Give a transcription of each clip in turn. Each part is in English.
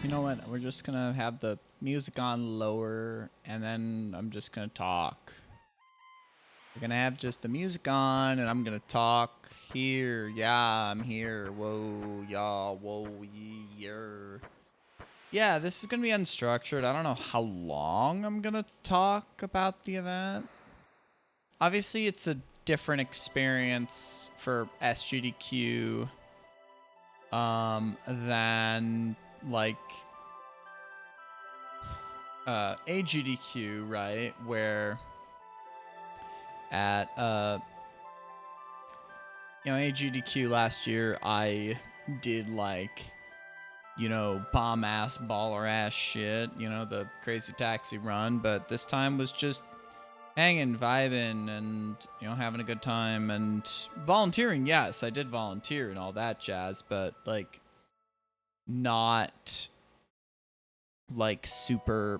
You know what? We're just gonna have the music on lower, and then I'm just gonna talk. We're gonna have just the music on, and I'm gonna talk here. Yeah, I'm here. Whoa, y'all. Whoa, yeah. Yeah, this is gonna be unstructured. I don't know how long I'm gonna talk about the event. Obviously, it's a different experience for SGDQ than like AGDQ, right? Where at AGDQ last year I did like bomb ass baller ass shit, the crazy taxi run, but this time was just hanging, vibing, and having a good time and volunteering. Yes, I did volunteer and all that jazz, but like not like super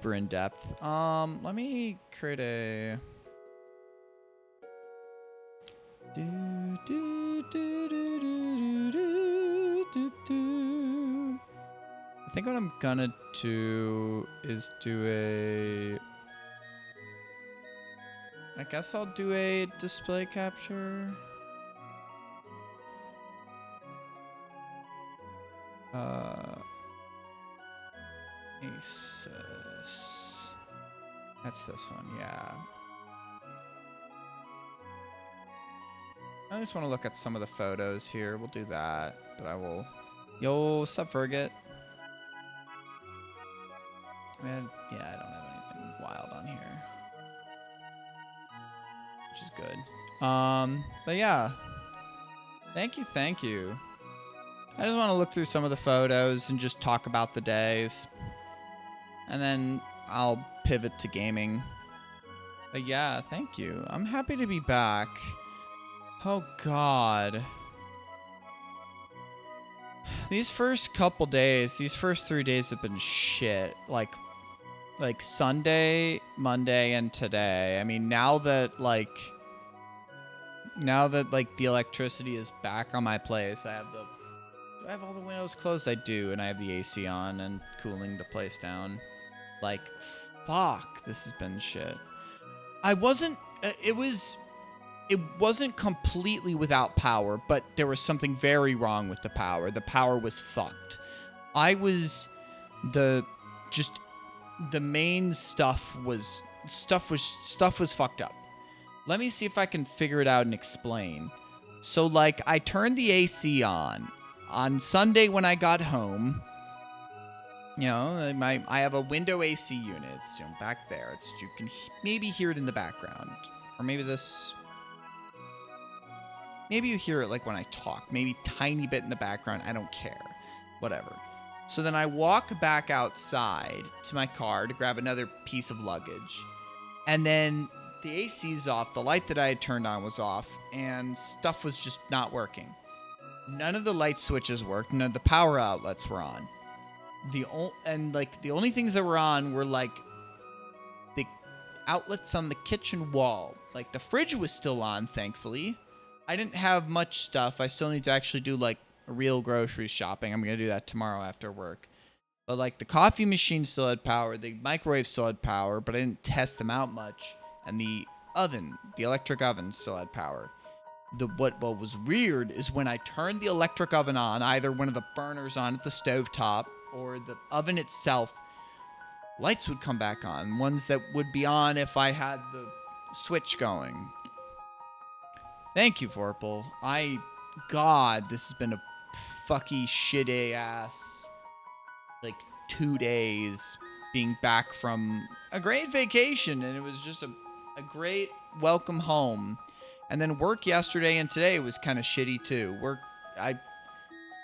in depth. Let me create a I think what I'm gonna do is I guess I'll do a display capture. Asus. That's this one, yeah. I just want to look at some of the photos here. We'll do that, but I will. Yo, what's up, Ferget? Man, yeah, I don't have anything wild on here, which is good. But yeah, thank you. I just want to look through some of the photos and just talk about the days, and then I'll pivot to gaming. But yeah, thank you. I'm happy to be back. Oh God. These first couple days, these first 3 days have been shit. Like Sunday, Monday, and today. I mean, now that like the electricity is back on my place, do I have all the windows closed? I do, and I have the AC on and cooling the place down. Like, fuck, this has been shit. It wasn't completely without power, but there was something very wrong with the power. The power was fucked. The main stuff was fucked up. Let me see if I can figure it out and explain. So like I turned the AC on Sunday when I got home. I have a window AC unit. It's back there. You can maybe hear it in the background, or maybe you hear it like when I talk, maybe tiny bit in the background. I don't care, whatever. So then I walk back outside to my car to grab another piece of luggage, and then the AC's off. The light that I had turned on was off, and stuff was just not working. None of the light switches worked. None of the power outlets were on. The only things that were on were like the outlets on the kitchen wall. Like the fridge was still on, thankfully. I didn't have much stuff. I still need to actually do like real grocery shopping. I'm going to do that tomorrow after work. But like the coffee machine still had power. The microwave still had power, but I didn't test them out much. And the electric oven still had power. What was weird is when I turned the electric oven on, either one of the burners on at the stovetop or the oven itself, lights would come back on. Ones that would be on if I had the switch going. Thank you, Vorpal. God, this has been a fucky shitty ass 2 days being back from a great vacation, and it was just a great welcome home. And then work yesterday and today was kind of shitty too.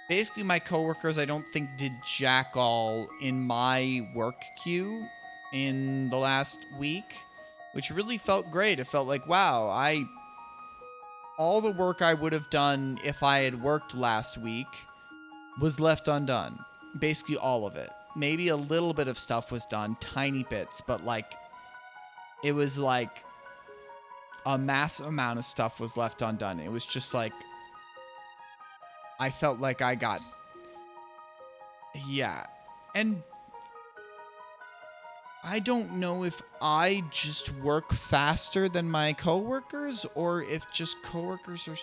Basically my coworkers I don't think did jack all in my work queue in the last week, which really felt great. It felt like, wow, all the work I would have done if I had worked last week was left undone. Basically all of it. Maybe a little bit of stuff was done, tiny bits, but it was like a massive amount of stuff was left undone. It was just like, I felt like I got Yeah. And I don't know if I just work faster than my coworkers or if just coworkers are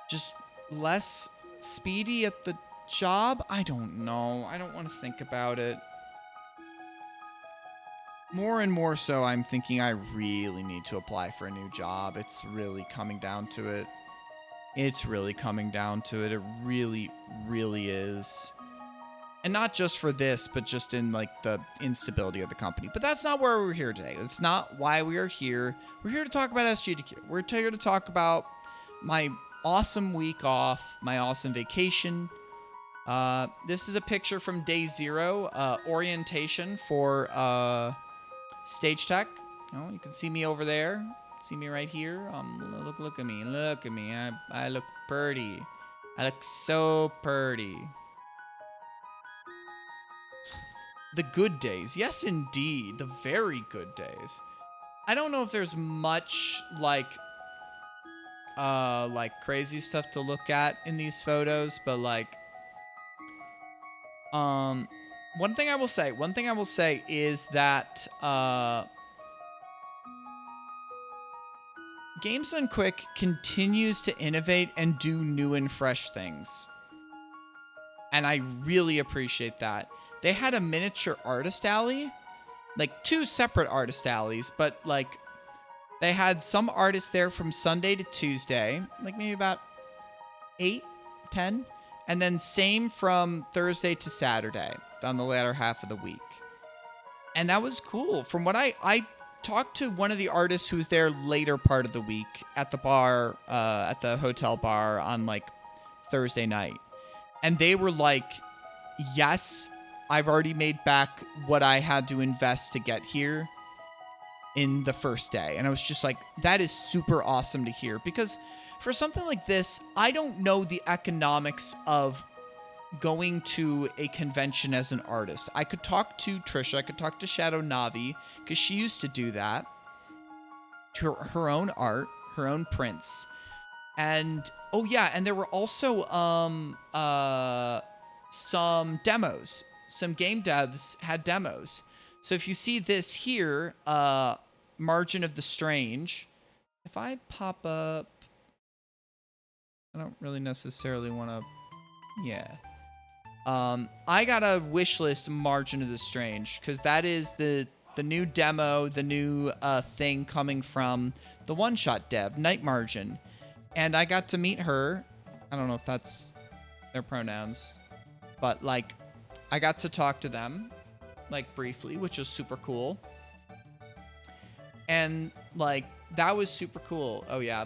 just less speedy at the job. I don't know. I don't want to think about it. More and more so, I'm thinking I really need to apply for a new job. It's really coming down to it. It's really coming down to it. It really, really is. And not just for this, but just in like the instability of the company. But that's not where we're here today. That's not why we are here. We're here to talk about SGDQ. We're here to talk about my awesome week off, my awesome vacation. This is a picture from day 0, orientation for stage tech. Oh, you can see me over there. See me right here. Look at me. Look at me. I look pretty. I look so pretty. The good days. Yes, indeed. The very good days. I don't know if there's much like crazy stuff to look at in these photos, but like one thing I will say is that Games Done Quick continues to innovate and do new and fresh things. And I really appreciate that. They had a miniature artist alley, like 2 separate artist alleys, but like they had some artists there from Sunday to Tuesday, like maybe about 8, 10, and then same from Thursday to Saturday on the latter half of the week. And that was cool. From what I talked to one of the artists who was there later part of the week at the bar, at the hotel bar on like Thursday night. And they were like, yes, I've already made back what I had to invest to get here in the first day. And I was just like, that is super awesome to hear, because for something like this, I don't know the economics of going to a convention as an artist. I could talk to Trisha, I could talk to Shadow Navi, because she used to do that. Her own art, her own prints. And oh yeah, and there were also some demos. Some game devs had demos. So if you see this here, Margin of the Strange, if I pop up, I don't really necessarily want to, yeah. I got a wish list Margin of the Strange, because that is the new demo, the new thing coming from the one-shot dev, Night Margin. And I got to meet her. I don't know if that's their pronouns, but like I got to talk to them like briefly, which was super cool. And like that was super cool. Oh yeah.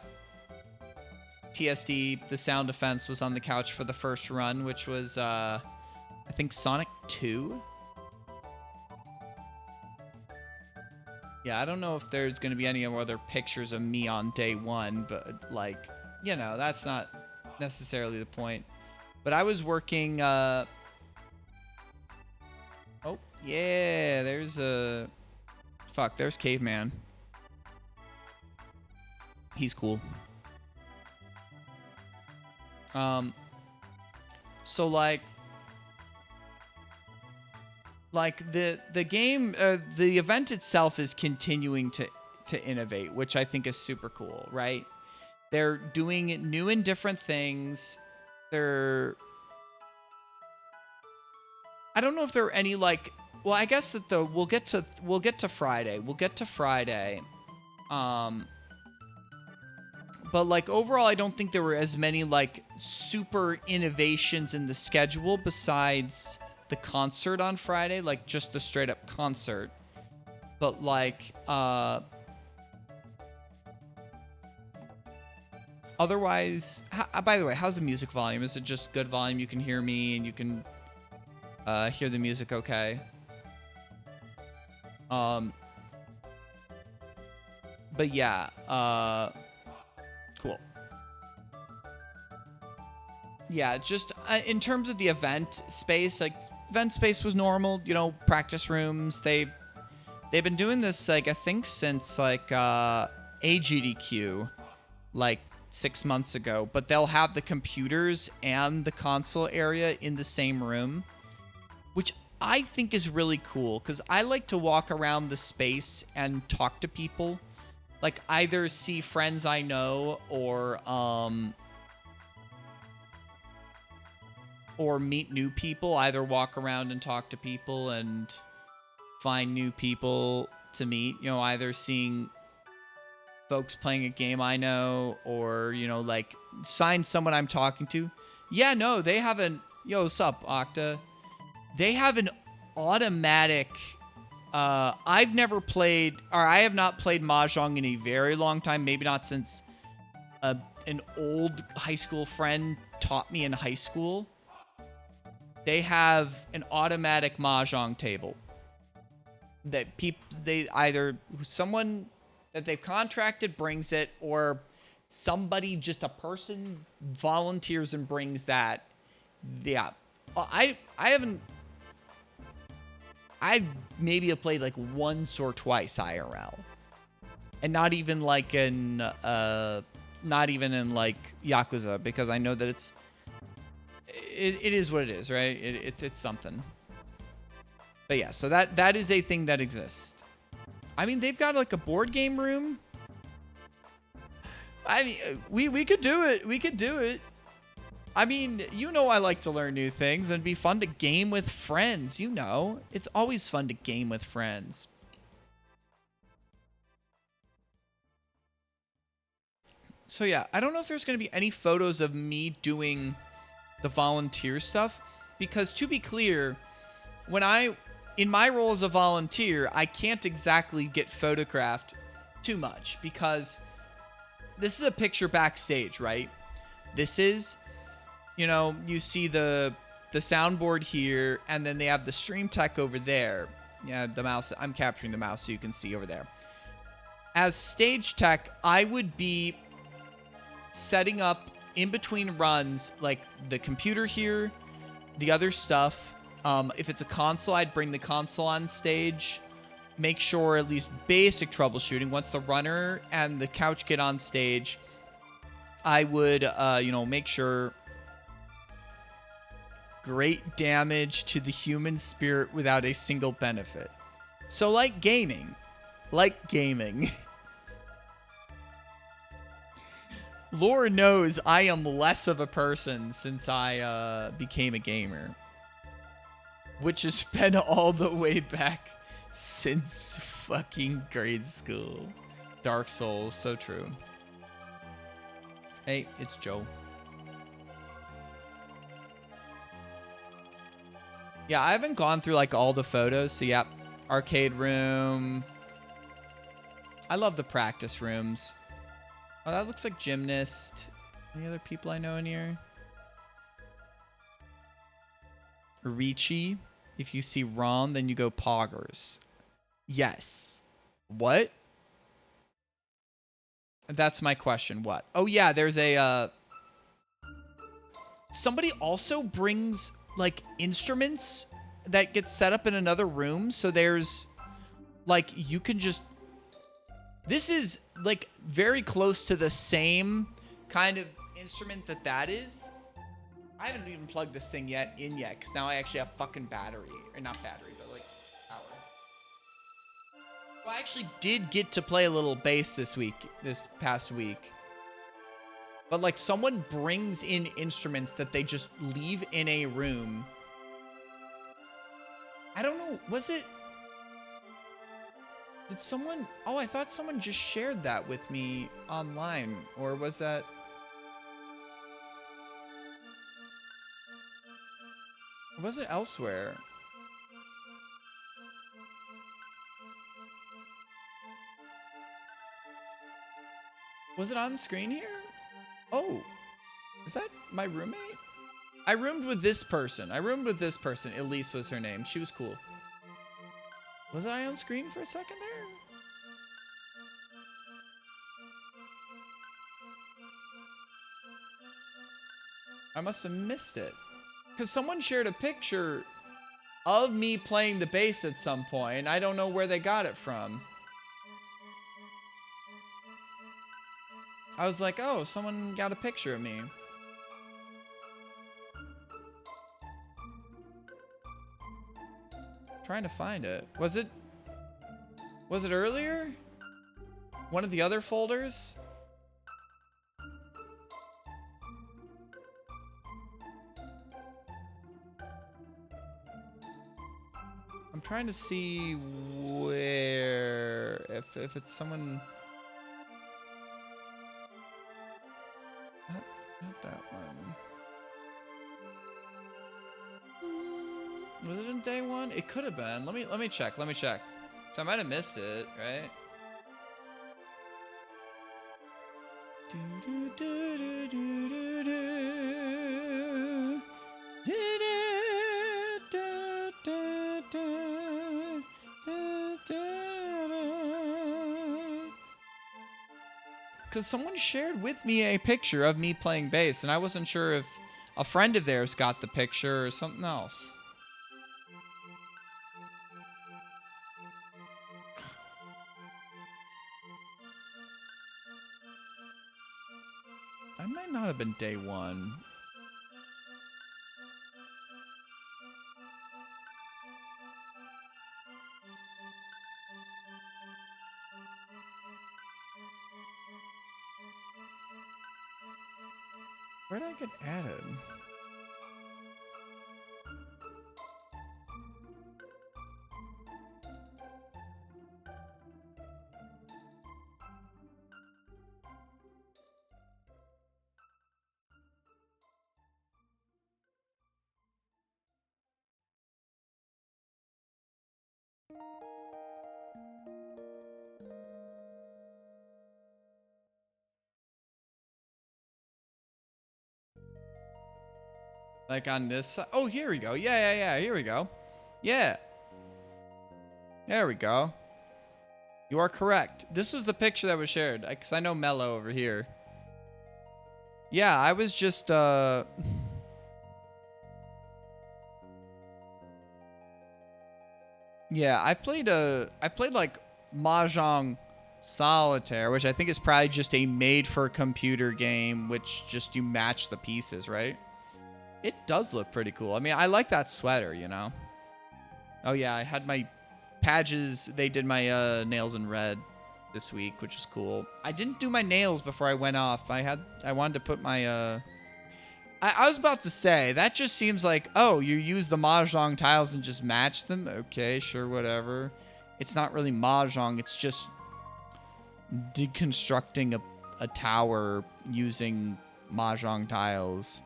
TSD, the sound defense, was on the couch for the first run, which was I think Sonic 2. Yeah, I don't know if there's going to be any other pictures of me on day 1, but like, you know, that's not necessarily the point. But I was working oh, yeah, there's there's Caveman. He's cool. So like the game, the event itself is continuing to innovate, which I think is super cool, right? They're doing new and different things. I don't know if there are any like, well, I guess that we'll get to Friday. We'll get to Friday. But like overall, I don't think there were as many like super innovations in the schedule besides the concert on Friday, like just the straight up concert. But like otherwise, by the way, how's the music volume? Is it just good volume? You can hear me and you can hear the music okay? But yeah, cool. Yeah, just in terms of the event space, like event space was normal, you know, practice rooms. They've been doing this like I think since like SGDQ, like 6 months ago, but they'll have the computers and the console area in the same room. which I think is really cool because I like to walk around the space and talk to people. Like either see friends I know or meet new people, either walk around and talk to people and find new people to meet, you know, either seeing folks playing a game I know or, you know, like find someone I'm talking to. Yeah, no, they have an, yo, what's up, Octa? They have an automatic, I have not played Mahjong in a very long time, maybe not since an old high school friend taught me in high school. They have an automatic Mahjong table that someone that they've contracted brings it, or somebody, just a person volunteers and brings that. Yeah. I maybe have played like once or twice IRL. And not even like in like Yakuza, because I know that it is what it is, right? It's something. But yeah, so that is a thing that exists. I mean, they've got like a board game room. I mean, we could do it. We could do it. I mean, you know, I like to learn new things, and it'd be fun to game with friends. You know, it's always fun to game with friends. So yeah, I don't know if there's going to be any photos of me doing the volunteer stuff, because to be clear, in my role as a volunteer, I can't exactly get photographed too much, because this is a picture backstage, right? This is, you know, you see the soundboard here, and then they have the stream tech over there. Yeah, the mouse, I'm capturing the mouse so you can see over there. As stage tech, I would be setting up in between runs, like the computer here, the other stuff. If it's a console, I'd bring the console on stage, make sure at least basic troubleshooting. Once the runner and the couch get on stage, I would, you know, make sure great damage to the human spirit without a single benefit. So like gaming. Laura knows I am less of a person since I became a gamer, which has been all the way back since fucking grade school. Dark Souls, so true. Hey, it's Joe. Yeah, I haven't gone through like all the photos, so yeah, arcade room. I love the practice rooms. Oh, that looks like gymnast. Any other people I know in here? Ricci. If you see Ron, then you go Poggers. Yes. What? That's my question. What? Oh, yeah, there's a... Somebody also brings, like, instruments that get set up in another room. So there's, like, you can just... This is, like, very close to the same kind of instrument that is. I haven't even plugged this thing in yet, because now I actually have fucking battery. Or not battery, but, like, power. Well, I actually did get to play a little bass this past week. But, like, someone brings in instruments that they just leave in a room. I don't know, was it... Did someone... Oh, I thought someone just shared that with me online. Or was that... Or was it elsewhere? Was it on screen here? Oh. Is that my roommate? I roomed with this person. Elise was her name. She was cool. Was I on screen for a second there? I must have missed it. Because someone shared a picture of me playing the bass at some point. I don't know where they got it from. I was like, oh, someone got a picture of me. trying to find it. Was it earlier? One of the other folders? I'm trying to see where, if it's someone. Not that one. Was it in day one? It could have been. Let me check. Let me check. So I might have missed it, right? Because someone shared with me a picture of me playing bass, and I wasn't sure if a friend of theirs got the picture or something else. I might not have been day one. Where did I get added? Like on this side. Oh, here we go. Yeah. Here we go. Yeah. There we go. You are correct. This was the picture that was shared. Because I know Mello over here. Yeah, I was just... Yeah, I've played like Mahjong Solitaire, which I think is probably just a made-for-computer game, which just you match the pieces, right? It does look pretty cool. I mean, I like that sweater, you know? Oh, yeah, I had my Padges. They did my nails in red this week, which is cool. I didn't do my nails before I went off. I wanted to put my... I was about to say, that just seems like, oh, you use the Mahjong tiles and just match them? Okay, sure, whatever. It's not really Mahjong. It's just deconstructing a tower using Mahjong tiles.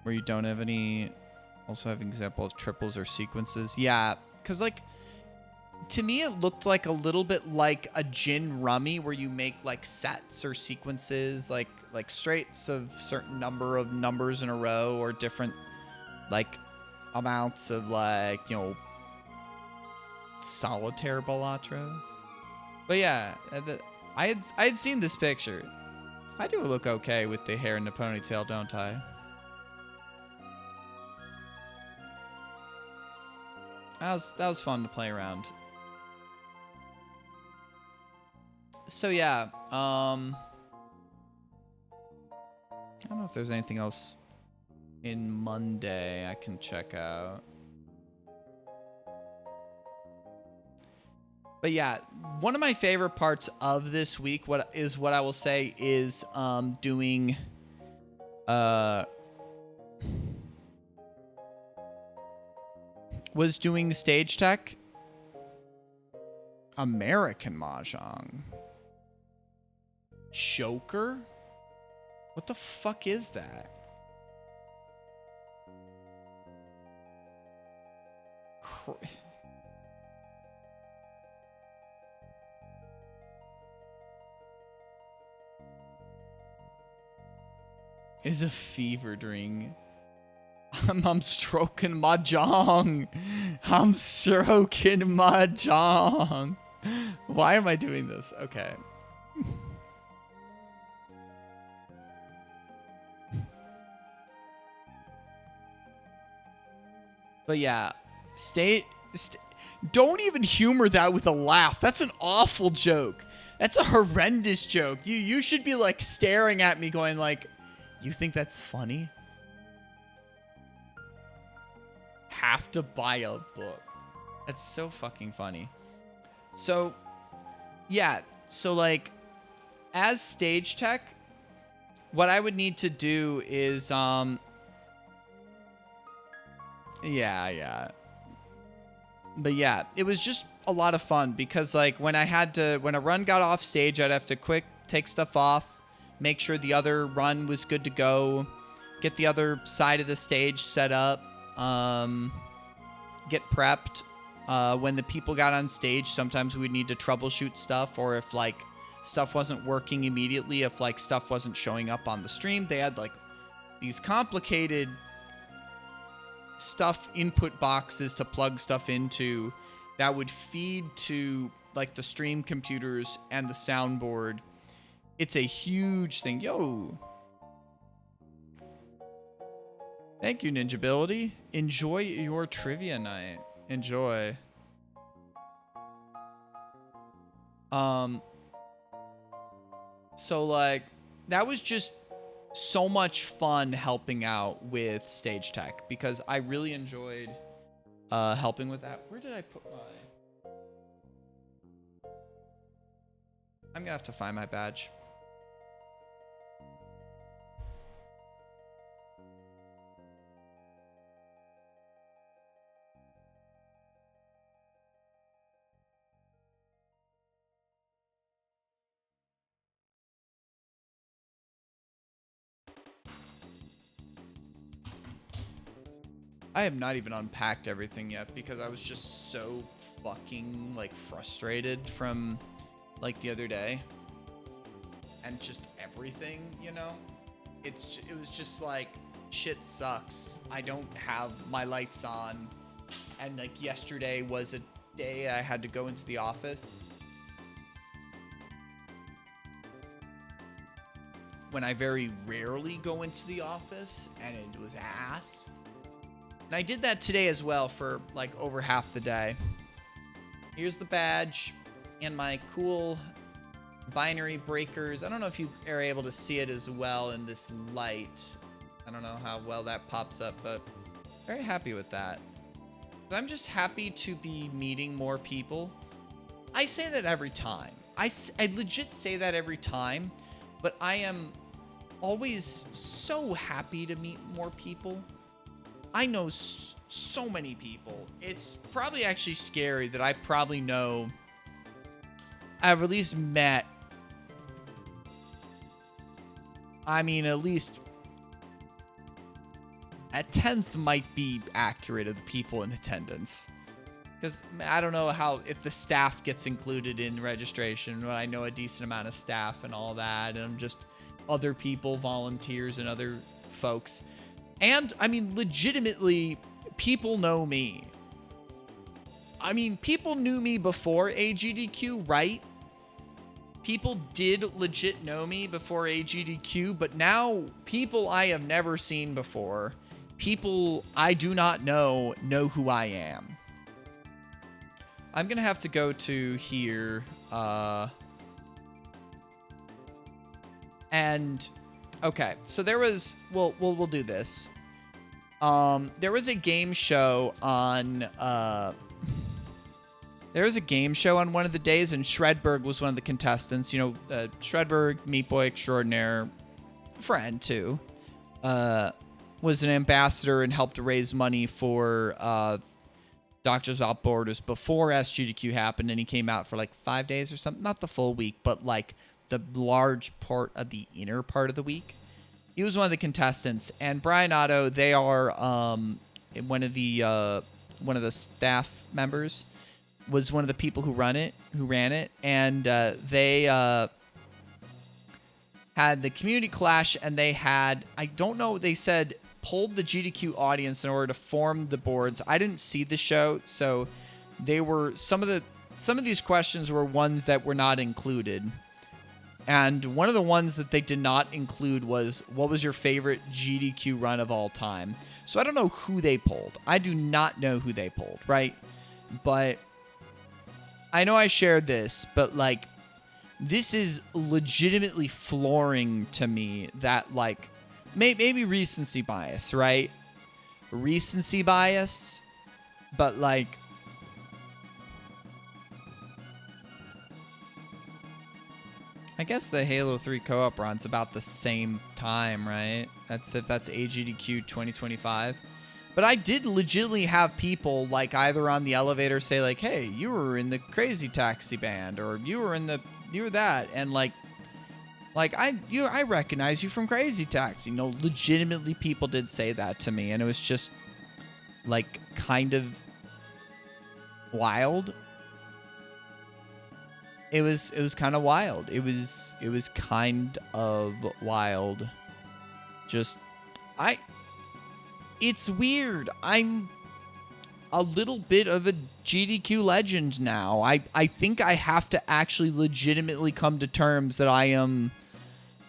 Where you don't have any... Also have an example of triples or sequences. Yeah, because, like, to me it looked like a little bit like a gin rummy where you make, like, sets or sequences, like straights of certain number of numbers in a row or different, like, amounts of, like, you know, solitaire balatro. But yeah, I had seen this picture. I do look okay with the hair in the ponytail, don't I? That was fun to play around. So yeah, I don't know if there's anything else in Monday I can check out. But yeah, one of my favorite parts of this week, what I will say is doing was doing stage tech. American Mahjong. Joker? What the fuck is that? Is a fever dream. I'm stroking Mahjong. I'm stroking Mahjong. Why am I doing this? Okay. But yeah, don't even humor that with a laugh. That's an awful joke. That's a horrendous joke. You should be like staring at me going like, you think that's funny? have to buy a book. That's so fucking funny. So, yeah. So, like, as stage tech, what I would need to do is, yeah. But yeah, it was just a lot of fun because, like, when a run got off stage, I'd have to quick take stuff off, make sure the other run was good to go, get the other side of the stage set up, get prepped. When the people got on stage, sometimes we'd need to troubleshoot stuff, or if, like, stuff wasn't working immediately, if, like, stuff wasn't showing up on the stream, they had, like, these complicated stuff input boxes to plug stuff into that would feed to, like, the stream computers and the soundboard. It's a huge thing. Yo. Thank you, Ninjability. Enjoy your trivia night. Enjoy. So, like, that was just so much fun helping out with stage tech because I really enjoyed helping with that. Where did I put my... I'm gonna have to find my badge. I have not even unpacked everything yet because I was just so fucking, like, frustrated from, like, the other day. And just everything, you know? It was just like, shit sucks. I don't have my lights on. And, like, yesterday was a day I had to go into the office. When I very rarely go into the office, and it was ass. And I did that today as well for, like, over half the day. Here's the badge and my cool binary breakers. I don't know if you are able to see it as well in this light. I don't know how well that pops up, but very happy with that. I'm just happy to be meeting more people. I say that every time. I legit say that every time, but I am always so happy to meet more people. I know so many people. It's probably actually scary that I probably know, I've at least met, I mean, at least a tenth might be accurate of the people in attendance. Because I don't know if the staff gets included in registration, but I know a decent amount of staff and all that, and just other people, volunteers, and other folks. And, I mean, legitimately, people know me. I mean, people knew me before AGDQ, right? People did legit know me before AGDQ, but now people I have never seen before, people I do not know who I am. I'm going to have to go to here. And, okay, so there was, we'll do this. There was a game show on, one of the days, and Shredberg was one of the contestants. You know, Shredberg, Meat Boy Extraordinaire, friend too, was an ambassador and helped raise money for Doctors Without Borders before SGDQ happened, and he came out for like 5 days or something. Not the full week, but like the large part of the inner part of the week. He was one of the contestants, and Brian Otto, they are one of the staff members, was one of the people who ran it, and they had the community clash, and they had, I don't know, they said polled the GDQ audience in order to form the boards. I didn't see the show, so they were some of these questions were ones that were not included. And one of the ones that they did not include was, what was your favorite GDQ run of all time? So I don't know who they polled. I do not know who they polled, right? But I know I shared this, but, like, this is legitimately flooring to me that, like, maybe recency bias, right? Recency bias. But like, I guess the Halo 3 co-op run's about the same time, right? That's if that's AGDQ 2025. But I did legitimately have people like either on the elevator say like, "Hey, you were in the Crazy Taxi band," or "You were that," and like I recognize you from Crazy Taxi. No, legitimately people did say that to me, and it was just like kind of wild. It was kind of wild. It was kind of wild. Just it's weird. I'm a little bit of a GDQ legend now. I think I have to actually legitimately come to terms that I am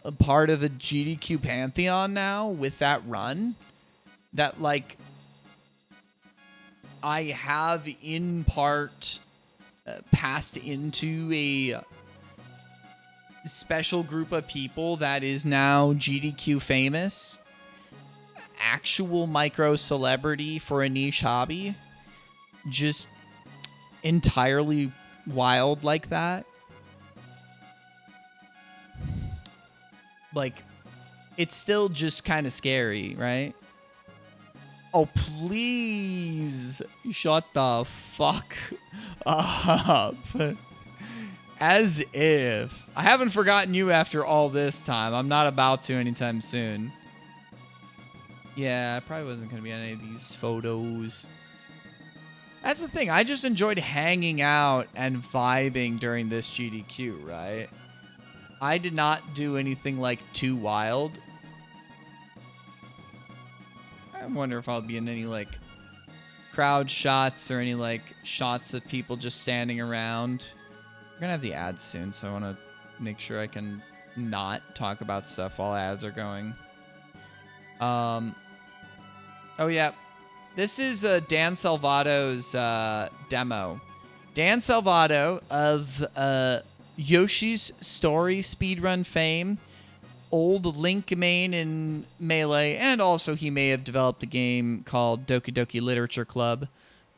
a part of a GDQ pantheon now with that run. That like I have in part passed into a special group of people that is now GDQ famous, actual micro celebrity for a niche hobby, just entirely wild like that. Like, it's still just kind of scary, right? Oh, please shut the fuck up. As if. I haven't forgotten you after all this time. I'm not about to anytime soon. Yeah, I probably wasn't going to be on any of these photos. That's the thing. I just enjoyed hanging out and vibing during this GDQ, right? I did not do anything like too wild. I wonder if I'll be in any like crowd shots or any like shots of people just standing around. We're gonna have the ads soon, so I want to make sure I can not talk about stuff while ads are going. Oh yeah, this is Dan Salvato's demo. Dan Salvato of Yoshi's Story speedrun fame, old Link main in Melee, and also he may have developed a game called Doki Doki Literature Club.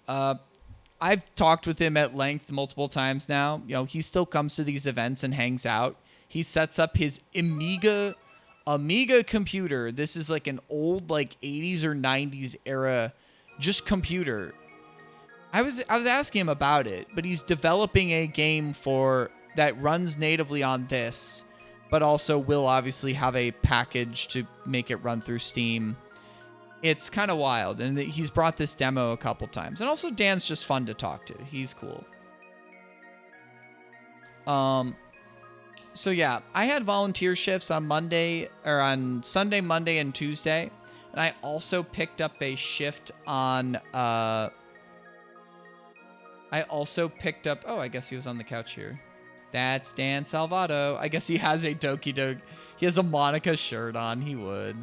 I've talked with him at length multiple times now. You know, he still comes to these events and hangs out. He sets up his Amiga computer. This is like an old like 80s or 90s era just computer. I was asking him about it, but he's developing a game for that runs natively on this, but also will obviously have a package to make it run through Steam. It's kind of wild, and he's brought this demo a couple times. And also Dan's just fun to talk to. He's cool. So yeah, I had volunteer shifts on Sunday, Monday, and Tuesday. And I also picked up a shift on oh, I guess he was on the couch here. That's Dan Salvato. I guess he has a Doki Doki. He has a Monica shirt on. He would.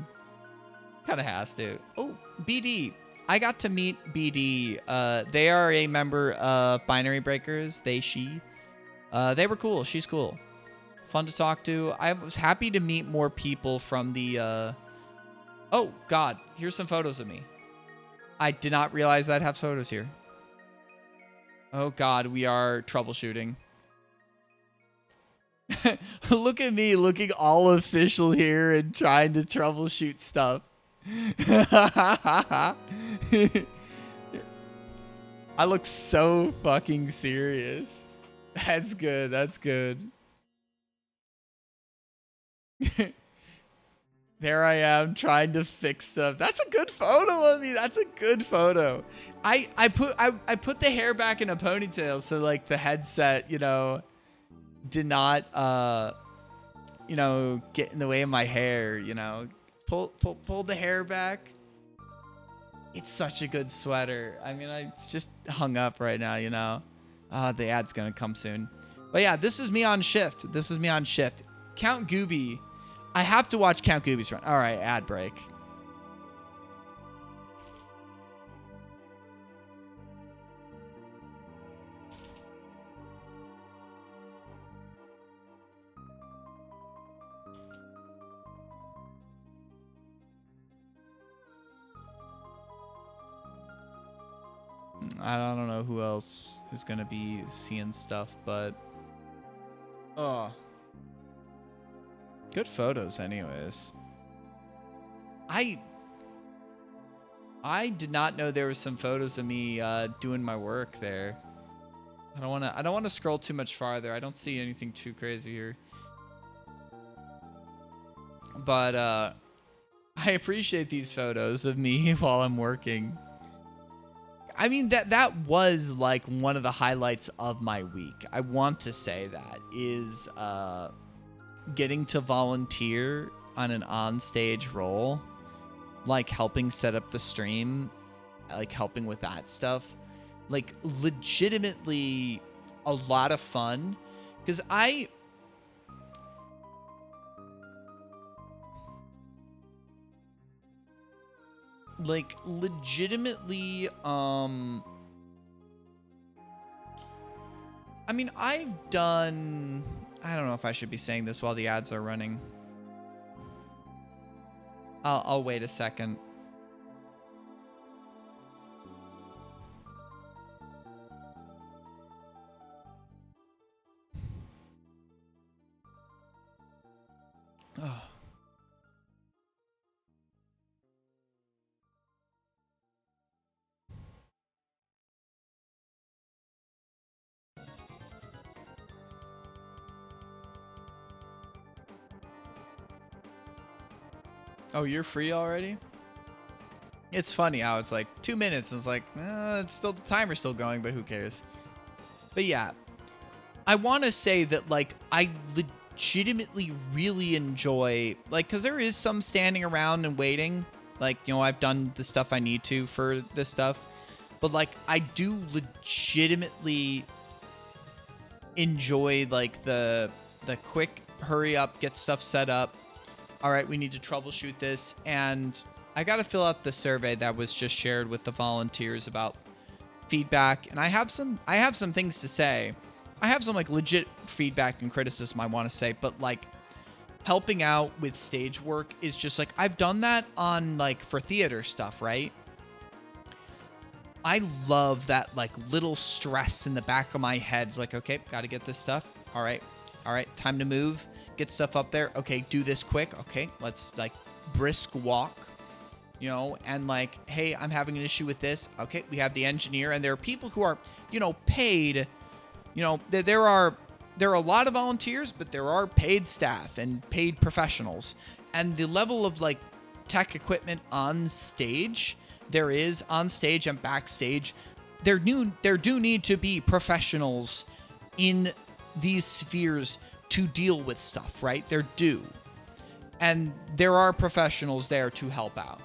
Kind of has to. Oh, BD. I got to meet BD. They are a member of Binary Breakers. She. They were cool. She's cool. Fun to talk to. I was happy to meet more people from the... Oh, God. Here's some photos of me. I did not realize I'd have photos here. Oh, God. We are troubleshooting. Look at me looking all official here and trying to troubleshoot stuff. I look so fucking serious. That's good. That's good. There I am trying to fix stuff. That's a good photo of me. That's a good photo. I put the hair back in a ponytail so like the headset, you know, did not you know, get in the way of my hair, you know. Pull the hair back. It's such a good sweater. I mean, it's just hung up right now, you know. The ad's gonna come soon. But yeah, this is me on shift. Count Gooby. I have to watch Count Gooby's run. All right, ad break. I don't know who else is gonna be seeing stuff, but good photos anyways. I did not know there were some photos of me doing my work there. I don't wanna scroll too much farther. I don't see anything too crazy here. But I appreciate these photos of me while I'm working. I mean, that was like one of the highlights of my week. I want to say that is getting to volunteer on an on-stage role, like helping set up the stream, like helping with that stuff, like legitimately a lot of fun. Because I like legitimately I mean, I've done, I don't know if I should be saying this while the ads are running. I'll wait a second. Oh. Oh, you're free already? It's funny how it's like 2 minutes. It's like, it's still, the timer's still going, but who cares? But yeah, I want to say that like I legitimately really enjoy, like, because there is some standing around and waiting. Like, you know, I've done the stuff I need to for this stuff, but like I do legitimately enjoy like the quick hurry up, get stuff set up. All right, we need to troubleshoot this, and I got to fill out the survey that was just shared with the volunteers about feedback, and I have some things to say. I have some like legit feedback and criticism I want to say, but like helping out with stage work is just like, I've done that on like for theater stuff, right? I love that like little stress in the back of my head. It's like, okay, got to get this stuff. All right, time to move. Get stuff up there. Okay, do this quick. Okay, let's like brisk walk, you know, and like, hey, I'm having an issue with this. Okay, we have the engineer, and there are people who are, you know, paid. You know, there are a lot of volunteers, but there are paid staff and paid professionals, and the level of like tech equipment on stage, there is on stage and backstage. There do need to be professionals in these spheres to deal with stuff, right? They're due. And there are professionals there to help out.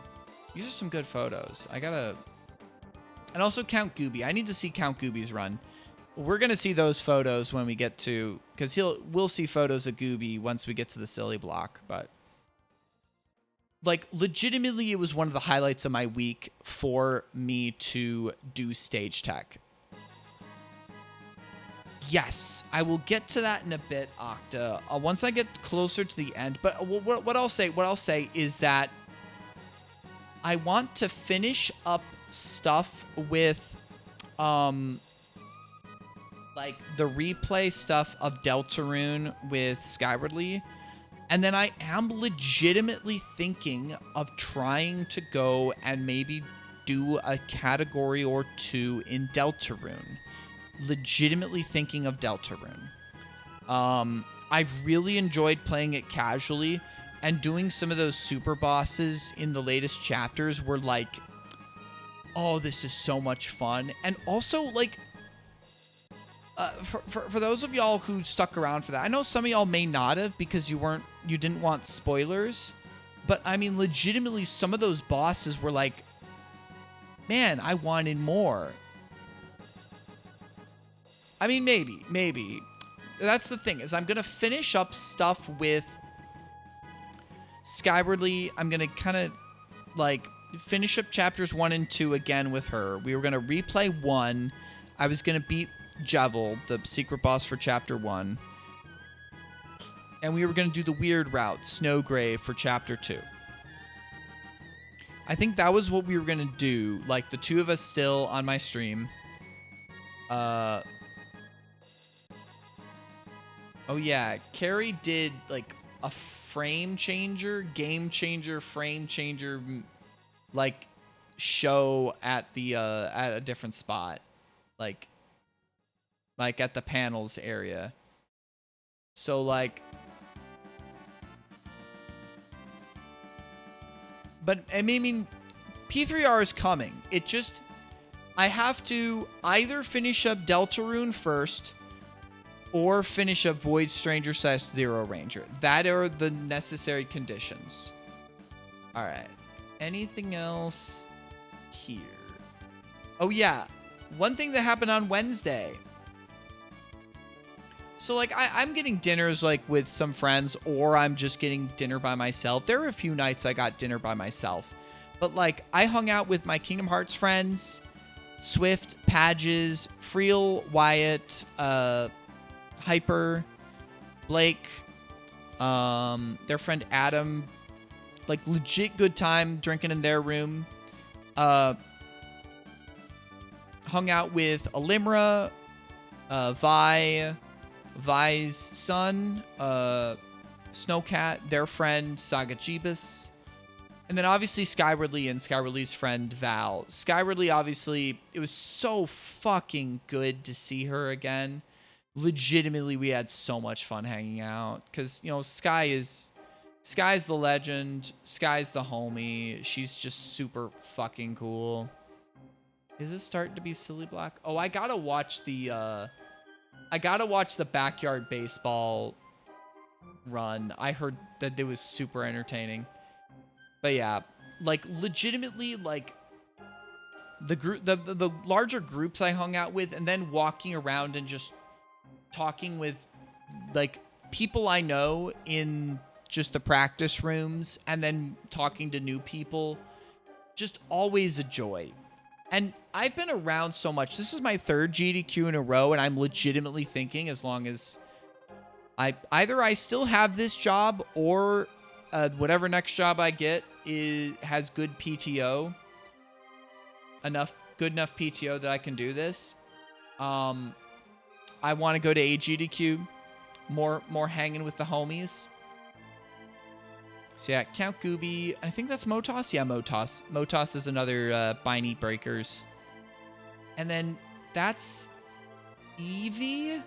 These are some good photos. And also Count Gooby. I need to see Count Gooby's run. We're going to see those photos when we get to, because we'll see photos of Gooby once we get to the silly block. But like legitimately, it was one of the highlights of my week for me to do stage tech. Yes, I will get to that in a bit, Octa. Once I get closer to the end. But what I'll say is that I want to finish up stuff with, like the replay stuff of Deltarune with Skywardly, and then I am legitimately thinking of trying to go and maybe do a category or two in Deltarune. Legitimately thinking of Deltarune. I've really enjoyed playing it casually, and doing some of those super bosses in the latest chapters were like, oh, this is so much fun. And also like, for those of y'all who stuck around for that, I know some of y'all may not have because you didn't want spoilers, but I mean, legitimately, some of those bosses were like, man, I wanted more. I mean, maybe. That's the thing, is I'm going to finish up stuff with Skywardly. I'm going to kind of, like, finish up chapters 1 and 2 again with her. We were going to replay 1. I was going to beat Jevel, the secret boss for chapter 1. And we were going to do the weird route, Snowgrave, for chapter 2. I think that was what we were gonna do. Like the two of us still on my stream. Oh yeah, Carrie did like a frame changer, game changer, frame changer, like show at the at a different spot, like at the panels area. So like, but I mean, P3R is coming. It just, I have to either finish up Deltarune first or finish up Void Stranger / Zero Ranger. That are the necessary conditions. All right. Anything else here? Oh yeah, one thing that happened on Wednesday. So like I'm getting dinners like with some friends, or I'm just getting dinner by myself. There were a few nights I got dinner by myself, but like I hung out with my Kingdom Hearts friends, Swift, Padges, Freel, Wyatt, Hyper, Blake, their friend Adam. Like legit good time drinking in their room. Hung out with Alimra, Vi's son, Snowcat, their friend Saga Jeebus, and then obviously Skywardly and Skywardly's friend Val. Skywardly, obviously, it was so fucking good to see her again. Legitimately, we had so much fun hanging out because, you know, Sky's the legend. Sky's the homie. She's just super fucking cool. Is this starting to be silly black? Oh, I gotta watch the backyard baseball run. I heard that it was super entertaining. But yeah, like legitimately, like the larger groups I hung out with, and then walking around and just talking with like people I know in just the practice rooms, and then talking to new people, just always a joy. And I've been around so much. This is my third GDQ in a row, and I'm legitimately thinking, as long as I still have this job, or whatever next job I get has good PTO, good enough PTO that I can do this. I want to go to AGDQ, more hanging with the homies. So yeah, Count Gooby. I think that's Motos. Yeah, Motos. Motos is another Biney Breakers. And then that's Evie.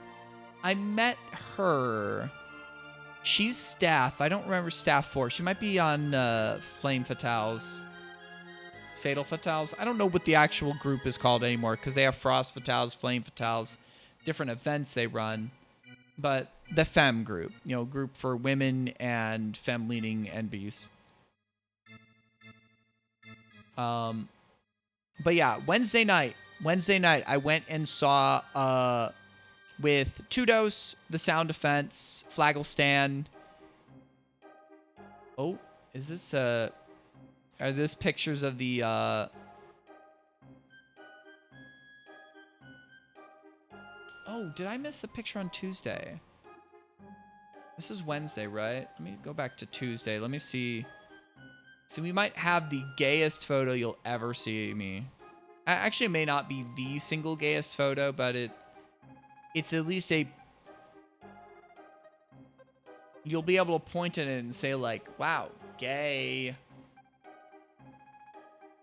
I met her. She's staff. I don't remember staff 4. She might be on Flame Fatales. Fatal Fatales. I don't know what the actual group is called anymore, because they have Frost Fatales, Flame Fatales, different events they run. But the Femme group, you know, group for women and femme-leaning NBs. But yeah, Wednesday night, I went and saw with Tudos, the Sound Defense, Flagglestan. Oh, is this are this pictures of the Oh, did I miss the picture on Tuesday? This is Wednesday, right? Let me go back to Tuesday. Let me see. So we might have the gayest photo you'll ever see me. Actually, it may not be the single gayest photo, but it's at least a... You'll be able to point at it and say, like, wow, gay.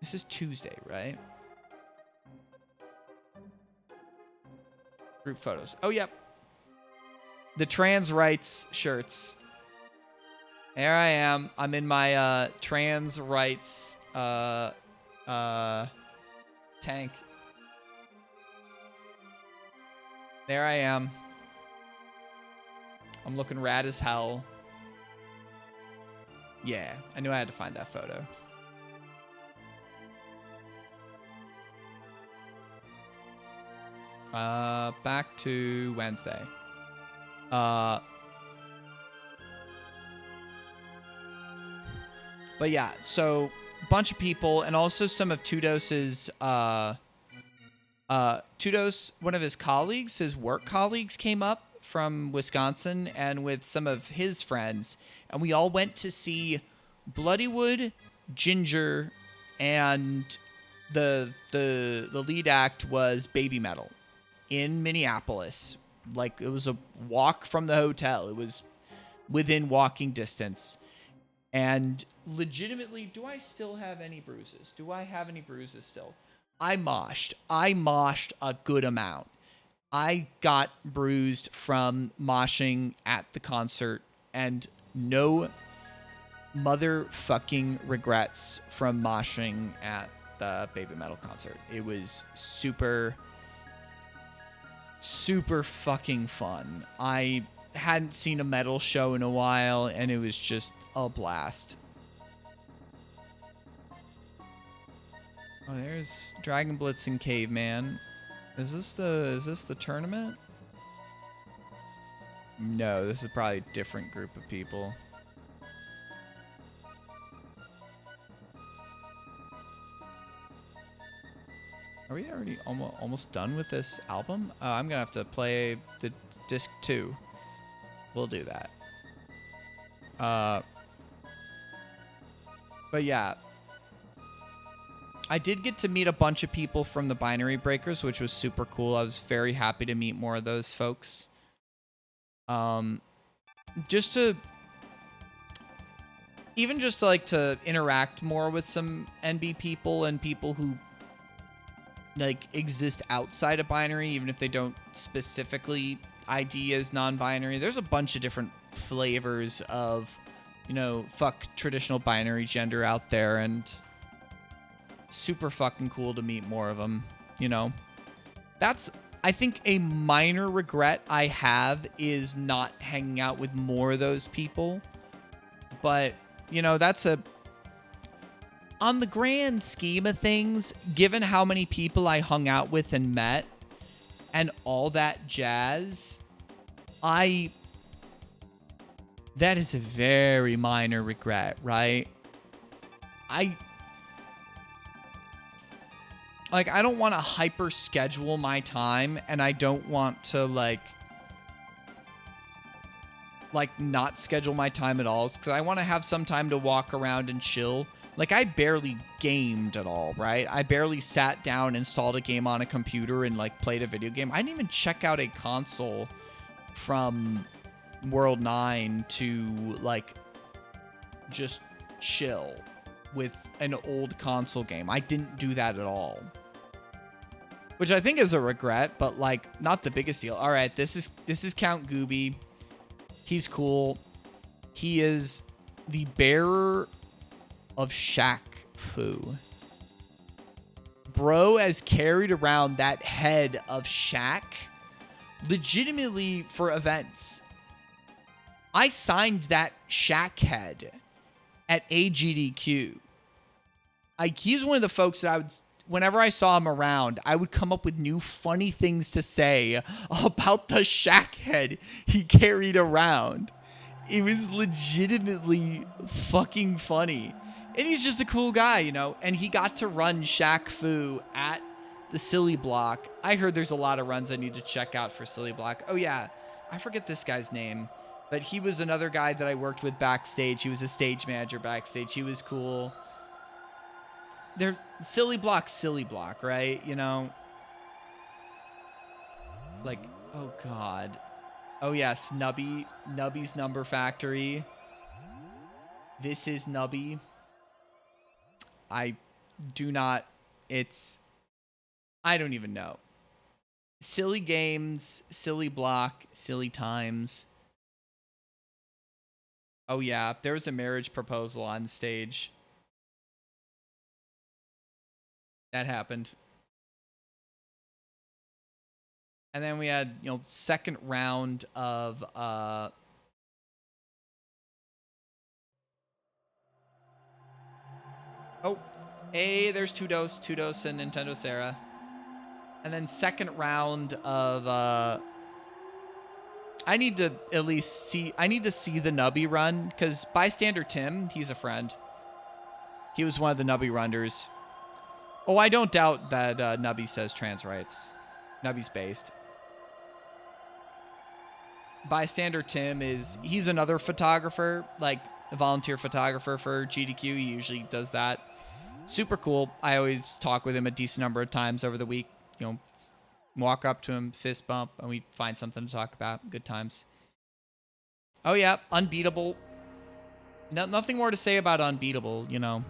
This is Tuesday, right? Group photos. Oh, yep. The trans rights shirts. There I am. I'm in my trans rights tank. There I am. I'm looking rad as hell. Yeah, I knew I had to find that photo. Back to Wednesday. But yeah, so a bunch of people, and also some of Tudos's Tudos, one of his colleagues, his work colleagues, came up from Wisconsin, and with some of his friends, and we all went to see Bloodywood, Ginger, and the lead act was Baby Metal in Minneapolis. Like, it was a walk from the hotel. It was within walking distance. And legitimately, do I still have any bruises? Do I have any bruises still? I moshed a good amount. I got bruised from moshing at the concert, and no motherfucking regrets from moshing at the Baby Metal concert. It was super, super fucking fun. I hadn't seen a metal show in a while, and it was just a blast. Oh, there's Dragon Blitz and Caveman. Is this the tournament? No, this is probably a different group of people. Are we already almost done with this album? Oh, I'm gonna have to play the disc 2. We'll do that. But yeah, I did get to meet a bunch of people from the Binary Breakers, which was super cool. I was very happy to meet more of those folks. Just to like to interact more with some NB people and people who like exist outside of binary, even if they don't specifically ID as non-binary. There's a bunch of different flavors of, you know, fuck traditional binary gender out there, and super fucking cool to meet more of them, you know. That's, I think, a minor regret I have is not hanging out with more of those people. But, you know, that's on the grand scheme of things, given how many people I hung out with and met and all that jazz, that is a very minor regret, right? I don't want to hyper schedule my time, and I don't want to like not schedule my time at all, because I want to have some time to walk around and chill. Like, I barely gamed at all, right? I barely sat down, installed a game on a computer, and like played a video game. I didn't even check out a console from World 9 to like just chill with an old console game. I didn't do that at all, which I think is a regret, but like not the biggest deal. All right, this is Count Gooby. He's cool. He is the bearer of Shaq Fu. Bro has carried around that head of Shaq legitimately for events. I signed that Shaq head at AGDQ. Like, he's one of the folks that I would, whenever I saw him around, I would come up with new funny things to say about the Shaq head he carried around. It was legitimately fucking funny. And he's just a cool guy, you know? And he got to run Shaq Fu at the Silly Block. I heard there's a lot of runs I need to check out for Silly Block. Oh, yeah. I forget this guy's name. But he was another guy that I worked with backstage. He was a stage manager backstage. He was cool. They're Silly Block, right? You know? Like, oh, God. Oh, yes. Nubby's Number Factory. This is Nubby. I don't even know. Silly games, Silly Block, Silly Times. Oh, yeah. There was a marriage proposal on stage. That happened. And then we had, you know, second round of oh, hey, there's Tudos and Nintendo Sarah. And then second round of I need to see the Nubby run, because Bystander Tim, he's a friend. He was one of the Nubby runners. Oh, I don't doubt that Nubby says trans rights. Nubby's based. Bystander Tim he's another photographer, like a volunteer photographer for GDQ. He usually does that. Super cool. I always talk with him a decent number of times over the week. You know, walk up to him, fist bump, and we find something to talk about. Good times. Oh, yeah. Unbeatable. Nothing more to say about Unbeatable, you know.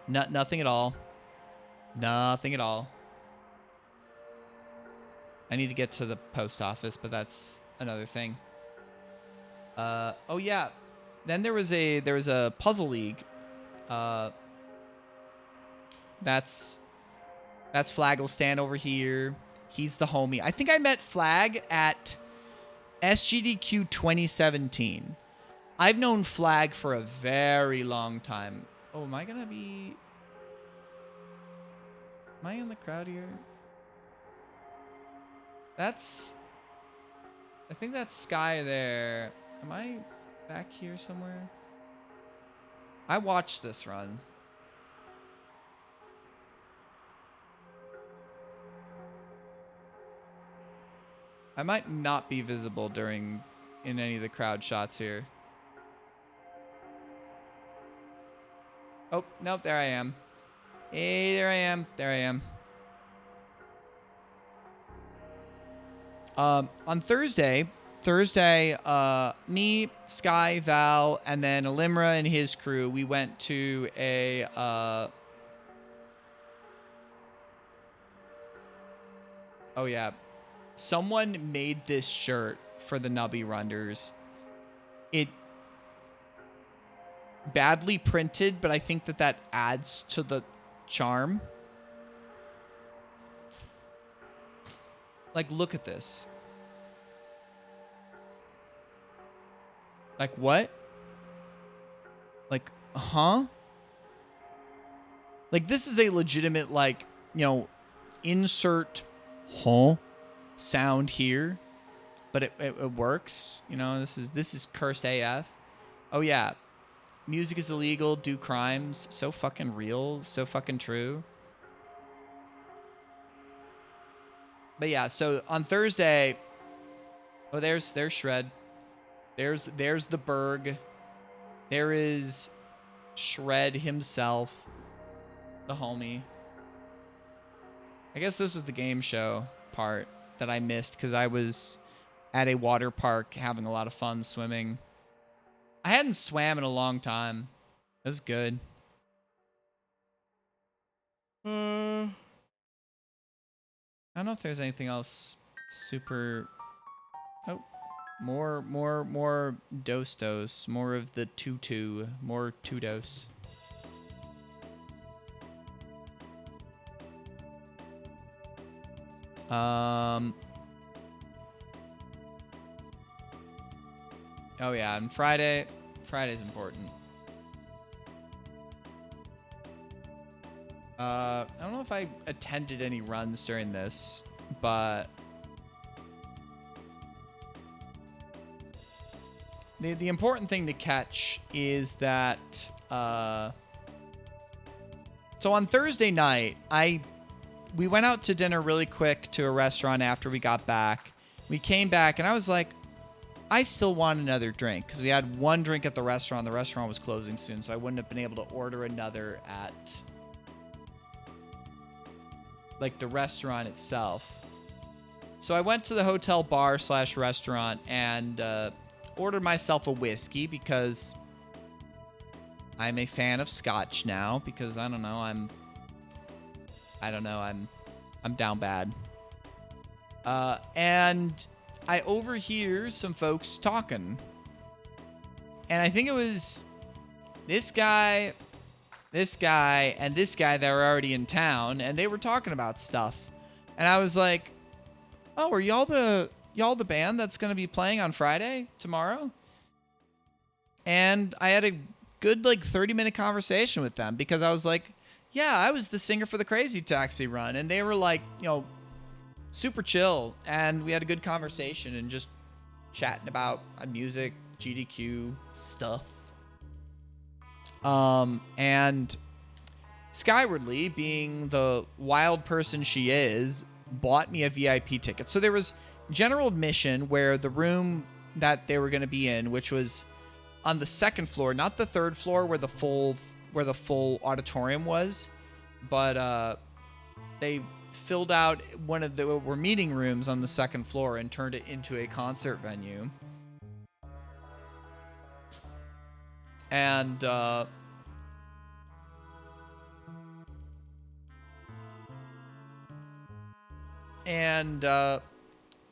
Nothing at all. Nothing at all. I need to get to the post office, but that's another thing. Oh, yeah. Then there was a puzzle league. That's Flag will stand over here. He's the homie. I think I met Flag at SGDQ 2017. I've known Flag for a very long time. Oh, am I gonna be... Am I in the crowd here? That's... I think that's Sky there. Am I back here somewhere? I watched this run. I might not be visible in any of the crowd shots here. Oh, nope, there I am. Hey, there I am. There I am. On Thursday, me, Sky, Val, and then Elimra and his crew, we went to a, oh yeah. Someone made this shirt for the Nubby Runners. It badly printed, but I think that adds to the charm. Like, look at this. Like, what? Like, huh? Like, this is a legitimate, like, you know, insert, huh? Sound here, but it works. You know, this is cursed AF. Oh yeah, music is illegal, do crimes. So fucking real, so fucking true. But yeah, so on Thursday, oh, there's Shred. There's the Berg. There is Shred himself, the homie. I guess this was the game show part that I missed because I was at a water park having a lot of fun swimming. I hadn't swam in a long time. It was good. I don't know if there's anything else super... Oh, more dos. More of the tutu. More two-dose. Oh yeah, and Friday's important. I don't know if I attended any runs during this, but the important thing to catch is that so on Thursday night, we went out to dinner really quick to a restaurant after we got back. We came back and I was like, I still want another drink because we had one drink at the restaurant. The restaurant was closing soon, so I wouldn't have been able to order another at like the restaurant itself. So I went to the hotel bar / restaurant and ordered myself a whiskey because I'm a fan of scotch now because I don't know, I'm down bad. And I overhear some folks talking. And I think it was this guy, and this guy that were already in town, and they were talking about stuff. And I was like, oh, are y'all the band that's going to be playing on Friday, tomorrow? And I had a good, like, 30-minute conversation with them because I was like, yeah, I was the singer for the Crazy Taxi run. And they were like, you know, super chill. And we had a good conversation and just chatting about music, GDQ stuff. And Skywardly, being the wild person she is, bought me a VIP ticket. So there was general admission where the room that they were going to be in, which was on the second floor, not the third floor where where the full auditorium was, but they filled out one of the meeting rooms on the second floor and turned it into a concert venue. And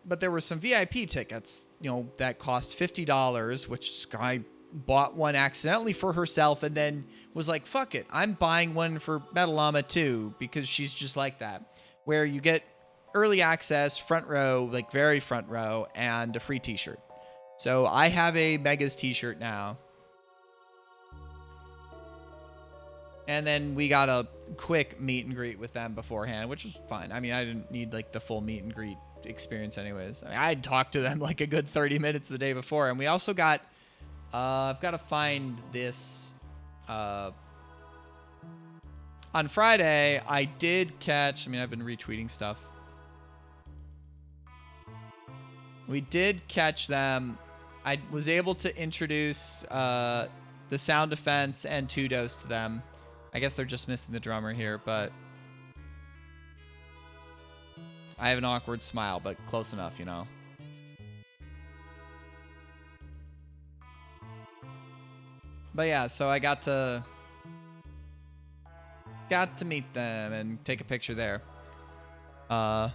but there were some VIP tickets, you know, that cost $50, which Sky bought one accidentally for herself and then was like, fuck it, I'm buying one for Metallama too, because she's just like that, where you get early access, front row, like very front row, and a free t-shirt. So I have a Megas t-shirt now. And then we got a quick meet and greet with them beforehand, which was fine. I mean, I didn't need like the full meet and greet experience anyways. I mean, I'd talked to them like a good 30 minutes the day before. And we also got, I've got to find this, on Friday, I did catch, I mean, I've been retweeting stuff. We did catch them. I was able to introduce, the Sound Defense and Tudos to them. I guess they're just missing the drummer here, but I have an awkward smile, but close enough, you know. But yeah, so I got to meet them and take a picture there. Yo,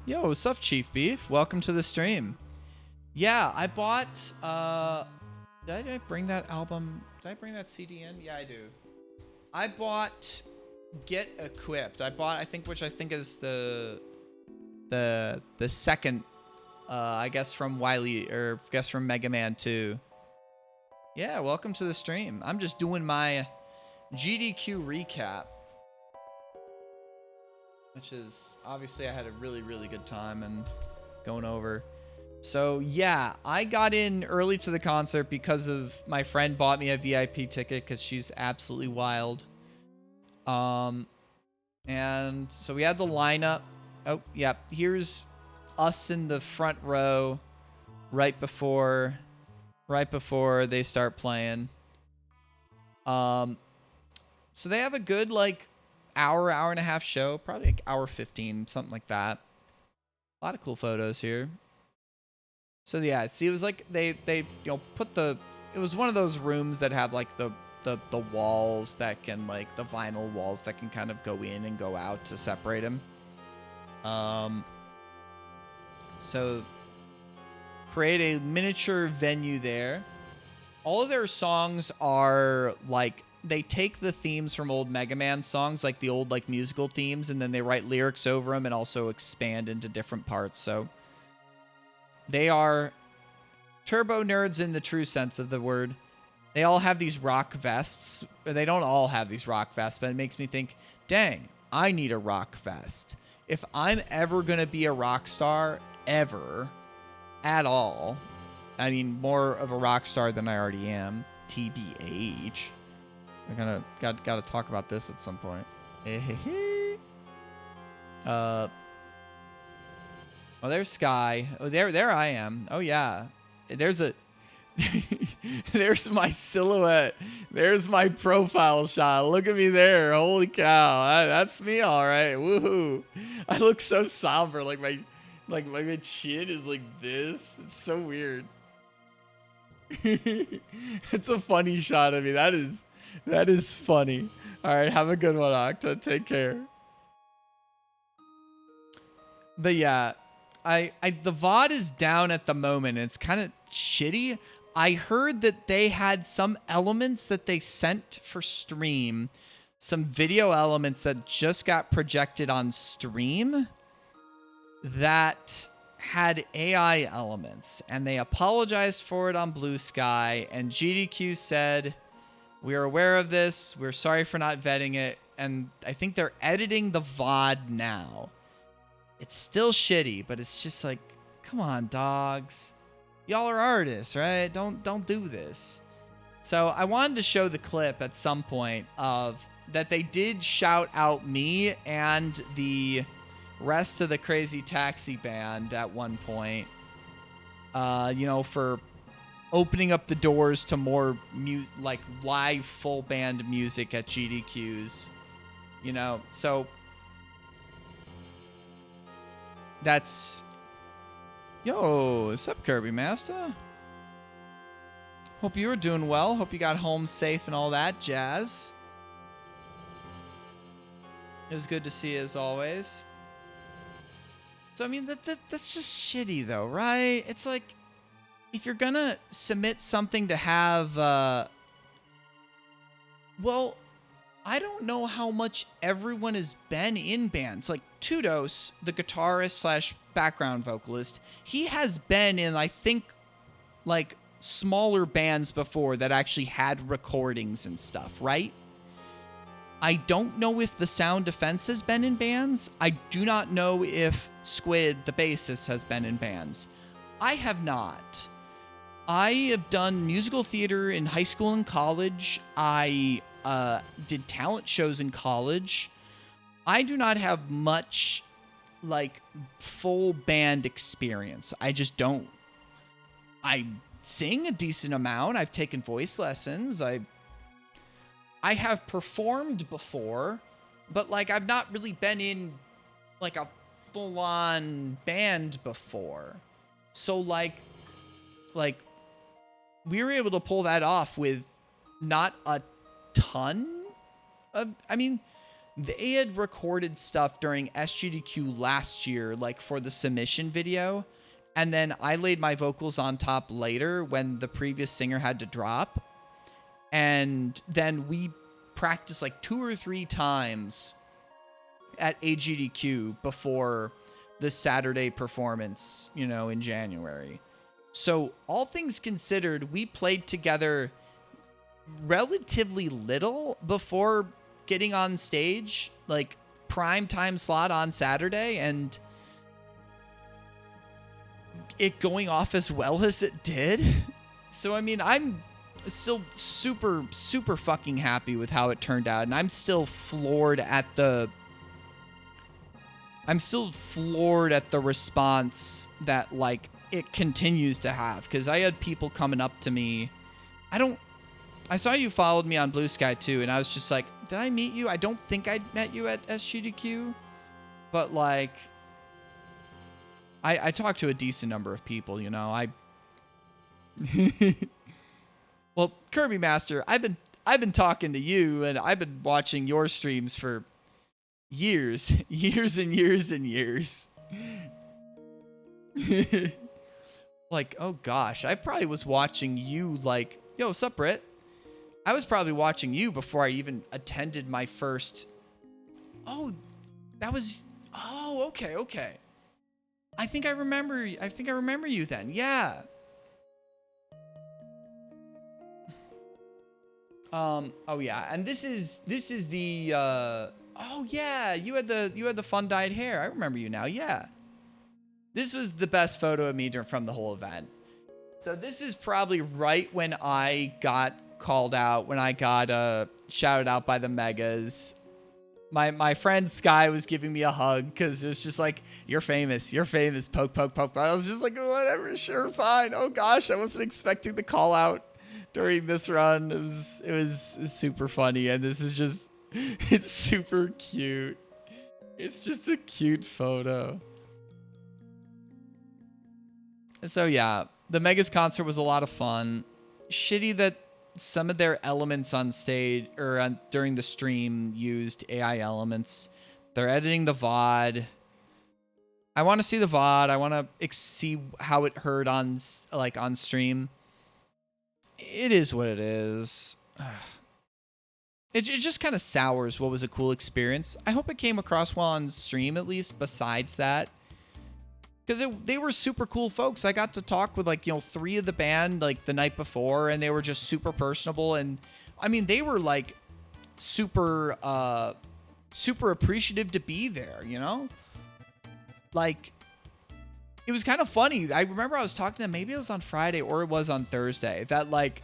what's up, Chief Beef? Welcome to the stream. Yeah, I bought did I bring that album? Did I bring that CD in? Yeah, I do. I bought Get Equipped. I think is the second, I guess from Wily, or I guess from Mega Man 2. Yeah, welcome to the stream. I'm just doing my GDQ recap, which is obviously I had a really, really good time and going over. So yeah, I got in early to the concert because of my friend bought me a VIP ticket because she's absolutely wild. And so we had the lineup. Oh yeah, here's us in the front row right before they start playing. So they have a good like hour and a half show, probably like hour 15, something like that. A lot of cool photos here. So yeah, see, it was like they you know put the, it was one of those rooms that have like the walls that can, like the vinyl walls that can kind of go in and go out to separate them. So create a miniature venue there. All of their songs are like, they take the themes from old Mega Man songs, like the old like musical themes, and then they write lyrics over them and also expand into different parts. So they are turbo nerds in the true sense of the word. They all have these rock vests. They don't all have these rock vests, but it makes me think, dang, I need a rock vest. If I'm ever going to be a rock star, ever, at all, I mean, more of a rock star than I already am, TBH. We're gotta talk about this at some point. Oh, there's Sky. Oh, there I am. Oh yeah, there's my silhouette. There's my profile shot. Look at me there. Holy cow, that's me, all right. Woohoo! I look so somber. Like my chin is like this. It's so weird. It's a funny shot of me. That is funny. All right, have a good one, Octa. Take care. But yeah, the VOD is down at the moment. It's kind of shitty. I heard that they had some elements that they sent for stream, some video elements that just got projected on stream that had AI elements, and they apologized for it on Blue Sky, and GDQ said, we are aware of this, we're sorry for not vetting it, and I think they're editing the VOD now. It's still shitty, but it's just like, come on, dogs. Y'all are artists, right? Don't do this. So I wanted to show the clip at some point of that they did shout out me and the rest of the Crazy Taxi band at one point, you know, for opening up the doors to more like live full band music at GDQs, you know. So that's what's up, Kirby Master? Hope you were doing well. Hope you got home safe and all that jazz. It was good to see you as always. So I mean that's just shitty though, right? It's like, if you're gonna submit something to have, well, I don't know how much everyone has been in bands. Like Tudos, the guitarist / background vocalist, he has been in, I think, like smaller bands before that actually had recordings and stuff, right? I don't know if the Sound Defense has been in bands. I do not know if Squid, the bassist, has been in bands. I have not. I have done musical theater in high school and college. I did talent shows in college. I do not have much, like, full band experience. I just don't. I sing a decent amount. I've taken voice lessons. I have performed before, but, like, I've not really been in, like, a full-on band before. So, like, we were able to pull that off with not a ton of, I mean, they had recorded stuff during SGDQ last year, like for the submission video. And then I laid my vocals on top later when the previous singer had to drop. And then we practiced like 2 or 3 times at AGDQ before the Saturday performance, you know, in January. So all things considered, we played together relatively little before getting on stage, like prime time slot on Saturday, and it going off as well as it did. So, I mean, I'm still super, super fucking happy with how it turned out. And I'm still floored at the response that, like, it continues to have. Because I had people coming up to me. I saw you followed me on Blue Sky too, and I was just like, did I meet you? I don't think I met you at SGDQ. But, like, I talked to a decent number of people, you know. Well, Kirby Master, I've been talking to you, and I've been watching your streams for years and years and years. Like, oh gosh, I probably was watching you, like, yo, what's up, Britt? I was probably watching you before I even attended my first. Oh, okay. I think I remember you then. Yeah. Oh yeah, and this is the oh yeah, you had the fun dyed hair. I remember you now. Yeah. This was the best photo of me from the whole event. So this is probably right when I got called out, when I got shouted out by the Megas. My friend Sky was giving me a hug because it was just like, you're famous, poke. I was just like, whatever, sure, fine. Oh gosh, I wasn't expecting the call out during this run. It was super funny, and this is just, it's super cute. It's just a cute photo. So yeah, the Megas concert was a lot of fun. Shitty that some of their elements on stage or during the stream used AI elements. They're editing the VOD. I want to see the VOD. I want to see how it heard on stream. It is what it is. It just kind of sours what was a cool experience. I hope it came across well on stream, at least besides that. Because they were super cool folks. I got to talk with, like, you know, 3 of the band, like, the night before, and they were just super personable. And, I mean, they were, like, super appreciative to be there, you know? Like, it was kind of funny. I remember I was talking to them, maybe it was on Friday or it was on Thursday, that, like,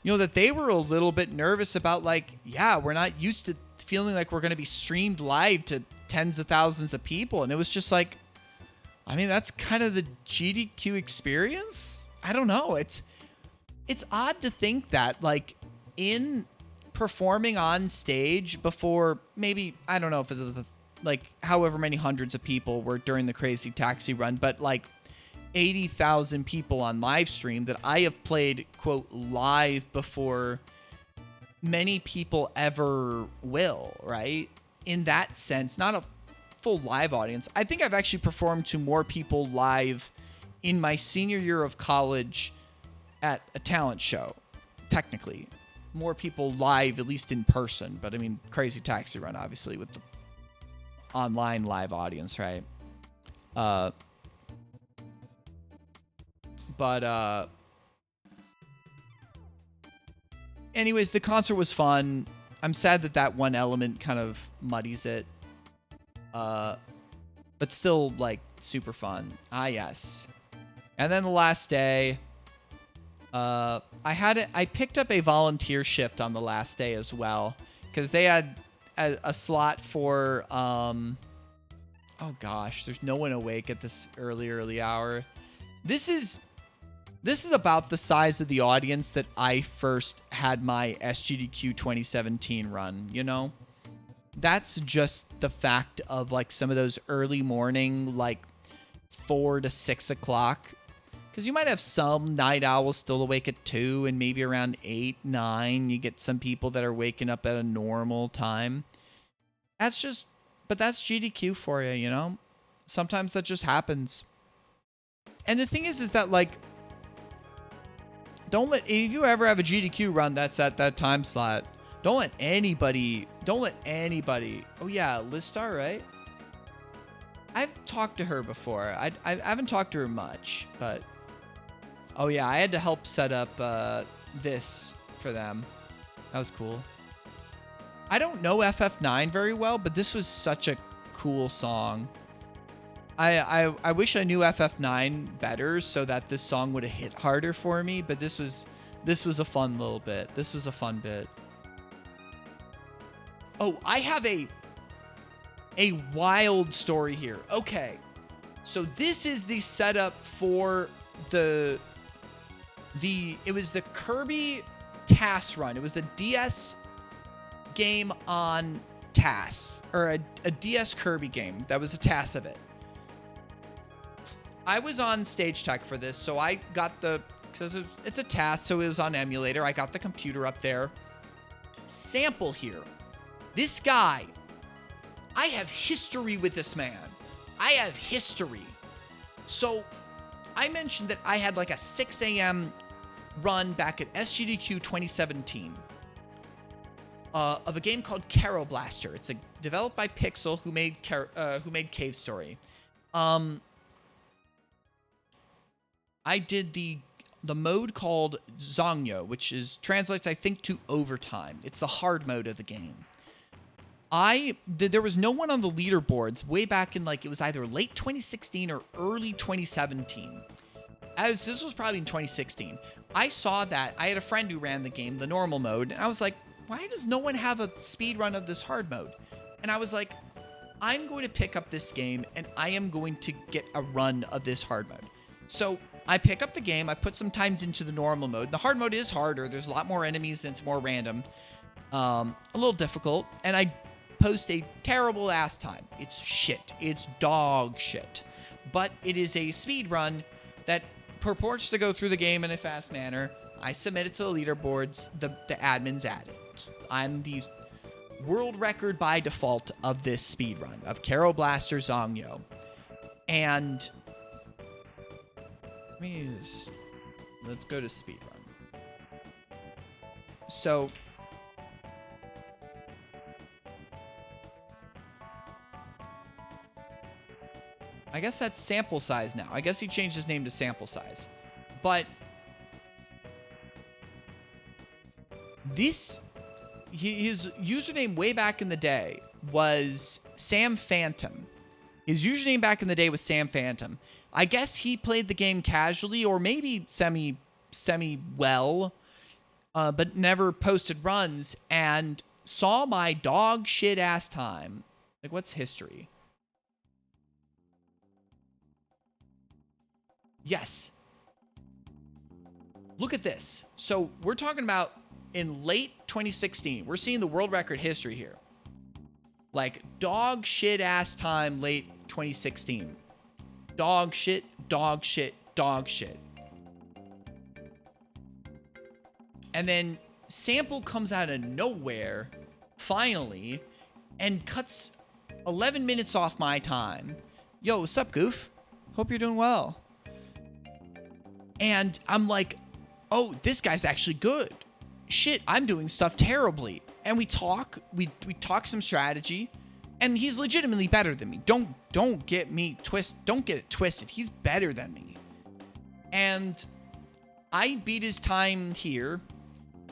you know, that they were a little bit nervous about, like, yeah, we're not used to feeling like we're going to be streamed live to tens of thousands of people. And it was just like, I mean, that's kind of the GDQ experience. I don't know. it's odd to think that, like, in performing on stage before maybe, I don't know if it was like however many hundreds of people were during the Crazy Taxi run, but like 80,000 people on live stream, that I have played, quote, live before many people ever will, right? In that sense, not a full live audience. I think I've actually performed to more people live in my senior year of college at a talent show, technically. More people live, at least in person. But I mean, Crazy Taxi Run, obviously, with the online live audience, right? Anyways, the concert was fun. I'm sad that that one element kind of muddies it. But still, like, super fun. Ah, yes. And then the last day, I picked up a volunteer shift on the last day as well, because they had a slot for, oh gosh, there's no one awake at this early hour. This is about the size of the audience that I first had my SGDQ 2017 run, you know? That's just the fact of, like, some of those early morning, like, 4 to 6 o'clock. Because you might have some night owls still awake at 2, and maybe around 8, 9, you get some people that are waking up at a normal time. That's GDQ for you, you know? Sometimes that just happens. And the thing is that, like, if you ever have a GDQ run that's at that time slot, don't let anybody, oh yeah, Listar, right? I've talked to her before. I haven't talked to her much, but, oh yeah, I had to help set up this for them. That was cool. I don't know FF9 very well, but this was such a cool song. I wish I knew FF9 better so that this song would have hit harder for me, but this was a fun little bit. This was a fun bit. Oh, I have a wild story here. Okay. So this is the setup for it was the Kirby TAS run. It was a DS game on TAS, or a DS Kirby game. That was a TAS of it. I was on stage tech for this, so I got because it's a TAS, so it was on emulator. I got the computer up there. Sample here. This guy, I have history with this man. I have history. So I mentioned that I had like a 6 a.m. run back at SGDQ 2017 of a game called Caro Blaster. It's developed by Pixel, who made Cave Story. I did the mode called Zongyo, which translates, I think, to overtime. It's the hard mode of the game. There was no one on the leaderboards way back in, like, it was either late 2016 or early 2017. This was probably in 2016. I saw that. I had a friend who ran the game, the normal mode, and I was like, why does no one have a speed run of this hard mode? And I was like, I'm going to pick up this game, and I am going to get a run of this hard mode. So I pick up the game. I put some times into the normal mode. The hard mode is harder. There's a lot more enemies, and it's more random. A little difficult. And I post a terrible ass time. It's shit. It's dog shit. But it is a speed run that purports to go through the game in a fast manner. I submit it to the leaderboards. The admins add it. I'm the world record by default of this speed run of Caro Blaster Zongyo. And let's go to speed run. So I guess that's sample size now. I guess he changed his name to sample size. But his username way back in the day was Sam Phantom. His username back in the day was Sam Phantom. I guess he played the game casually or maybe semi well, but never posted runs and saw my dog shit ass time. Like, what's history? Yes. Look at this. So we're talking about in late 2016. We're seeing the world record history here. Like dog shit ass time late 2016. Dog shit, dog shit, dog shit. And then Sample comes out of nowhere, finally, and cuts 11 minutes off my time. Yo, what's up, Goof? Hope you're doing well. And I'm like, oh, this guy's actually good. Shit, I'm doing stuff terribly. And we talk some strategy, and he's legitimately better than me. Don't get it twisted. He's better than me. And I beat his time here.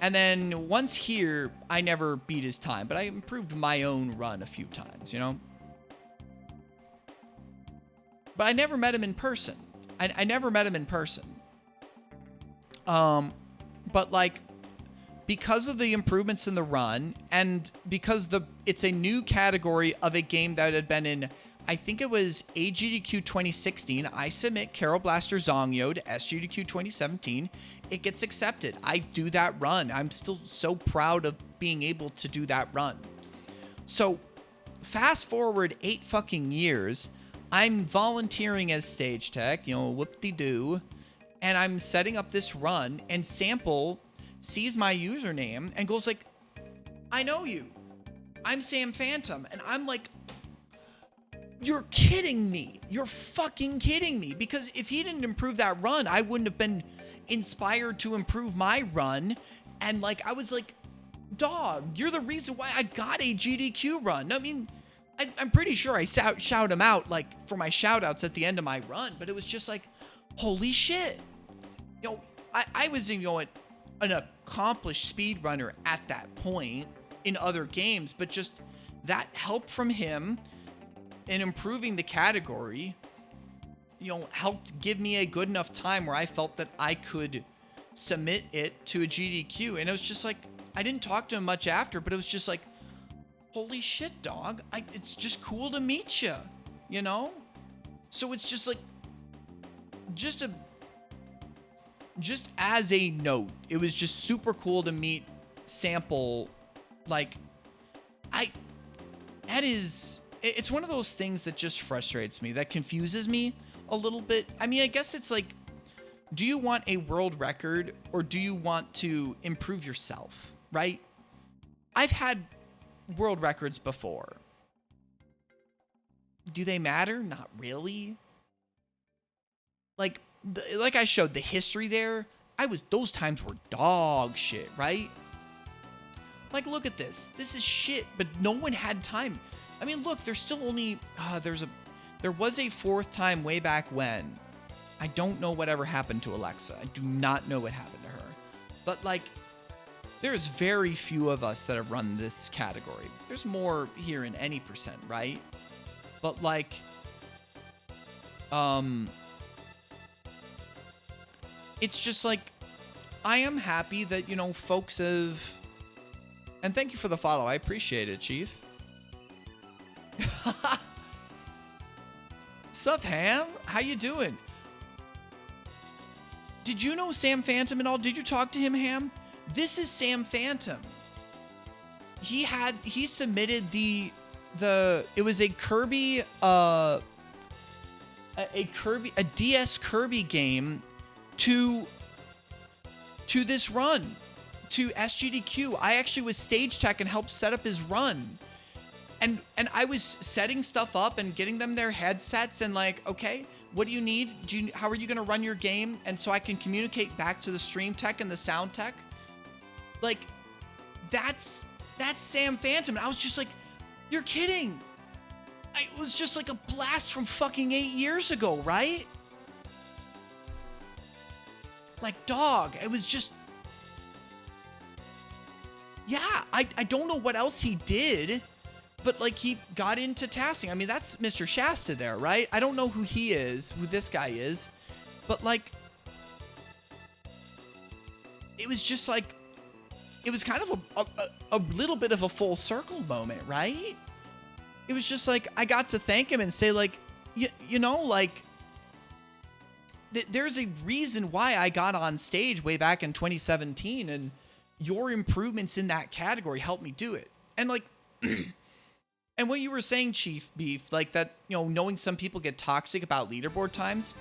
And then once here, I never beat his time, but I improved my own run a few times, you know? But I never met him in person. I never met him in person. But like, because of the improvements in the run, and because it's a new category of a game that had been in, I think it was SGDQ 2016. I submit Carol Blaster Zongyo to SGDQ 2017. It gets accepted. I do that run. I'm still so proud of being able to do that run. So fast forward 8 fucking years, I'm volunteering as stage tech, you know, whoop-de-doo, and I'm setting up this run, and Sample sees my username and goes like, I know you. I'm Sam Phantom. And I'm like, you're kidding me. You're fucking kidding me. Because if he didn't improve that run, I wouldn't have been inspired to improve my run. And like, I was like, dog, you're the reason why I got a GDQ run. I mean, I'm pretty sure I shout him out like for my shout outs at the end of my run, but it was just like, holy shit. You know, I was, you know, an accomplished speedrunner at that point in other games, but just that help from him in improving the category, you know, helped give me a good enough time where I felt that I could submit it to a GDQ. And it was just like, I didn't talk to him much after, but it was just like, holy shit, dog. It's just cool to meet you, you know? So it's just like, just as a note, it was just super cool to meet Sample. Like, it's one of those things that just frustrates me, that confuses me a little bit. I mean, I guess it's like, do you want a world record or do you want to improve yourself, right? I've had world records before. Do they matter? Not really. Like I showed the history there. Those times were dog shit, right? Like, look at this. This is shit, but no one had time. I mean, look, there's still only, there was a 4th time way back when. I don't know whatever happened to Alexa. I do not know what happened to her. But like, there's very few of us that have run this category. There's more here in any percent, right? But like, it's just like, I am happy that, you know, folks have, and thank you for the follow. I appreciate it, Chief. Sup, Ham? How you doing? Did you know Sam Phantom at all? Did you talk to him, Ham? This is Sam Phantom. He submitted it was a Kirby, a DS Kirby game to this run, to SGDQ. I actually was stage tech and helped set up his run. And I was setting stuff up and getting them their headsets and like, okay, what do you need? How are you going to run your game? And so I can communicate back to the stream tech and the sound tech. Like, that's Sam Phantom. And I was just like, you're kidding. It was just like a blast from fucking 8 years ago, right? Like, dog, it was just, yeah, I don't know what else he did, but like, he got into tasking. I mean, that's Mr. Shasta there, right? I don't know who he is, who this guy is, but like, it was just like, it was kind of a little bit of a full circle moment, right? It was just like, I got to thank him and say like, you know, like, there's a reason why I got on stage way back in 2017, and your improvements in that category helped me do it. And like, and what you were saying, Chief Beef, like that, knowing some people get toxic about leaderboard times.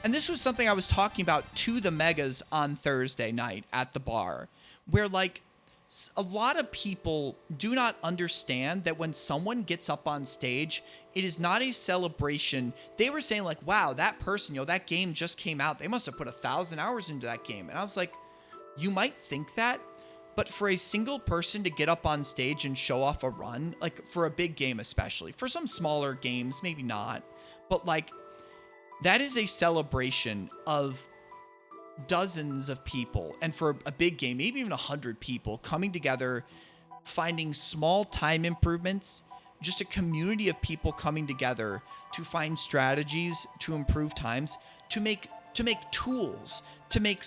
And this was something I was talking about to the Megas on Thursday night at the bar, where like a lot of people do not understand that when someone gets up on stage, it is not a celebration. They were saying like, wow, that person, that game just came out. They must have put 1,000 hours into that game. And I was like, you might think that, but for a single person to get up on stage and show off a run, like for a big game especially, for some smaller games, maybe not, but like that is a celebration of dozens of people, and for a big game, maybe even 100 people coming together, finding small time improvements, just a community of people coming together to find strategies to improve times, to make tools, to make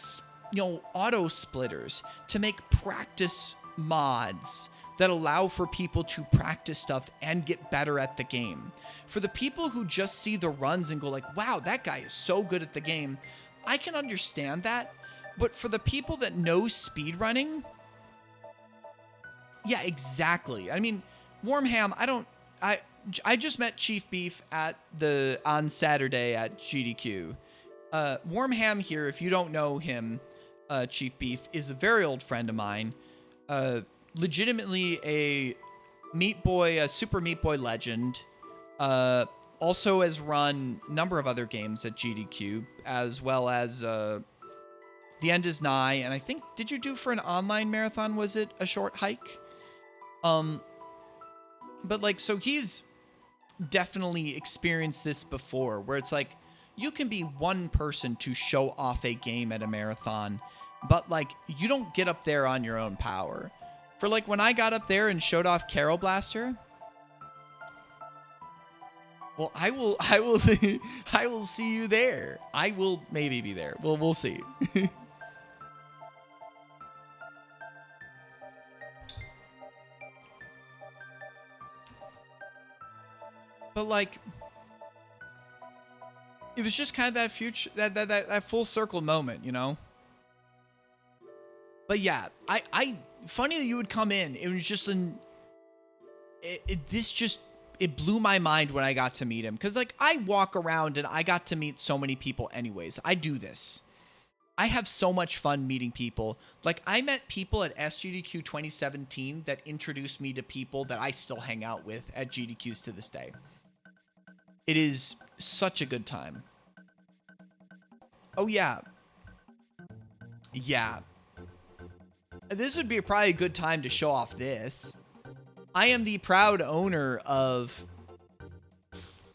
auto splitters, to make practice mods that allow for people to practice stuff and get better at the game. For the people who just see the runs and go like, wow, that guy is so good at the game, I can understand that. But for the people that know speedrunning, yeah, exactly. I mean, Warmham, I just met Chief Beef on Saturday at GDQ. Warmham here, if you don't know him, Chief Beef, is a very old friend of mine. Legitimately a Super Meat Boy legend. Also has run a number of other games at GDQ, as well as The End Is Nigh. And I think, did you do for an online marathon, was it a short hike? But like, so he's definitely experienced this before, where it's like, you can be one person to show off a game at a marathon, but like, you don't get up there on your own power. For like, when I got up there and showed off Carol Blaster, well, I will I will see you there. I will maybe be there. Well, we'll see. But like, it was just kind of that future, that full circle moment, But yeah, I funny that you would come in. It was just it blew my mind when I got to meet him. Cause like, I walk around and I got to meet so many people anyways. I do this. I have so much fun meeting people. Like, I met people at SGDQ 2017 that introduced me to people that I still hang out with at GDQs to this day. It is such a good time. Oh yeah. Yeah. This would be probably a good time to show off this. I am the proud owner of...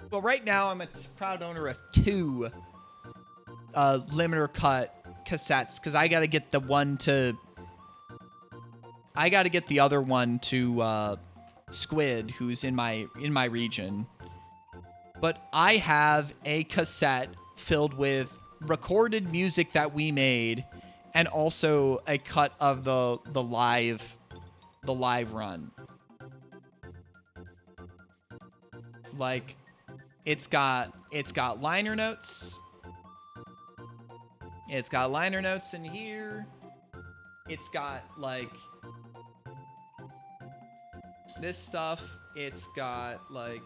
Well, right now I'm a proud owner of 2 limiter cut cassettes, because I got to get the one to... I got to get the other one to Squid, who's in my region. But I have a cassette filled with recorded music that we made, and also a cut of the live run. Like, it's got liner notes. It's got liner notes in here. It's got like this stuff. It's got like,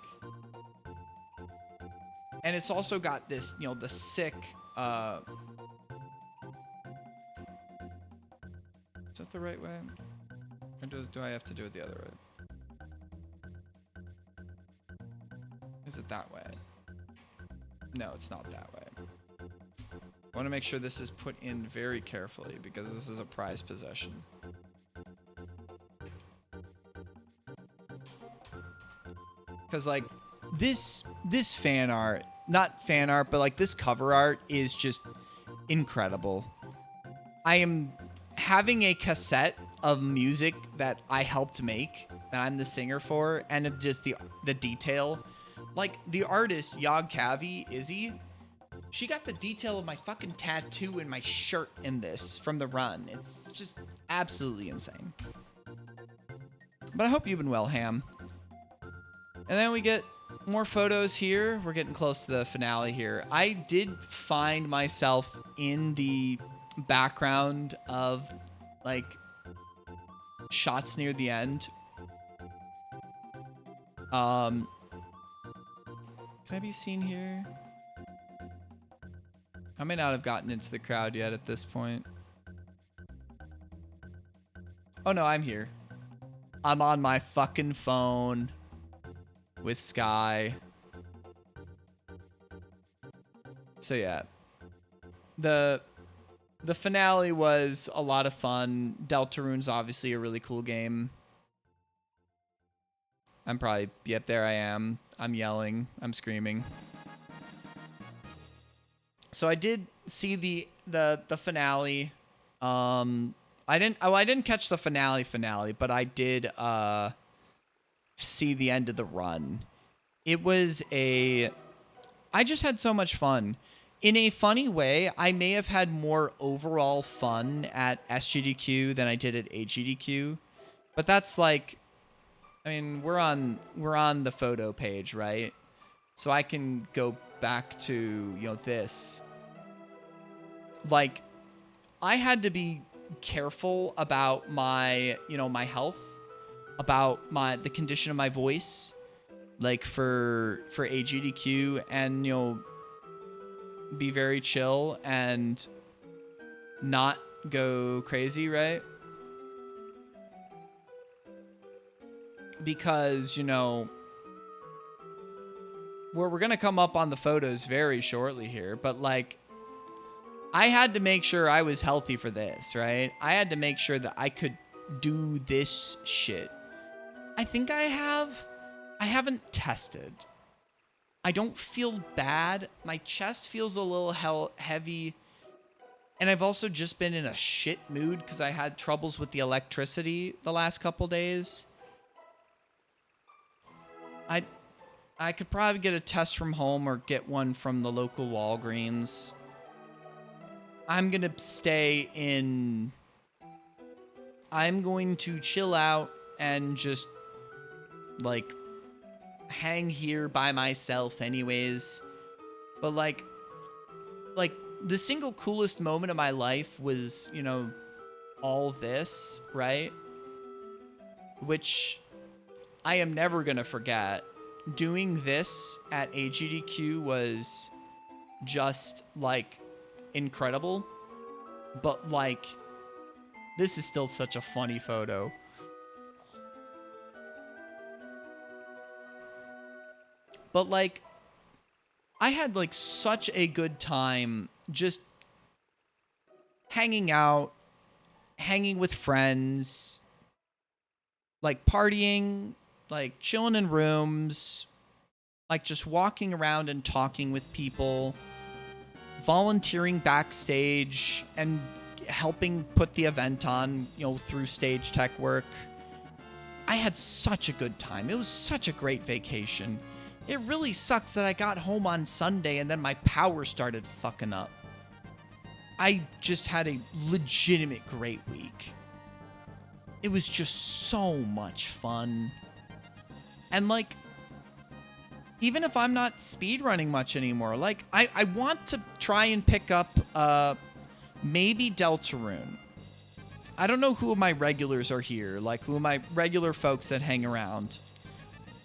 and it's also got this, the sick, is that the right way? Or do I have to do it the other way? Is it that way? No, it's not that way. I want to make sure this is put in very carefully, because this is a prized possession. Because like, this fan art, not fan art, but like this cover art is just incredible. I am having a cassette of music that I helped make, that I'm the singer for, and just the detail. Like, the artist, Yog Cavi, Izzy, she got the detail of my fucking tattoo in my shirt in this from the run. It's just absolutely insane. But I hope you've been well, Ham. And then we get more photos here. We're getting close to the finale here. I did find myself in the background of like shots near the end. Can I be seen here? I may not have gotten into the crowd yet at this point. Oh no, I'm here. I'm on my fucking phone with Sky. So yeah. The finale was a lot of fun. Deltarune's obviously a really cool game. I'm probably, yep, there I am. I'm yelling. I'm screaming. So I did see the finale. I didn't catch the finale, but I did see the end of the run. I just had so much fun. In a funny way, I may have had more overall fun at SGDQ than I did at AGDQ. But that's like, I mean, we're on the photo page, right? So I can go back to, this. Like, I had to be careful about my, my health, about the condition of my voice, like for AGDQ, and, be very chill and not go crazy, right? Because, we're going to come up on the photos very shortly here, but like, I had to make sure I was healthy for this, right? I had to make sure that I could do this shit. I think I haven't tested. I don't feel bad. My chest feels a little heavy. And I've also just been in a shit mood because I had troubles with the electricity the last couple days. I could probably get a test from home or get one from the local Walgreens. I'm going to chill out and just like hang here by myself anyways. But like the single coolest moment of my life was, all this, right? Which I am never going to forget. Doing this at AGDQ was just like incredible, but like this is still such a funny photo. But like I had like such a good time just hanging out, hanging with friends, like partying, like chilling in rooms, like just walking around and talking with people, volunteering backstage and helping put the event on, through stage tech work. I had such a good time. It was such a great vacation. It really sucks that I got home on Sunday and then my power started fucking up. I just had a legitimate great week. It was just so much fun. And like, even if I'm not speedrunning much anymore, like I want to try and pick up maybe Deltarune. I don't know who of my regulars are here, like who of my regular folks that hang around.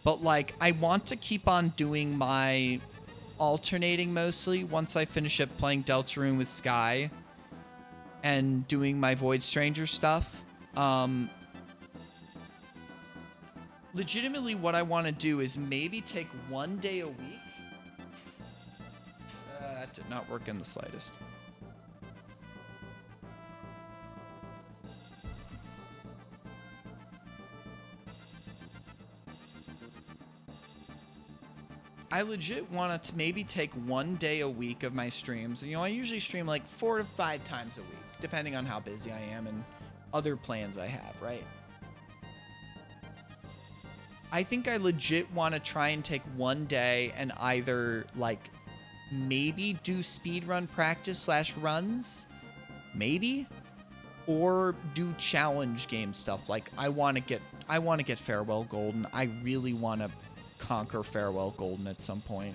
But like I want to keep on doing my alternating mostly once I finish up playing Deltarune with Sky and doing my Void Stranger stuff. Legitimately, what I want to do is maybe take one day a week. That did not work in the slightest. I legit want to maybe take one day a week of my streams. I usually stream like 4 to 5 times a week, depending on how busy I am and other plans I have, right? I think I legit want to try and take one day and either like maybe do speedrun practice / runs, maybe, or do challenge game stuff. Like I want to get Farewell Golden. I really want to conquer Farewell Golden at some point.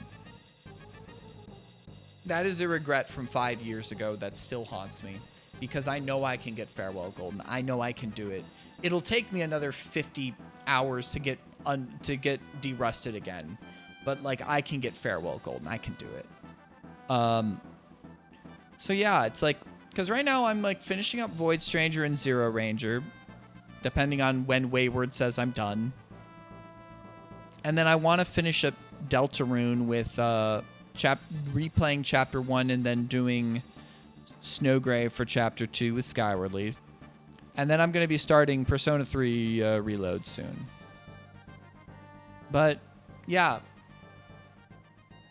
That is a regret from 5 years ago that still haunts me, because I know I can get Farewell Golden. I know I can do it. It'll take me another 50 hours to get derusted again, but like I can get Farewell Golden. I can do it. So yeah, it's like, because right now I'm like finishing up Void Stranger and Zero Ranger, depending on when Wayward says I'm done. And then I want to finish up Deltarune with replaying Chapter 1 and then doing Snowgrave for Chapter 2 with Skyward Leaf. And then I'm going to be starting Persona 3 Reload soon. But yeah,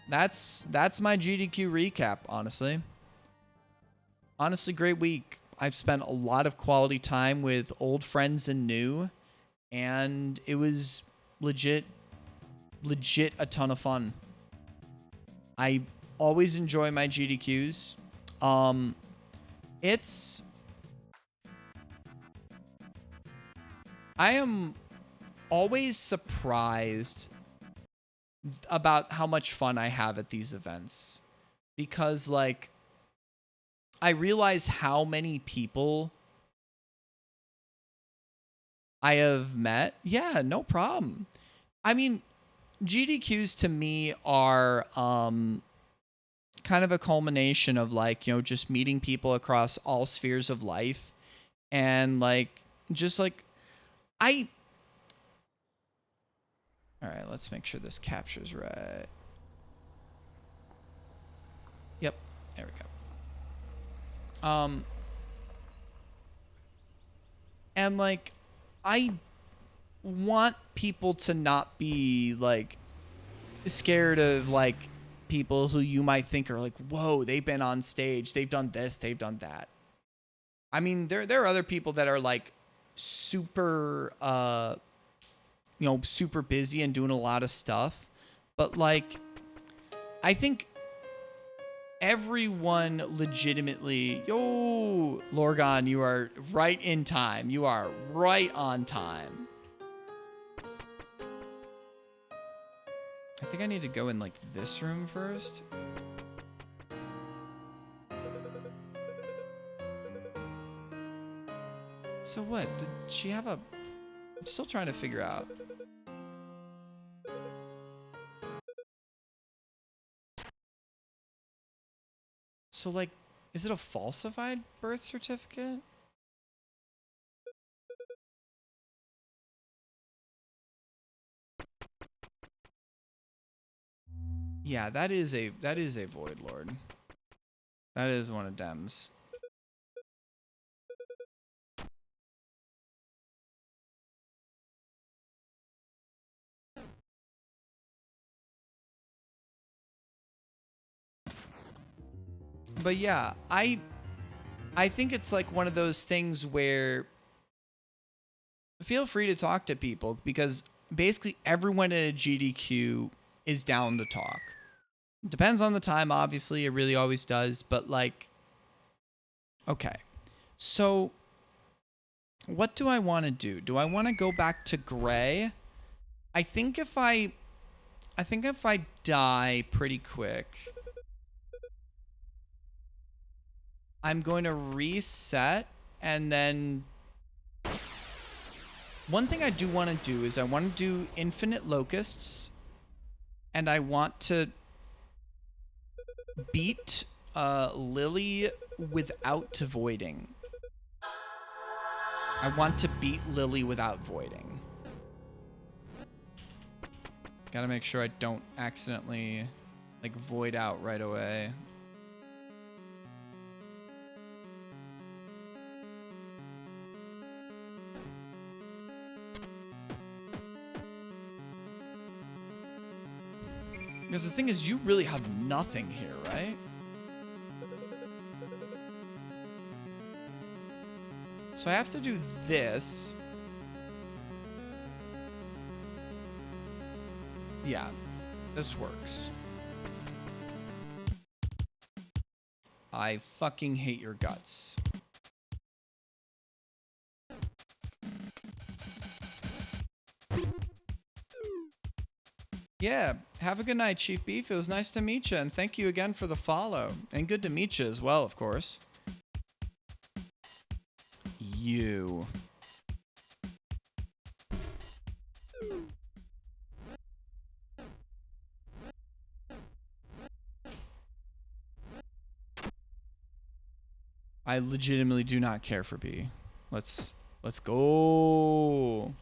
that's my GDQ recap, honestly. Honestly, great week. I've spent a lot of quality time with old friends and new, and it was legit a ton of fun. I always enjoy my GDQs. I am always surprised about how much fun I have at these events, because like I realize how many people I have met. Yeah, no problem. I mean, GDQs to me are kind of a culmination of like, you know, just meeting people across all spheres of life, and like just like all right, let's make sure this captures right. Yep, there we go. And like I want people to not be like scared of like people who you might think are like, whoa, they've been on stage, they've done this, they've done that. I mean, there are other people that are like super you know, super busy and doing a lot of stuff, but like I think everyone legitimately, yo, Lorgon, you are right in time. You are right on time. I think I need to go in like this room first. So what? Did she have a... I'm still trying to figure out. So like, is it a falsified birth certificate? Yeah, that is a Void Lord. That is one of Dem's. But yeah, I think it's like one of those things where feel free to talk to people, because basically everyone at a GDQ is down to talk. Depends on the time, obviously. It really always does. But like, okay. So what do I want to do? Do I want to go back to gray? I think if I die pretty quick, I'm going to reset, and then one thing I do want to do is I want to do infinite locusts, and I want to beat Lily without voiding. I want to beat Lily without voiding. Gotta make sure I don't accidentally like void out right away. Because the thing is, you really have nothing here, right? So I have to do this. Yeah, this works. I fucking hate your guts. Yeah, have a good night, Chief Beef. It was nice to meet you, and thank you again for the follow. And good to meet you as well, of course. You. I legitimately do not care for B. Let's go.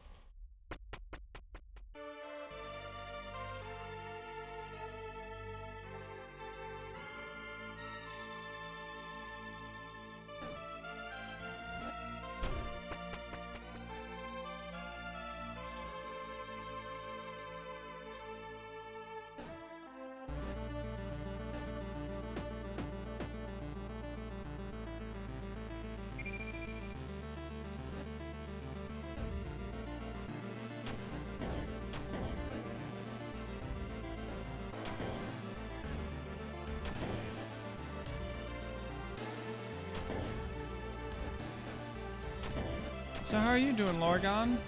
So how are you doing, Lorgon?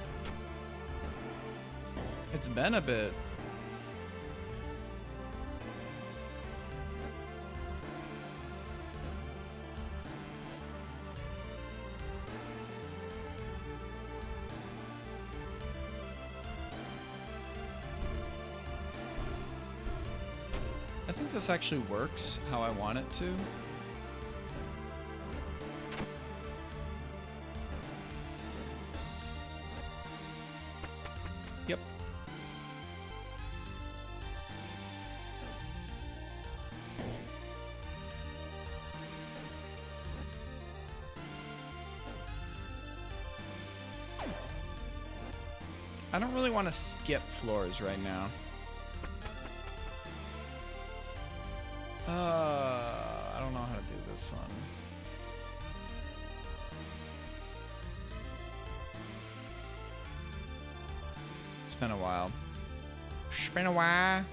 It's been a bit. I think this actually works how I want it to. Yep. I don't really want to skip floors right now. I don't know how to do this one. It's been a while. It's been a while.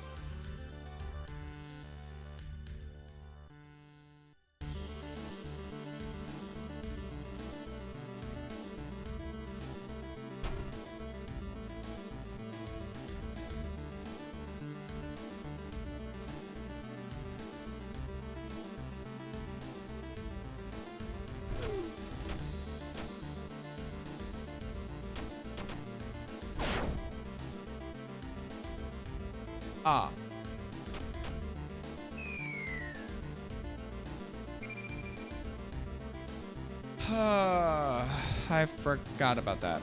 Ah. I forgot about that.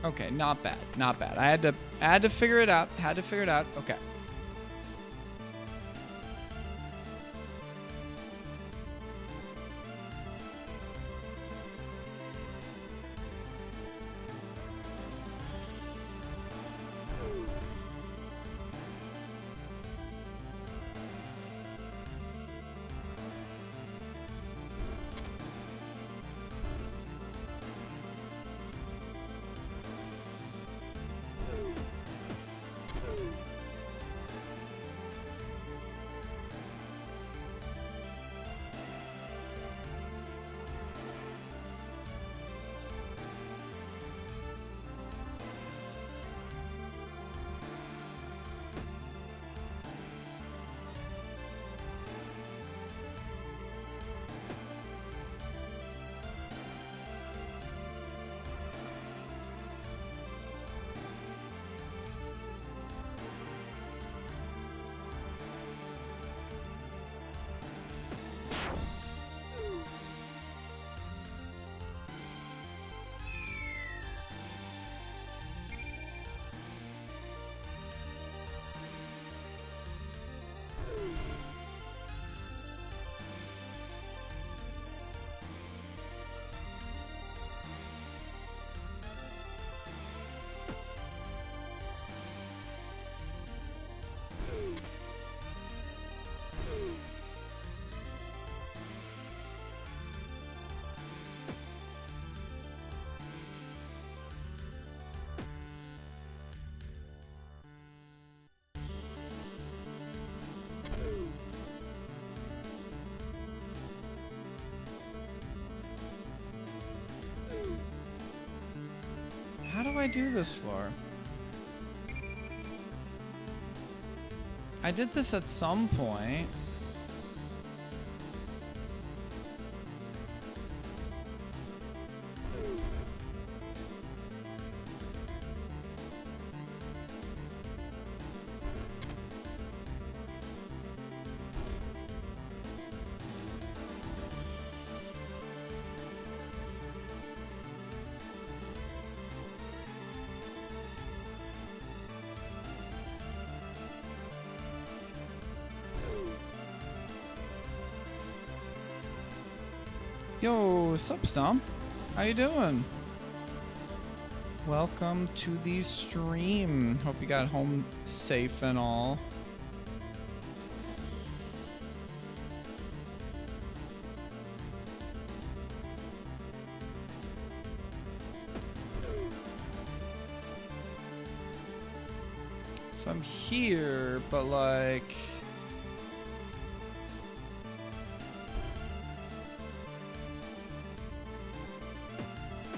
Okay, not bad, not bad. I had to figure it out. Had to figure it out. Okay. I do this for? I did this at some point. Yo, sup, Stomp? How you doing? Welcome to the stream. Hope you got home safe and all. So I'm here, but like...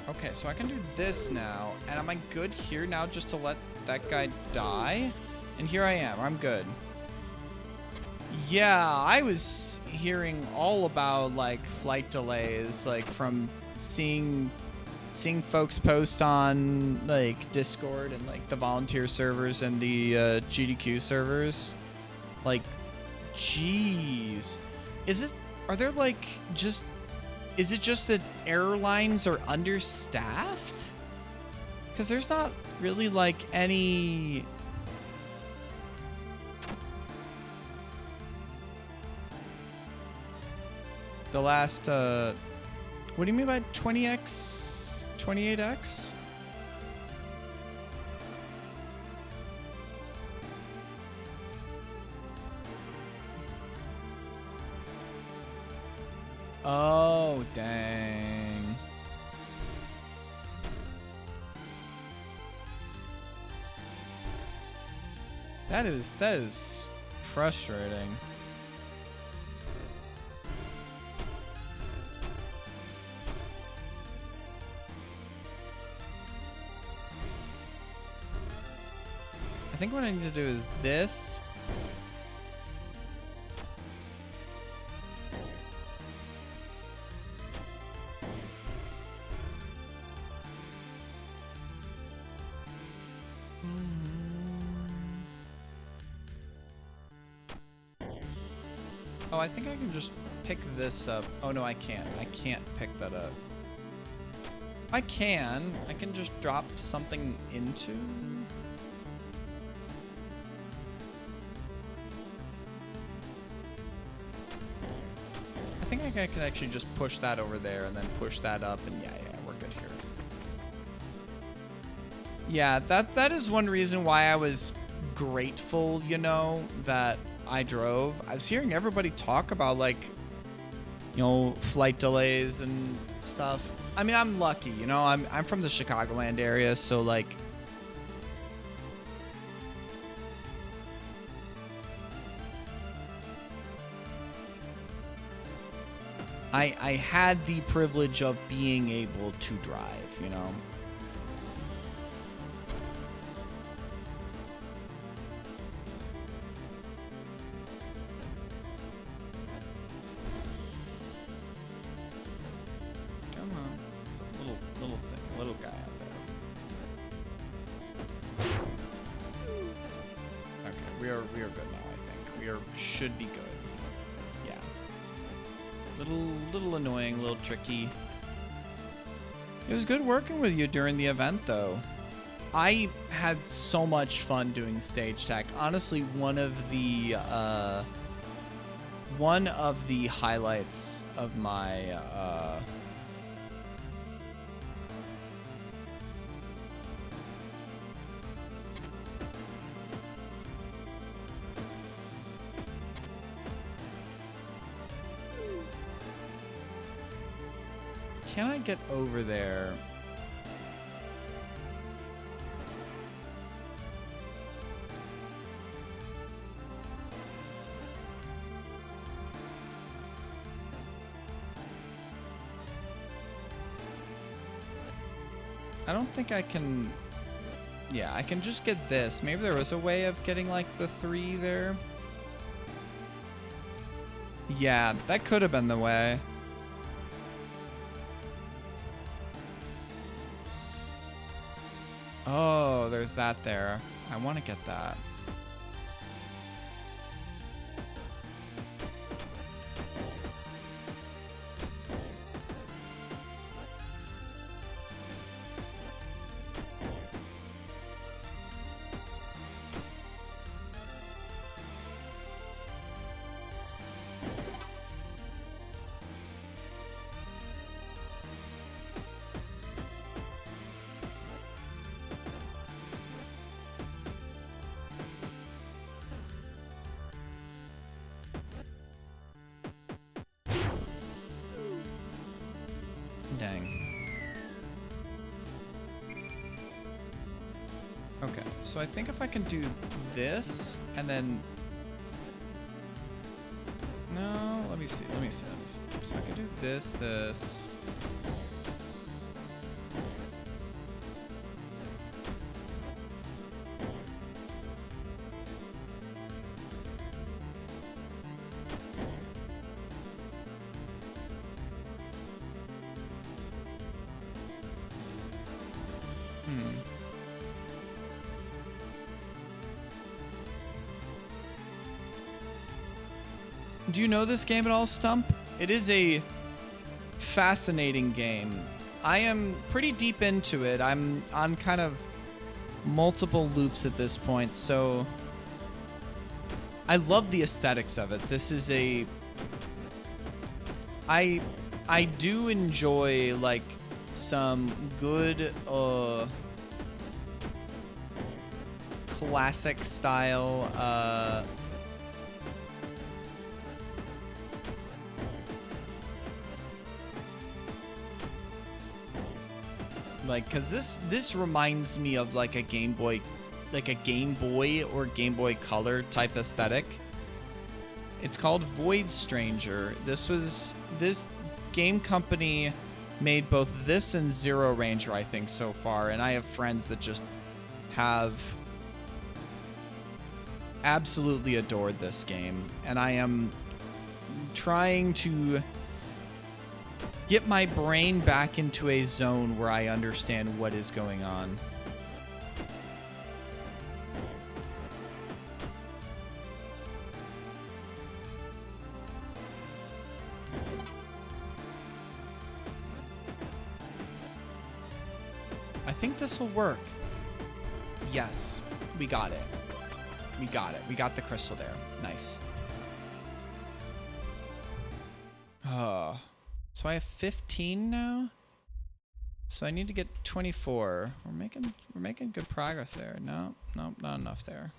Okay, so I can do this now, and am I good here now just to let that guy die? And here I am, I'm good. Yeah, I was hearing all about, like, flight delays, like, from seeing folks post on, like, Discord and, like, the volunteer servers and the GDQ servers. Like, jeez. Are there, like, just... Is it just that airlines are understaffed? Because there's not really, like, any... The last, what do you mean by 20x? 28x? Oh, dang. That is frustrating. I think what I need to do is this. Oh, I think I can just pick this up. Oh, no, I can't. I can't pick that up. I can just drop something into... I think I can actually just push that over there and then push that up, and yeah, we're good here. Yeah, that is one reason why I was grateful, you know, that I drove. I was hearing everybody talk about, like, you know, flight delays and stuff. I mean, I'm lucky, you know, I'm from the Chicagoland area, so, like, I had the privilege of being able to drive, you know. Come on. It's a little thing, little guy out there. Okay, we are good now, I think. Should be good. Little annoying, little tricky. It was good working with you during the event, though. I had so much fun doing stage tech. Honestly, one of the highlights of my Can I get over there? I don't think I can Yeah, I can just get this. Maybe there was a way of getting like the 3 there. Yeah, that could have been the way. Oh, there's that there. I want to get that. Dang. Okay, so I think if I can do this and then... No, let me see. So I can do this. Do you know this game at all, Stump? It is a fascinating game. I am pretty deep into it. I'm on kind of multiple loops at this point, so I love the aesthetics of it. This is a... I do enjoy, like, some good, classic style, like, cause this reminds me of like a Game Boy, or Game Boy Color type aesthetic. It's called Void Stranger. This game company made both this and Zero Ranger, I think, so far, and I have friends that just have absolutely adored this game, and I am trying to get my brain back into a zone where I understand what is going on. I think this will work. Yes, we got it. We got it. We got the crystal there. Nice. So I have 15 now. So I need to get 24. We're making good progress there. No, not enough there.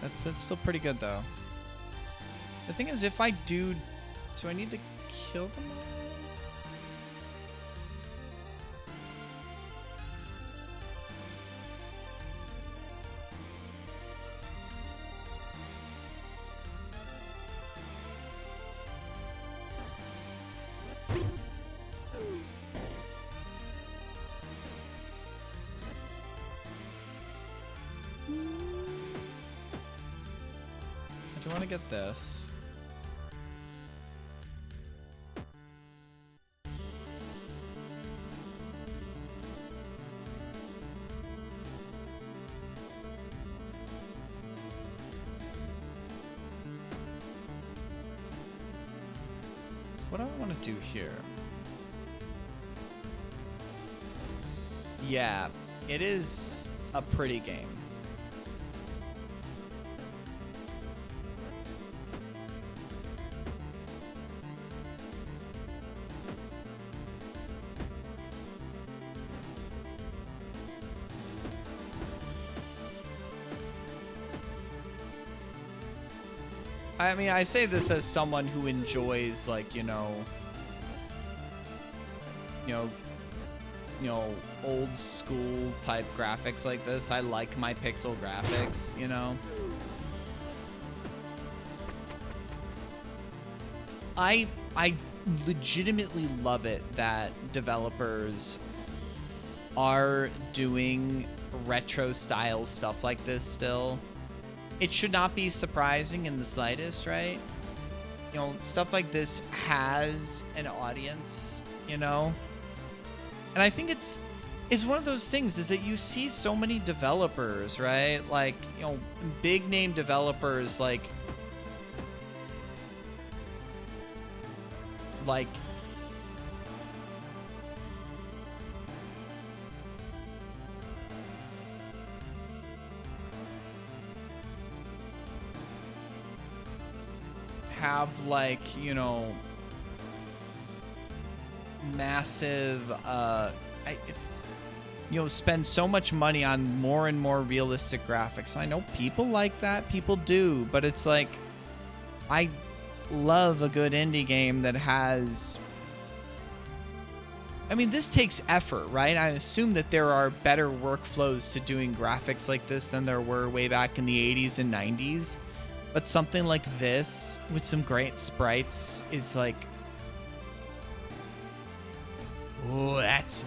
That's still pretty good though. The thing is, if I do I need to kill them all? I want to get this. What do I want to do here? Yeah, it is a pretty game. I mean, I say this as someone who enjoys, like, you know, old school type graphics like this. I like my pixel graphics, you know. I legitimately love it that developers are doing retro style stuff like this still. It should not be surprising in the slightest, right? You know, stuff like this has an audience, you know? And I think it's one of those things is that you see so many developers, right? Like, you know, big name developers like have like, you know, massive it's, you know, spend so much money on more and more realistic graphics. I know people like that, people do, but it's like, I love a good indie game that has, I mean, this takes effort, right? I assume that there are better workflows to doing graphics like this than there were way back in the 80s and 90s. But something like this with some great sprites is like, oh, that's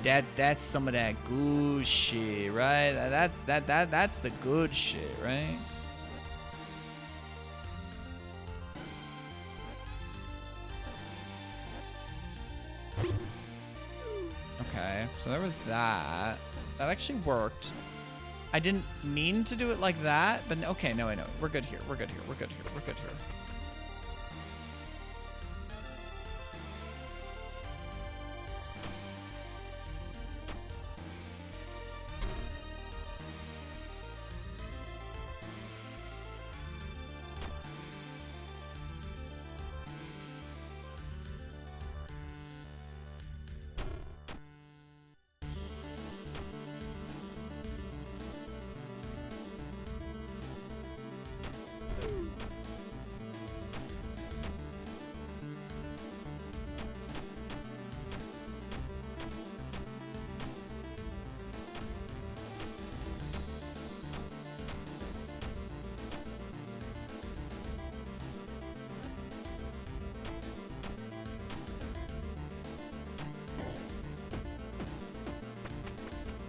some of that good shit, right? That's the good shit, right? Okay, so there was that. That actually worked. I didn't mean to do it like that, but okay, no, I know. We're good here. We're good here. We're good here. We're good here.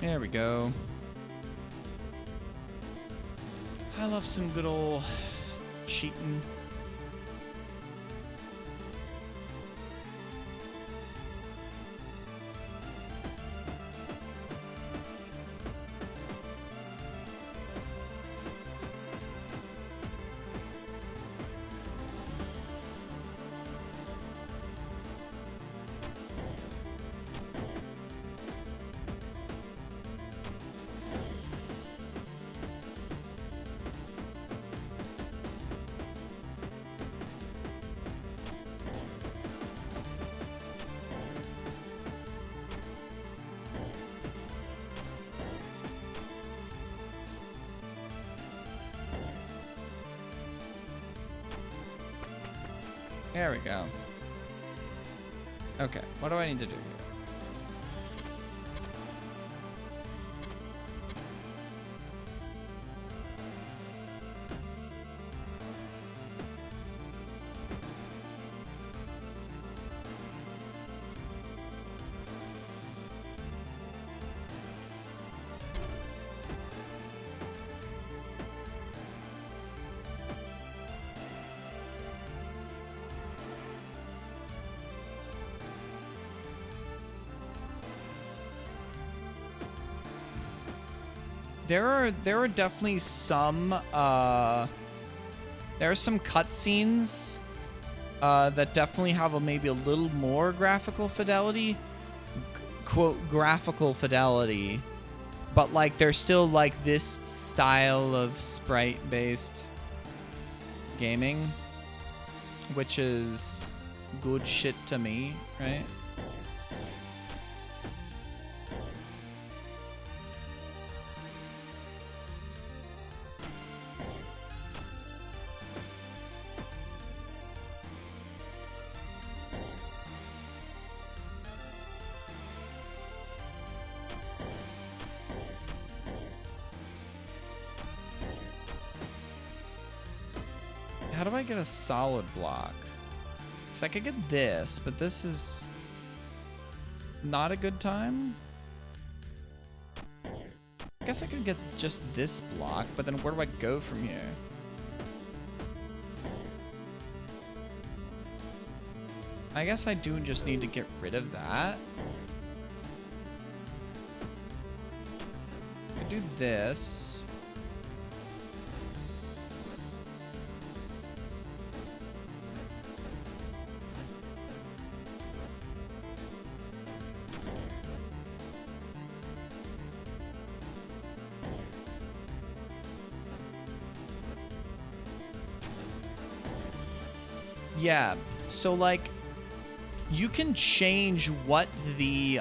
There we go. I love some good old cheating. There we go. Okay, what do I need to do here? There are definitely some there are some cutscenes that definitely have maybe a little more graphical fidelity, quote graphical fidelity, but like they're still like this style of sprite based gaming, which is good shit to me, right? How do I get a solid block? So I could get this, but this is not a good time. I guess I could get just this block, but then where do I go from here? I guess I do just need to get rid of that. I do this. Yeah, so like you can change what the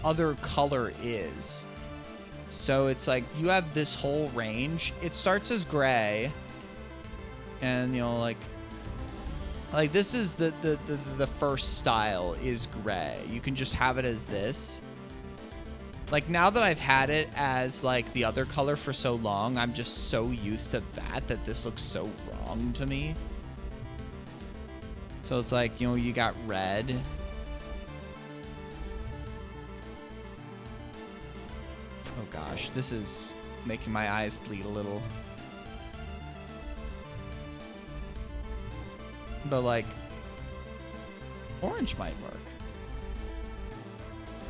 other color is. So it's like you have this whole range. It starts as gray, and you know, like this is the first style is gray. You can just have it as this. Like now that I've had it as like the other color for so long, I'm just so used to that this looks so wrong to me. So it's like, you know, you got red. Oh gosh, this is making my eyes bleed a little. But like, orange might work.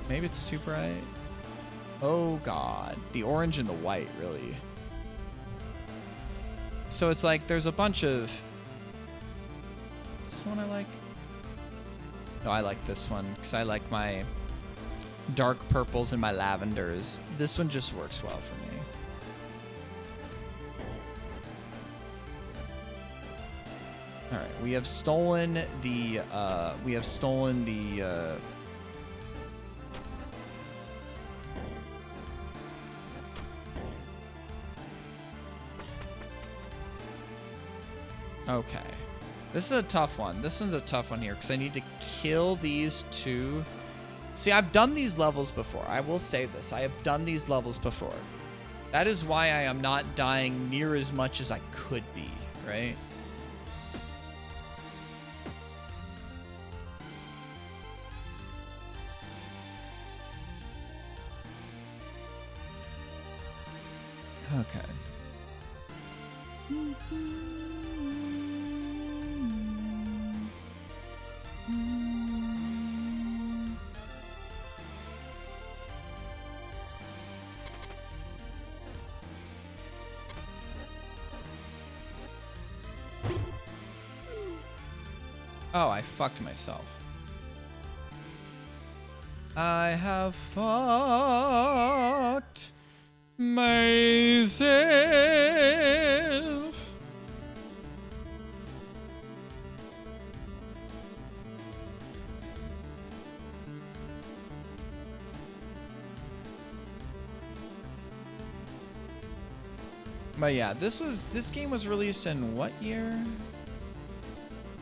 Maybe it's too bright. Oh god, the orange and the white, really. So it's like there's a bunch of... Is this one I like? No, I like this one because I like my dark purples and my lavenders. This one just works well for me. All right, we have stolen the okay. This is a tough one. This one's a tough one here because I need to kill these two. See, I've done these levels before. I will say this. I have done these levels before. That is why I am not dying near as much as I could be, right? Okay. Oh, I fucked myself. I have fucked myself. But yeah, this game was released in what year?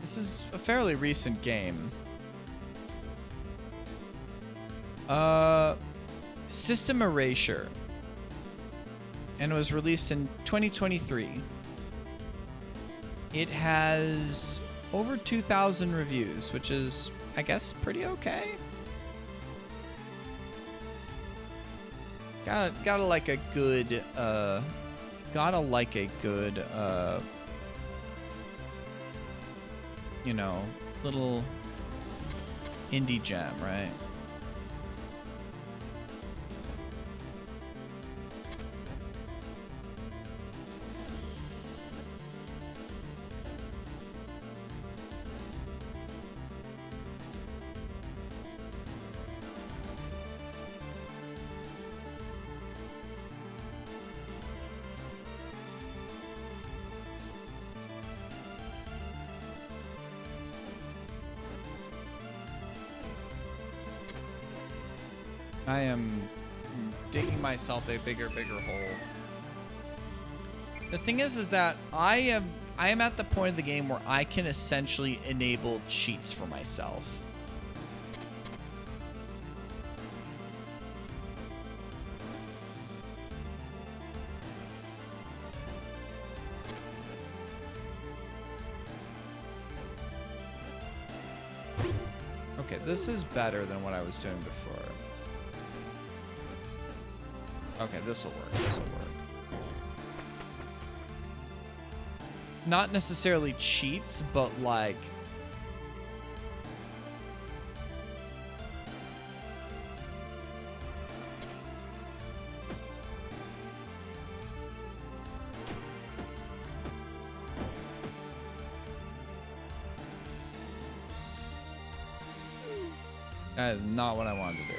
This is a fairly recent game. System Erasure. And it was released in 2023. It has over 2,000 reviews, which is, I guess, pretty okay. Gotta like a good, you know, little indie gem, right? I am digging myself a bigger hole. The thing is that I am at the point of the game where I can essentially enable cheats for myself. Okay, this is better than what I was doing before. Okay, this'll work. This'll work. Not necessarily cheats, but like... That is not what I wanted to do.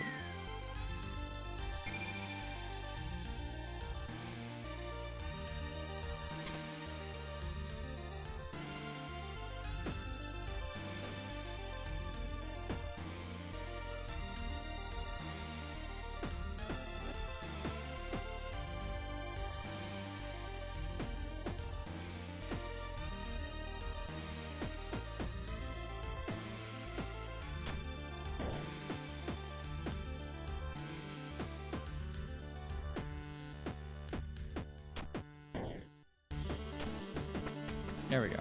There we go.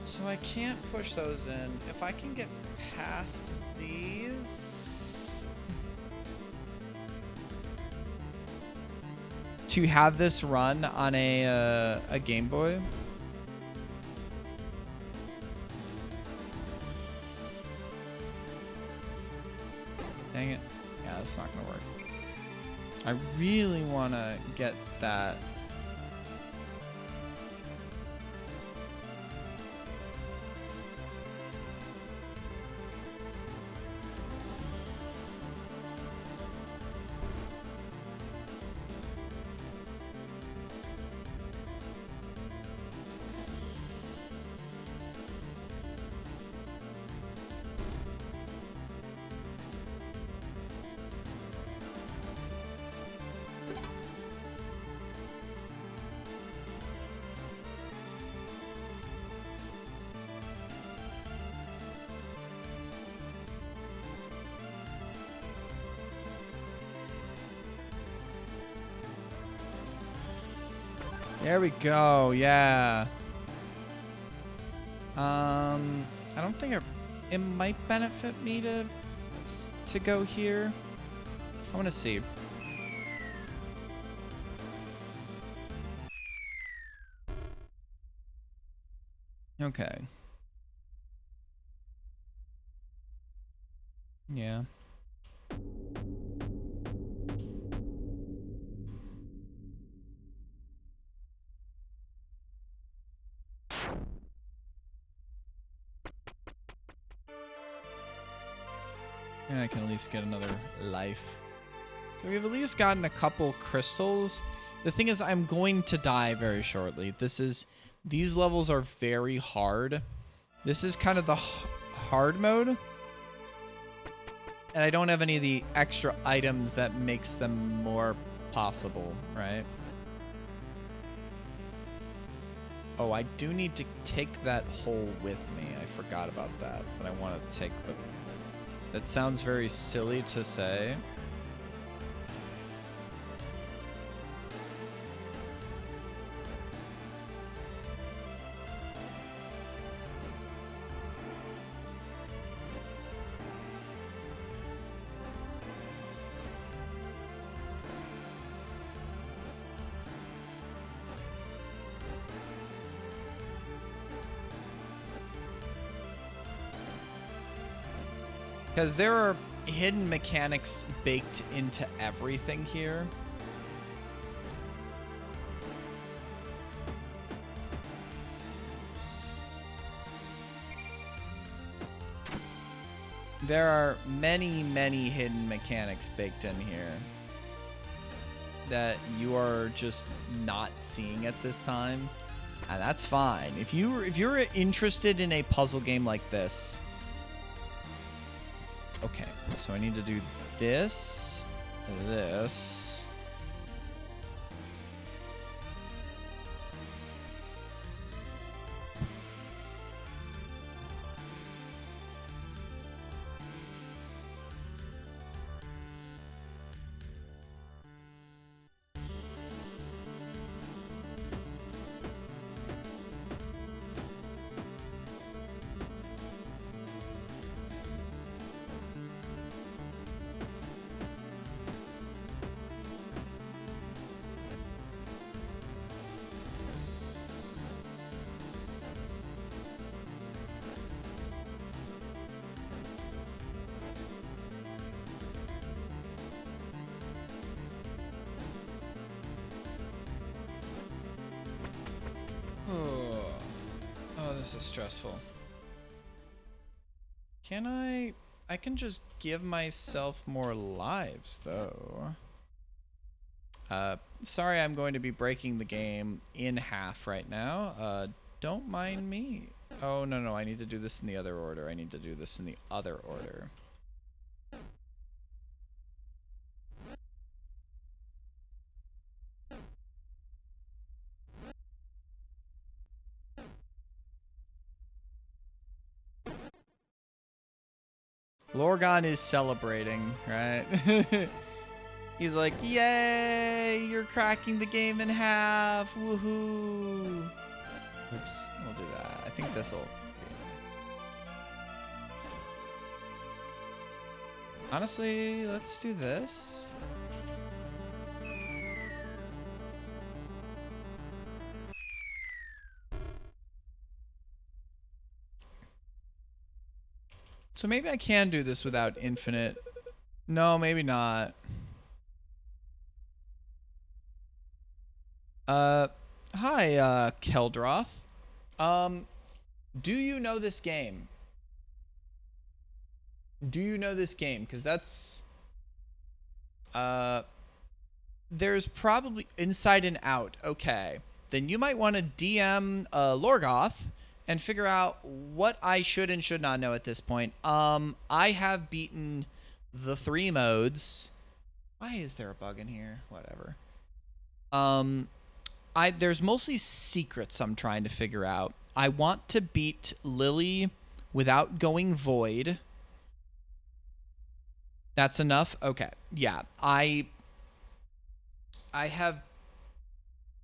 So I can't push those in. If I can get past these... To have this run on a Game Boy. Dang it. Yeah, that's not gonna work. I really wanna get that. There we go. Yeah. I don't think it might benefit me to go here. I want to see. Okay. Yeah. And I can at least get another life. So we've at least gotten a couple crystals. The thing is, I'm going to die very shortly. These levels are very hard. This is kind of the hard mode. And I don't have any of the extra items that makes them more possible, right? Oh, I do need to take that hole with me. I forgot about that I want to take, but that sounds very silly to say. Because there are hidden mechanics baked into everything here. There are many, many hidden mechanics baked in here that you are just not seeing at this time. And that's fine. If you're interested in a puzzle game like this, okay, so I need to do this, this. this is stressful. Can I can just give myself more lives, though. Sorry, I'm going to be breaking the game in half right now. Don't mind me. Oh, no, I need to do this in the other order. I need to do this in the other order. Lorgon is celebrating, right? He's like, yay, you're cracking the game in half. Woohoo. Oops, we'll do that. I think this'll be... Honestly, let's do this. So maybe I can do this without infinite. No, maybe not. Hi, Keldroth. Do you know this game? Do you know this game? Because that's... there's probably Inside and Out. Okay. Then you might want to DM Lorgoth and figure out what I should and should not know at this point. I have beaten the 3 modes. Why is there a bug in here? Whatever. There's mostly secrets I'm trying to figure out. I want to beat Lily without going void. That's enough? Okay. Yeah. I have...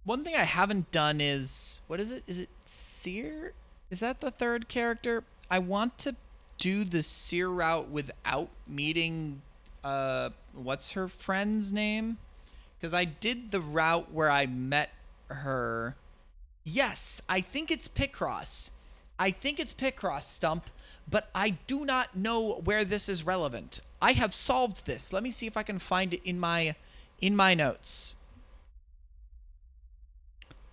One thing I haven't done is... What is it? Is it Seer? Is that the 3rd character? I want to do the Seer route without meeting... what's her friend's name? Because I did the route where I met her. Yes, I think it's Picross. I think it's Picross, Stump, but I do not know where this is relevant. I have solved this. Let me see if I can find it in my notes.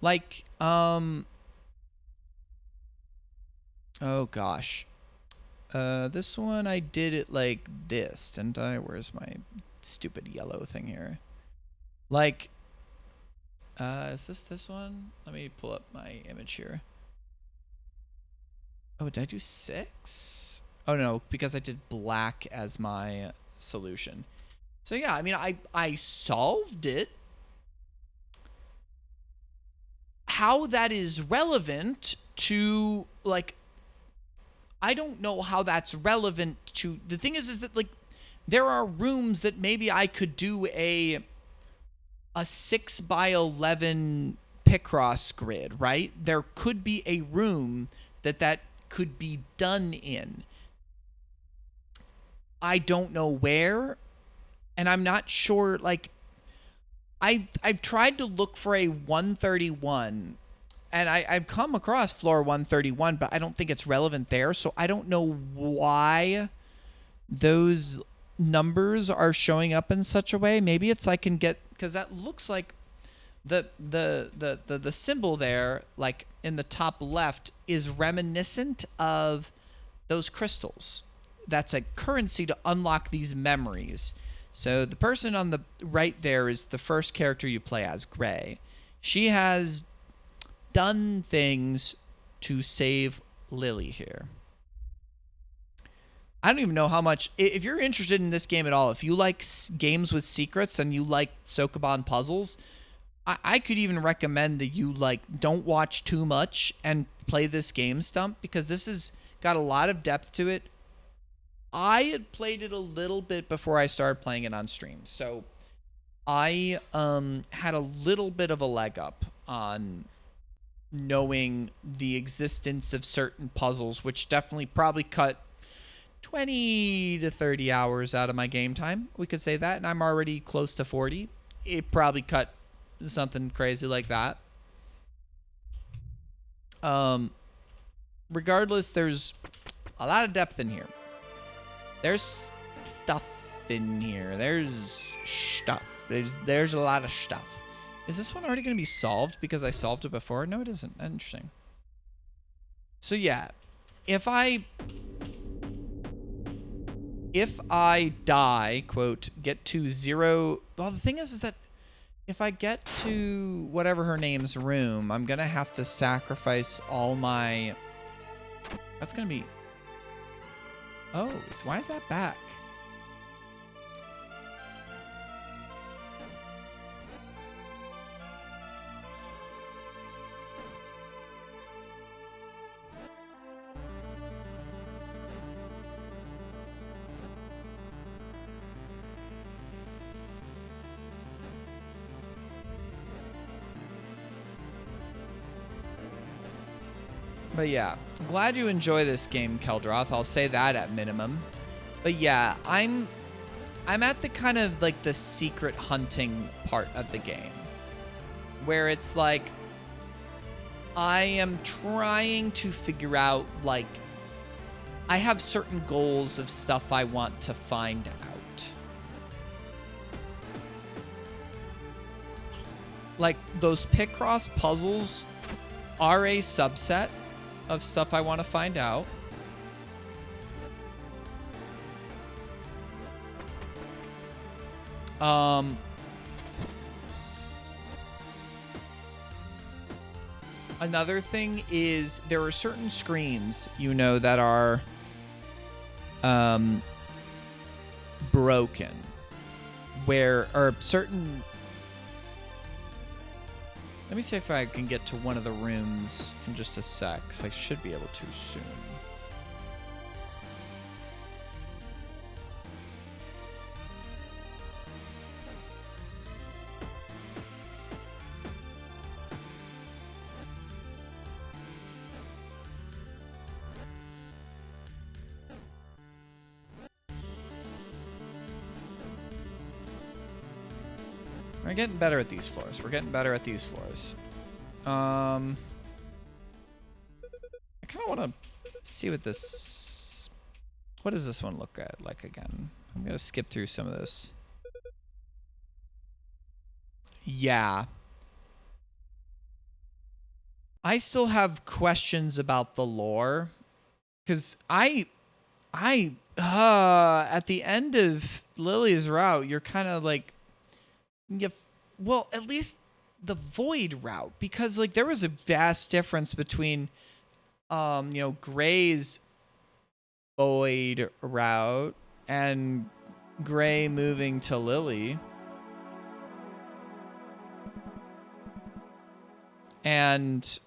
Like, oh gosh. This one I did it like this, didn't I? Where's my stupid yellow thing here? Like, is this one? Let me pull up my image here. Oh, did I do 6? Oh no, because I did black as my solution. So yeah, I mean, I solved it. How that is relevant to, like, I don't know how that's relevant to... The thing is that, like, there are rooms that maybe I could do a 6x11 Picross grid, right? There could be a room that could be done in. I don't know where, and I'm not sure, like, I've tried to look for a 131, and I've come across floor 131, but I don't think it's relevant there, so I don't know why those numbers are showing up in such a way. Maybe it's I can get, because that looks like the symbol there, like in the top left, is reminiscent of those crystals. That's a currency to unlock these memories. So the person on the right there is the first character you play as, Gray. She has done things to save Lily here. I don't even know how much... If you're interested in this game at all, if you like games with secrets and you like Sokoban puzzles, I could even recommend that you, like, don't watch too much and play this game, Stump, because this has got a lot of depth to it. I had played it a little bit before I started playing it on stream, so I had a little bit of a leg up on knowing the existence of certain puzzles, which definitely probably cut 20 to 30 hours out of my game time. We could say that, and I'm already close to 40. It probably cut something crazy like that. Regardless, there's a lot of depth in here. There's stuff in here. There's stuff. There's a lot of stuff. Is this one already going to be solved because I solved it before? No, it isn't. Interesting. So yeah, if I die, quote, get to 0. Well, the thing is that if I get to whatever her name's room, I'm gonna have to sacrifice all my. That's gonna be. Oh, so why is that back? But yeah, I'm glad you enjoy this game, Keldroth. I'll say that at minimum. But yeah, I'm at the kind of like the secret hunting part of the game, where it's like I am trying to figure out, like, I have certain goals of stuff I want to find out. Like those Picross puzzles are a subset of stuff I want to find out. Another thing is there are certain screens, you know, that are broken, where or certain. Let me see if I can get to one of the rooms in just a sec, 'cause I should be able to soon. We're getting better at these floors. We're getting better at these floors. I kind of want to see what this... What does this one look at like again? I'm going to skip through some of this. Yeah. I still have questions about the lore. Because at the end of Lily's route, you're kind of like... well, at least the Void route, because like there was a vast difference between Gray's Void route and Gray moving to Lily. And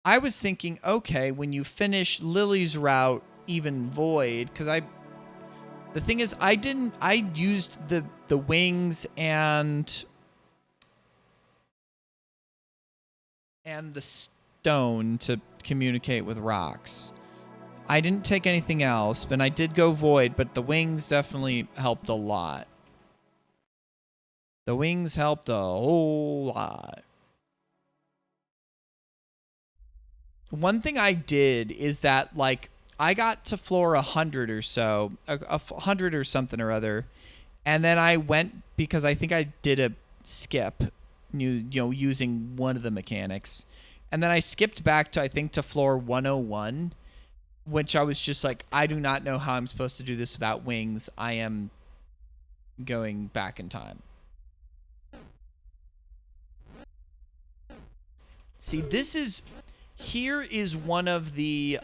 I was thinking, okay, when you finish Lily's route, even Void, because the thing is, I used the wings and the stone to communicate with rocks. I didn't take anything else, but I did go Void, but the wings definitely helped a lot. The wings helped a whole lot. One thing I did is that, like, I got to floor 100 or so, 100 or something or other, and then I went, because I think I did a skip, using one of the mechanics, and then I skipped back to, I think, to floor 101, which I was just like, I do not know how I'm supposed to do this without wings. I am going back in time. See, here is one of the,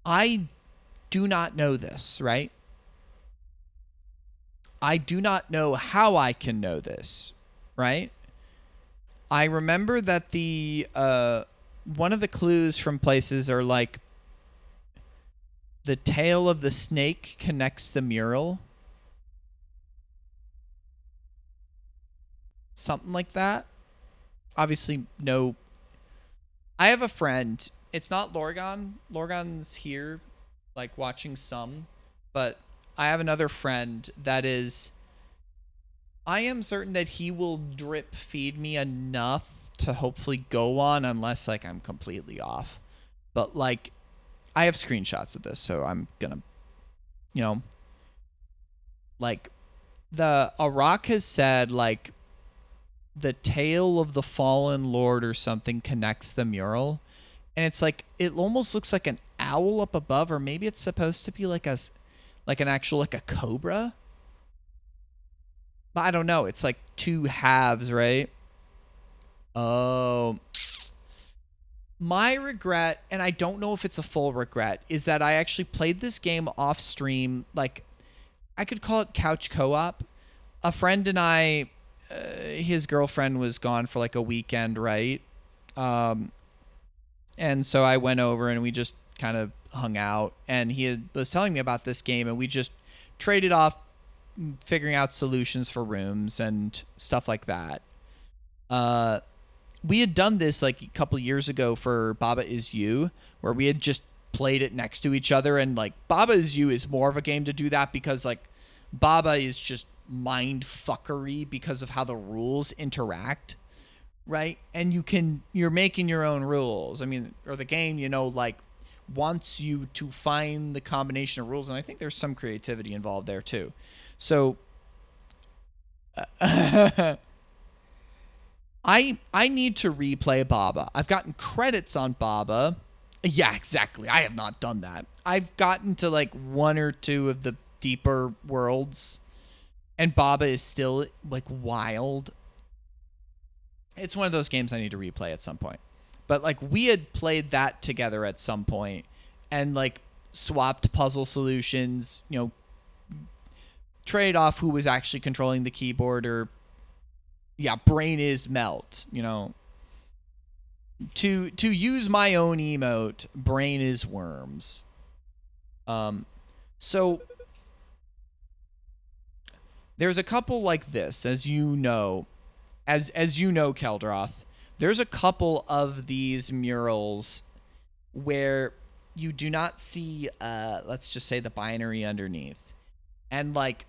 I do not know this, right? I do not know how I can know this, right? I remember that the one of the clues from places are like the tail of the snake connects the mural. Something like that. Obviously, no. I have a friend. It's not Lorgon. Lorgon's here, like, watching some. But I have another friend that is... I am certain that he will drip feed me enough to hopefully go on, unless, like, I'm completely off. But, like, I have screenshots of this, so I'm gonna... like, a rock has said, like... the tail of the fallen lord or something connects the mural, and it's like it almost looks like an owl up above, or maybe it's supposed to be like an actual like a cobra. But I don't know. It's like two halves, right? Oh, my regret, and I don't know if it's a full regret, is that I actually played this game off stream. Like, I could call it couch co-op. A friend and I, his girlfriend was gone for like a weekend, right? And so I went over and we just kind of hung out. And was telling me about this game, and we just traded off figuring out solutions for rooms and stuff like that. We had done this like a couple years ago for Baba Is You, where we had just played it next to each other. And like Baba Is You is more of a game to do that because like Baba is just mind fuckery because of how the rules interact, right? And you're making your own rules. I mean, or the game, like wants you to find the combination of rules. And I think there's some creativity involved there too. So I need to replay Baba. I've gotten credits on Baba. Yeah, exactly. I have not done that. I've gotten to like one or two of the deeper worlds, and Baba is still like wild. It's one of those games I need to replay at some point. But like we had played that together at some point and like swapped puzzle solutions, trade off who was actually controlling the keyboard, or brain is melt, to use my own emote, brain is worms. So there's a couple like this, as you know, Keldroth, there's a couple of these murals where you do not see, let's just say, the binary underneath. And like,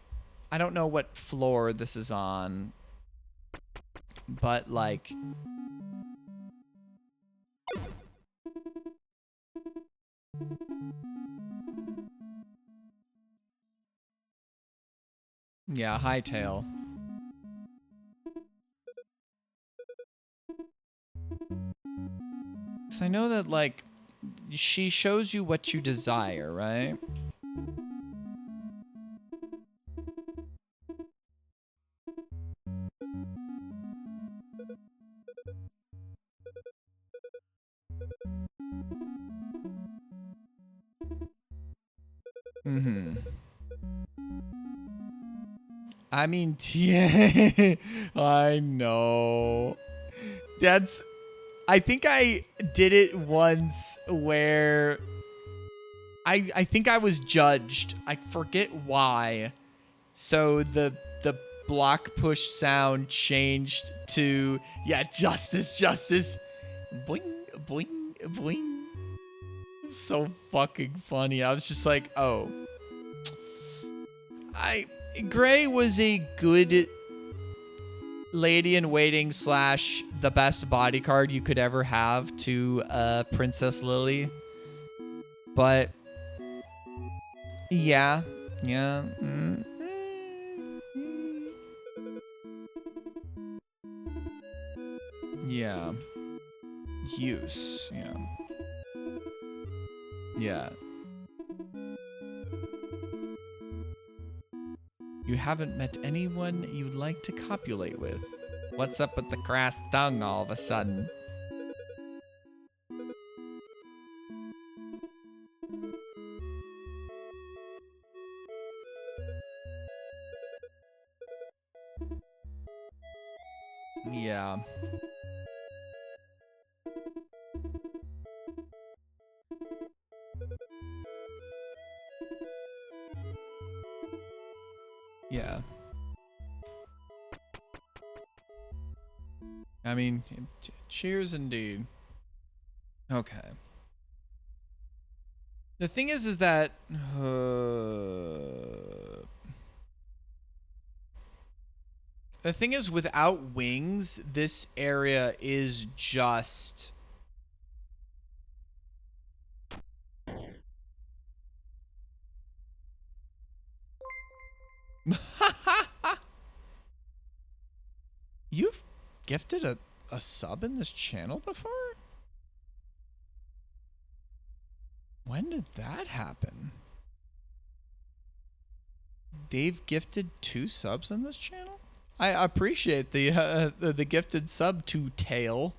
I don't know what floor this is on, but like, yeah, hightail. So I know that like she shows you what you desire, right? Mm-hmm. I mean, yeah, I know. I think I did it once where I think I was judged. I forget why. So the block push sound changed to, justice. Boing, boing, boing. So fucking funny. I was just like, oh. Gray was a good lady in waiting / the best bodyguard you could ever have to Princess Lily. But yeah. Yeah. Use. Yeah. You haven't met anyone you'd like to copulate with. What's up with the crass tongue all of a sudden? Yeah. Yeah. I mean, cheers indeed. Okay. The thing is that the thing is, without wings, this area is just gifted a sub in this channel before? When did that happen? They've gifted 2 subs in this channel? I appreciate the gifted sub to Tail.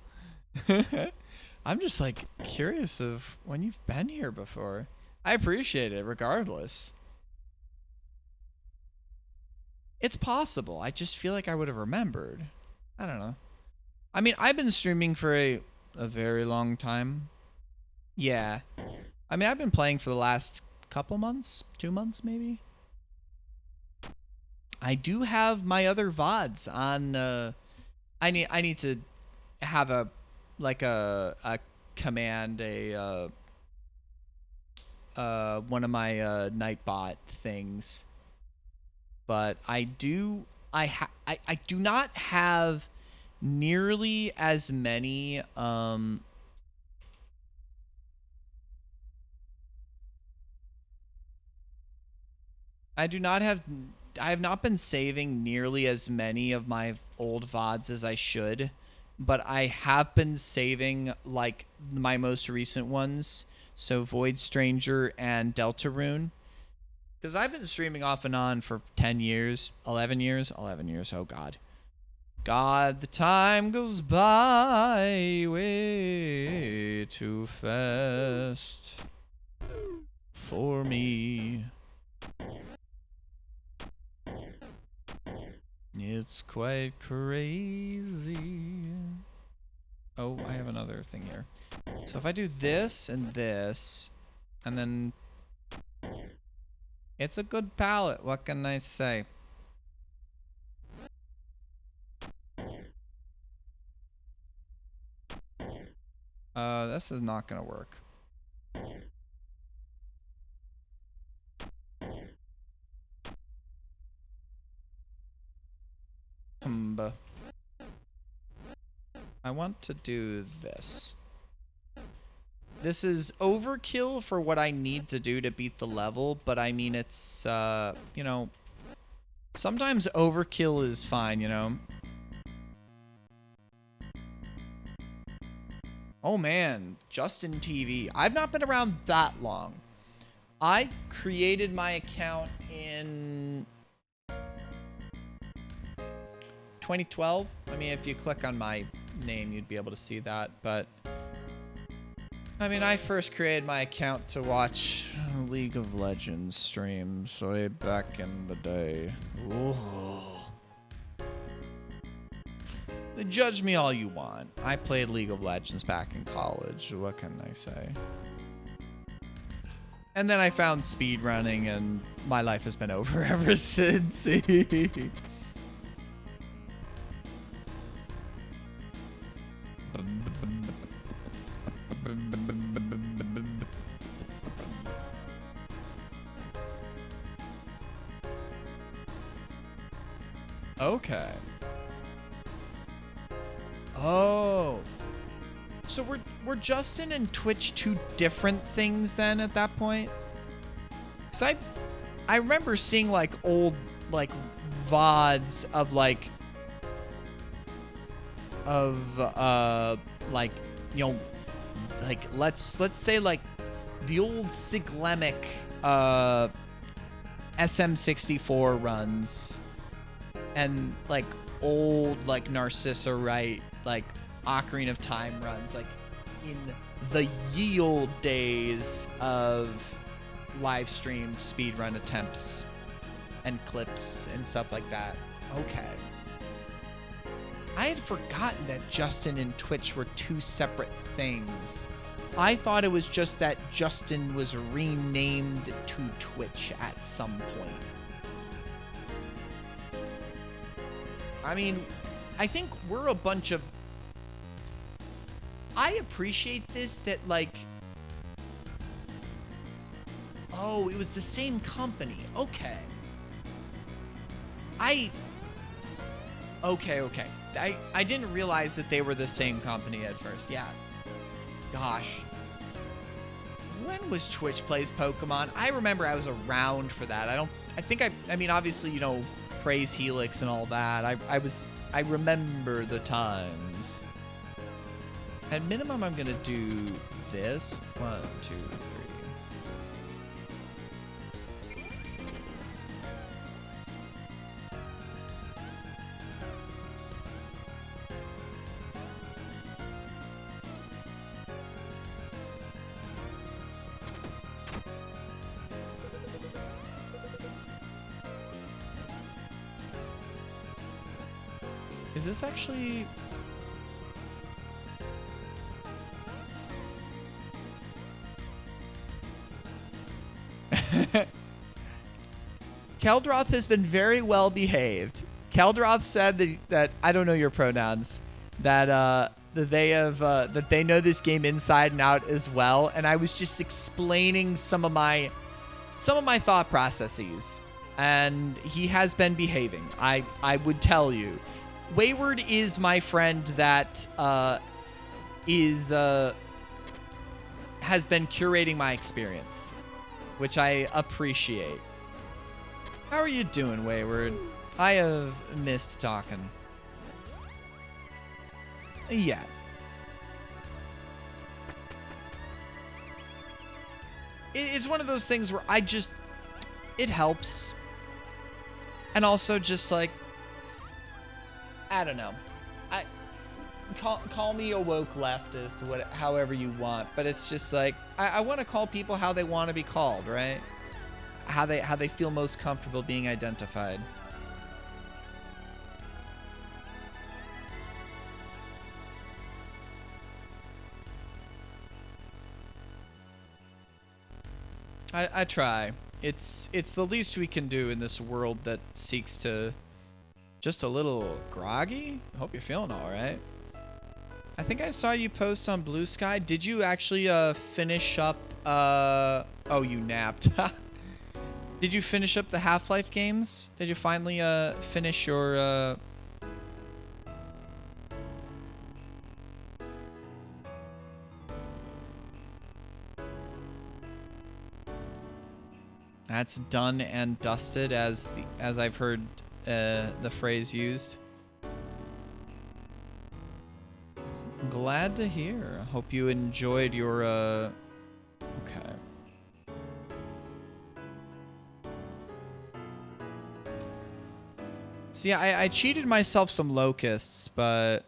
I'm just like curious of when you've been here before. I appreciate it regardless. It's possible. I just feel like I would have remembered. I don't know. I mean, I've been streaming for a very long time. Yeah. I mean, I've been playing for the last couple months, 2 months maybe. I do have my other VODs on. I need to have a command one of my Nightbot things, but I do not have nearly as many I have not been saving nearly as many of my old VODs as I should, but I have been saving like my most recent ones, so Void Stranger and Deltarune, because I've been streaming off and on for 10 years, 11 years, oh God, the time goes by way too fast for me. It's quite crazy. Oh, I have another thing here. So if I do this and this, and then it's a good palette. What can I say? This is not gonna work. I want to do this. This is overkill for what I need to do to beat the level, but I mean, it's, you know, sometimes overkill is fine, you know? Oh man, Justin TV. I've not been around that long. I created my account in 2012. I mean, if you click on my name, you'd be able to see that, but I mean, I first created my account to watch League of Legends streams way back in the day. Ooh. Judge me all you want. I played League of Legends back in college. What can I say? And then I found speedrunning, and my life has been over ever since. Okay. Oh. So were Justin and Twitch 2 different things then at that point? Cause I remember seeing like old like VODs of like you know, like let's say like the old Siglemic SM64 runs, and like old like Narcissa Wright like Ocarina of Time runs, like in the ye old days of live streamed speedrun attempts and clips and stuff like that. Okay. I had forgotten that Justin and Twitch were 2 separate things. I thought it was just that Justin was renamed to Twitch at some point. I mean, I think we're a bunch of... I appreciate this, that like... Oh, it was the same company. Okay. Okay. I didn't realize that they were the same company at first. Yeah. Gosh. When was Twitch Plays Pokemon? I remember I was around for that. I mean, obviously, you know, Praise Helix and all that. I was I remember the times. At minimum, I'm gonna do this. 1, 2, 3. Is this actually... Keldroth has been very well behaved. Keldroth said that I don't know your pronouns, that they know this game inside and out as well, and I was just explaining some of my thought processes, and he has been behaving. I would tell you. Wayward is my friend that has been curating my experience, which I appreciate. How are you doing, Wayward? I have missed talking. Yeah. It's one of those things where it helps. And also just like, I don't know. Call me a woke leftist, however you want, but it's just like I want to call people how they want to be called, right? How they feel most comfortable being identified. I try. It's the least we can do in this world that seeks to just a little groggy. I hope you're feeling all right. I think I saw you post on Blue Sky. Did you actually finish up oh, you napped. Did you finish up the Half-Life games? Did you finally finish your That's done and dusted, as I've heard the phrase used. Glad to hear. Hope you enjoyed your okay. See, I cheated myself some locusts, but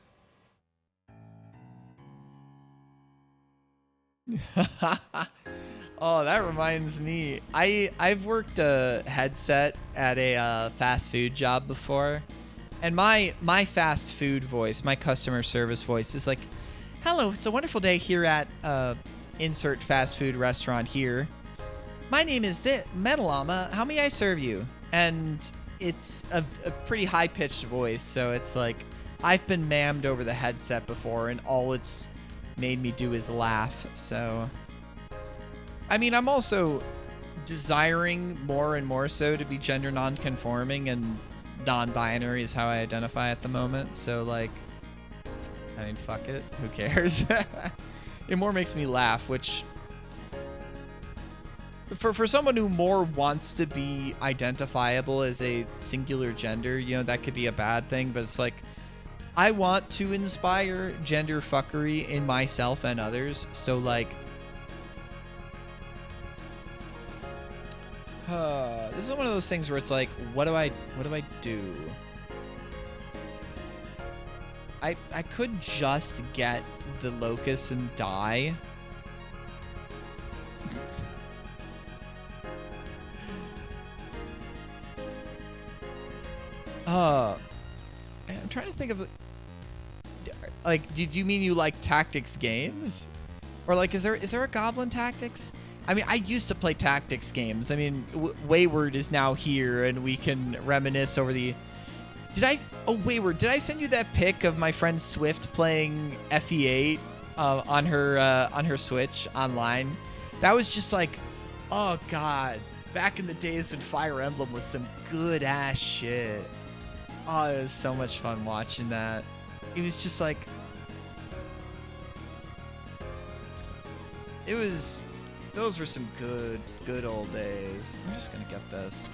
oh, that reminds me. I've worked a headset at a fast food job before, and my fast food voice, my customer service voice is like, "Hello, it's a wonderful day here at insert fast food restaurant here. My name is Metallama. How may I serve you?" And it's a pretty high-pitched voice, so it's like I've been mammed over the headset before, and all it's made me do is laugh. So, I mean, I'm also desiring more and more so to be gender non-conforming, and non-binary is how I identify at the moment. So, like, I mean, fuck it. Who cares? It more makes me laugh, which for someone who more wants to be identifiable as a singular gender, you know, that could be a bad thing, but it's like, I want to inspire gender fuckery in myself and others. So, like, this is one of those things where it's like, what do I do? I could just get the locust and die. I'm trying to think of, like, do you mean you like tactics games? Or, like, is there a Goblin Tactics? I mean, I used to play tactics games. I mean, Wayward is now here, and we can reminisce over the... Wayward, did I send you that pic of my friend Swift playing FE8 on her Switch online? That was just like, oh god, back in the days when Fire Emblem was some good ass shit. Oh, it was so much fun watching that. It was just like, those were some good old days. I'm just gonna get this.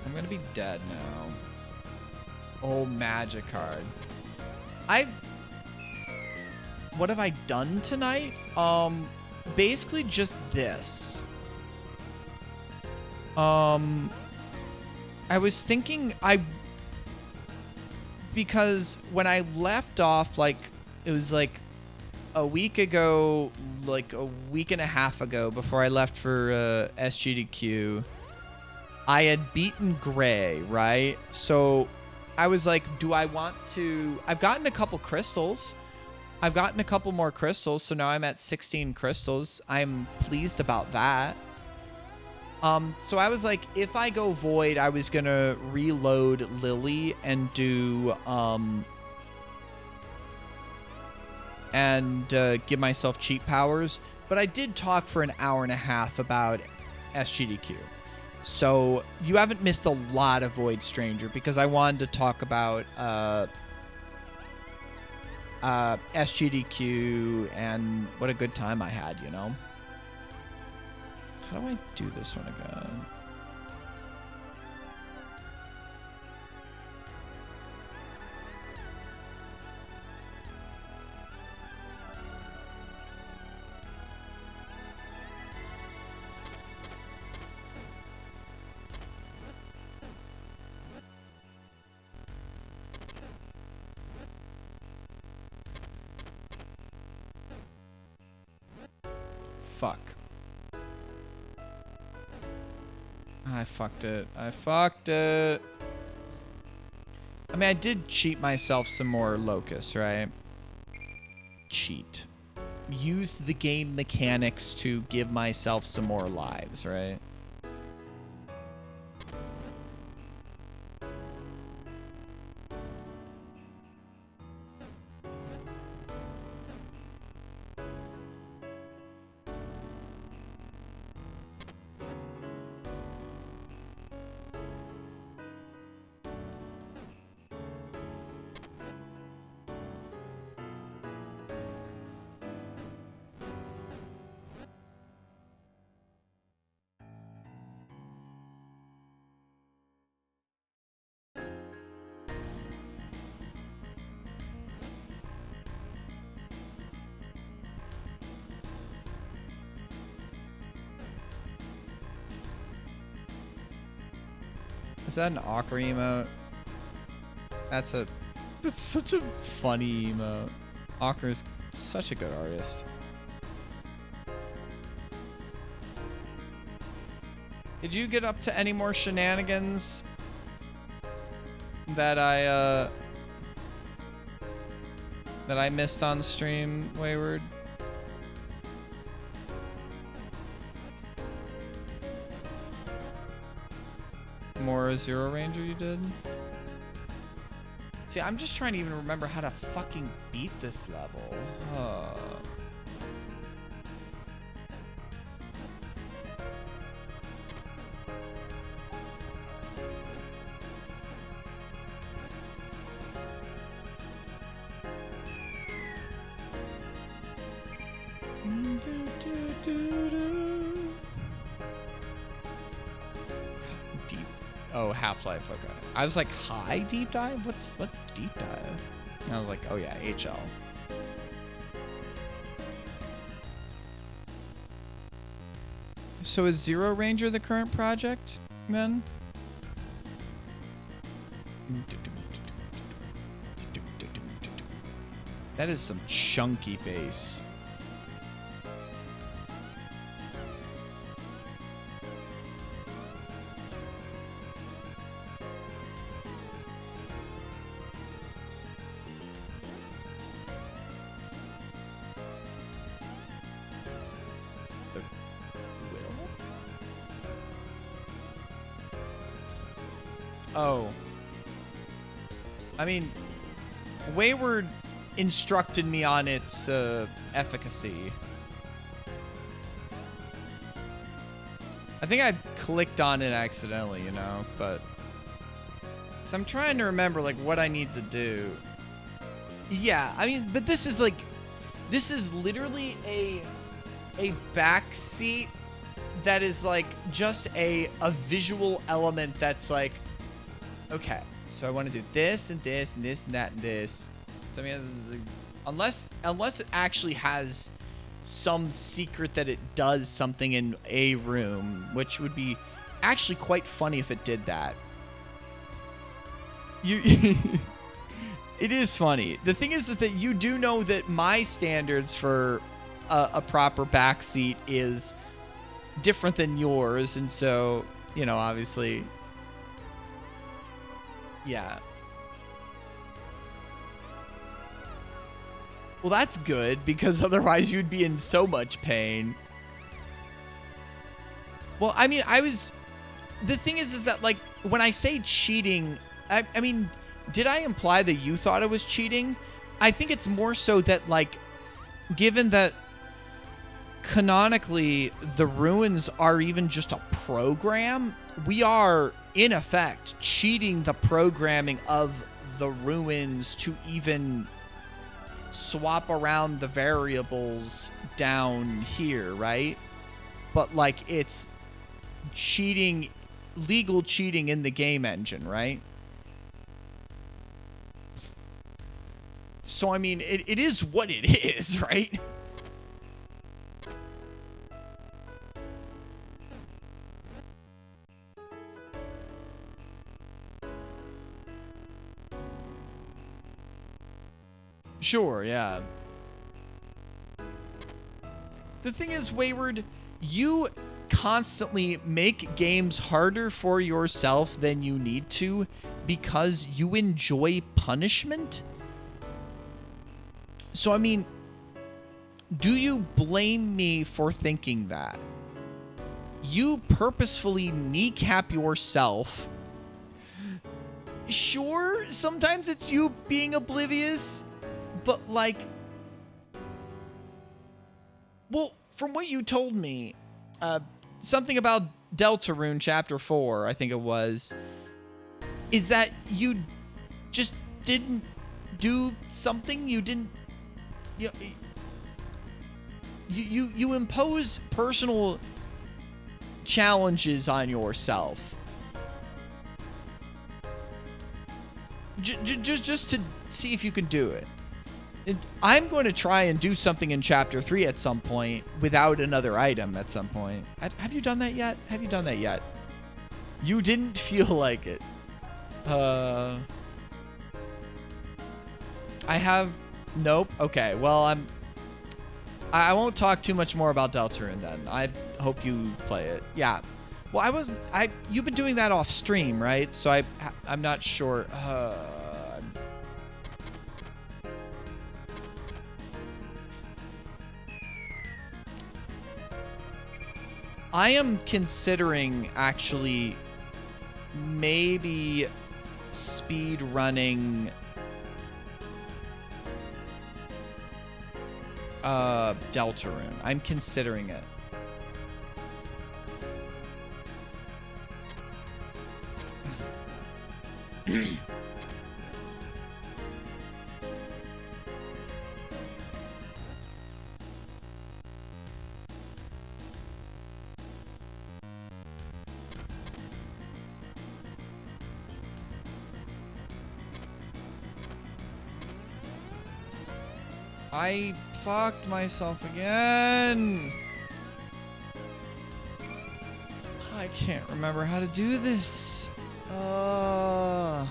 I'm gonna be dead now. Oh, magic card. What have I done tonight? Basically just this. I was thinking because when I left off, like, it was like a week ago, like a week and a half ago, before I left for SGDQ, I had beaten Gray, right? So I was like, do I want to... I've gotten a couple crystals. I've gotten a couple more crystals, so now I'm at 16 crystals. I'm pleased about that. So I was like, if I go Void, I was going to reload Lily and do... give myself cheat powers. But I did talk for an hour and a half about SGDQ. So you haven't missed a lot of Void Stranger because I wanted to talk about SGDQ and what a good time I had, you know? How do I do this one again? Fuck. I fucked it. I fucked it. I mean, I did cheat myself some more Locust, right? Cheat. Used the game mechanics to give myself some more lives, right? Is that an awkward emote? That's such a funny emote. Awkward is such a good artist. Did you get up to any more shenanigans that I missed on stream, Wayward? More Zero Ranger you did? See, I'm just trying to even remember how to fucking beat this level. Deep. Oh, Half-Life. Okay. I was like, high deep dive? What's deep dive? And I was like, oh yeah, HL. So is Zero Ranger the current project then? That is some chunky bass. Oh. I mean, Wayward instructed me on its efficacy. I think I clicked on it accidentally, you know, but... So I'm trying to remember, like, what I need to do. Yeah, I mean, but this is, like... This is literally a backseat that is like just a visual element that's like, okay, so I want to do this and this and this and that and this. So I mean, unless it actually has some secret that it does something in a room, which would be actually quite funny if it did that. It is funny. The thing is that you do know that my standards for a proper backseat is different than yours, and so, you know, obviously, yeah. Well, that's good, because otherwise you'd be in so much pain. Well, I mean, the thing is that, like, when I say cheating, I mean, did I imply that you thought it was cheating? I think it's more so that, like, given that canonically the ruins are even just a program, we are, in effect, cheating the programming of the ruins to even swap around the variables down here, right? But, like, it's cheating, legal cheating in the game engine, right? So, I mean, it is what it is, right? Sure, yeah. The thing is, Wayward, you constantly make games harder for yourself than you need to because you enjoy punishment. So, I mean, do you blame me for thinking that? You purposefully kneecap yourself. Sure, sometimes it's you being oblivious, but, like, well, from what you told me, something about Deltarune Chapter 4, I think it was, is that you just didn't do something. You didn't, you impose personal challenges on yourself. Just to see if you can do it. I'm going to try and do something in Chapter 3 at some point without another item at some point. Have you done that yet? Have you done that yet? You didn't feel like it. I have... Nope. Okay, well, I won't talk too much more about Deltarune then. I hope you play it. Yeah. Well, you've been doing that off stream, right? So I'm not sure. I am considering actually maybe speed running Deltarune. I'm considering it. I fucked myself again. I can't remember how to do this. Huh.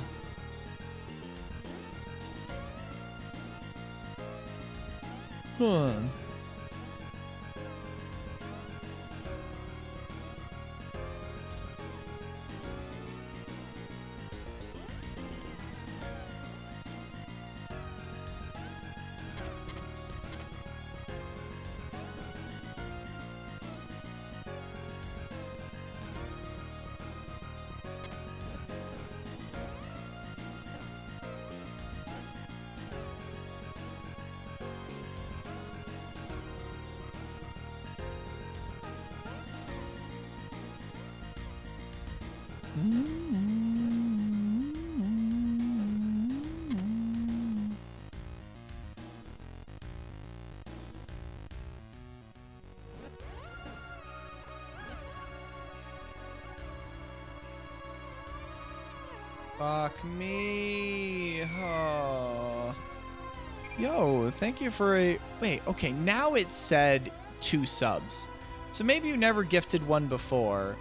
Fuck me. Oh. Yo, thank you for a... Wait, okay, now it said 2 subs. So maybe you never gifted one before.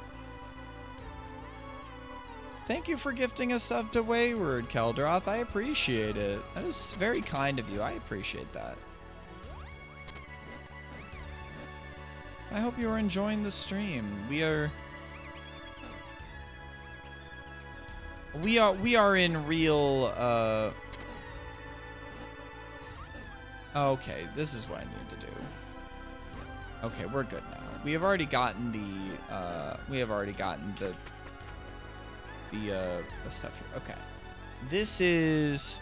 Thank you for gifting a sub to Wayward, Keldroth. I appreciate it. That is very kind of you. I appreciate that. I hope you are enjoying the stream. We are in real okay, this is what I need to do. Okay, we're good now. We have already gotten the stuff here. Okay. This is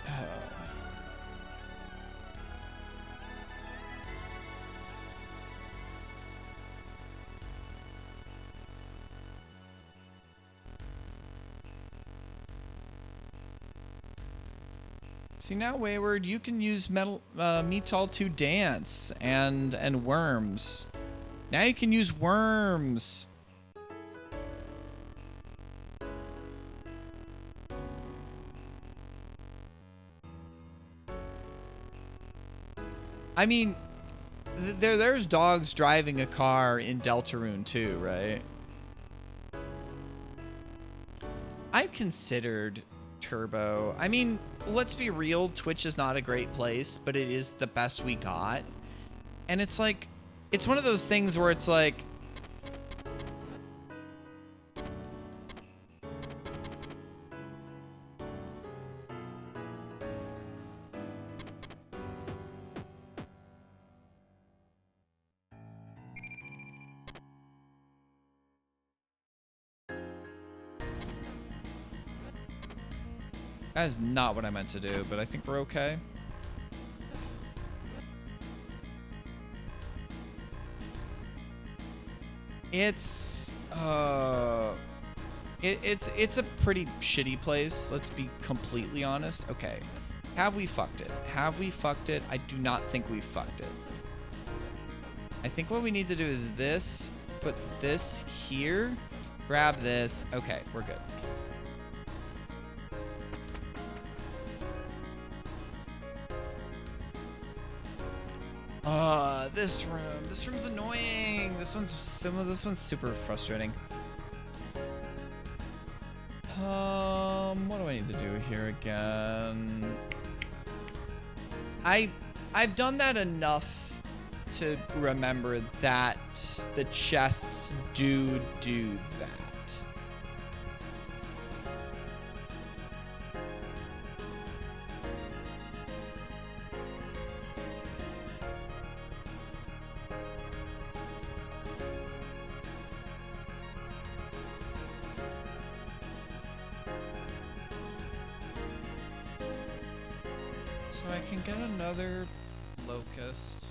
See now, Wayward, you can use Metal to dance and worms. Now you can use worms. I mean, there's dogs driving a car in Deltarune too, right? I've considered Turbo. I mean, let's be real, Twitch is not a great place, but it is the best we got. And it's like, it's one of those things where it's like, that is not what I meant to do, but I think we're okay. It's it's a pretty shitty place, let's be completely honest. Okay. Have we fucked it? Have we fucked it? I do not think we fucked it. I think what we need to do is this, put this here, grab this. Okay, we're good. This room. This room's annoying. This one's super frustrating. What do I need to do here again? I've done that enough to remember that the chests do that. So I can get another locust.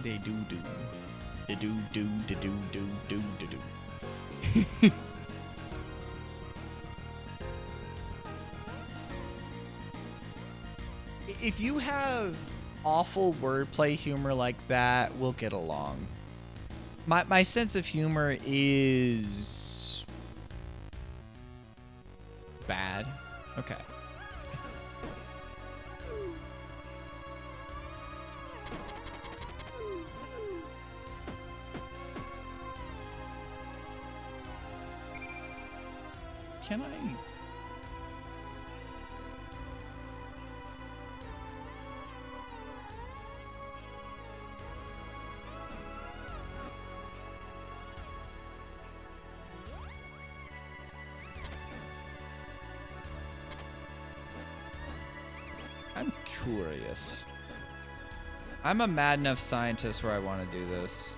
They do. They do. If you have awful wordplay humor like that, we'll get along. My sense of humor is bad. Okay. Can I? curious. I'm a mad enough scientist where I want to do this.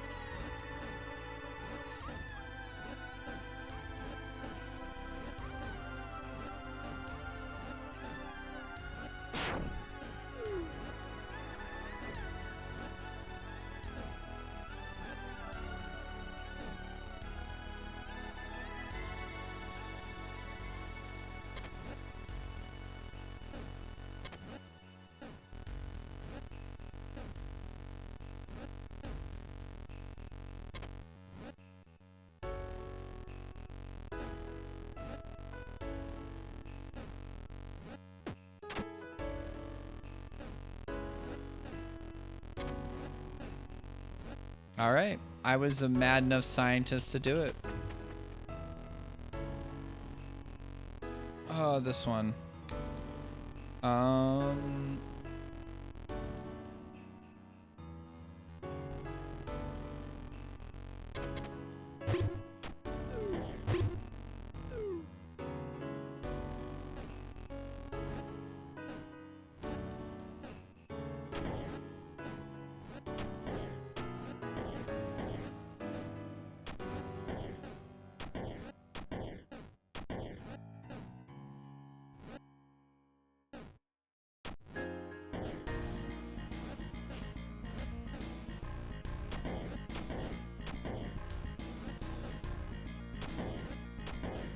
All right. I was a mad enough scientist to do it. Oh, this one.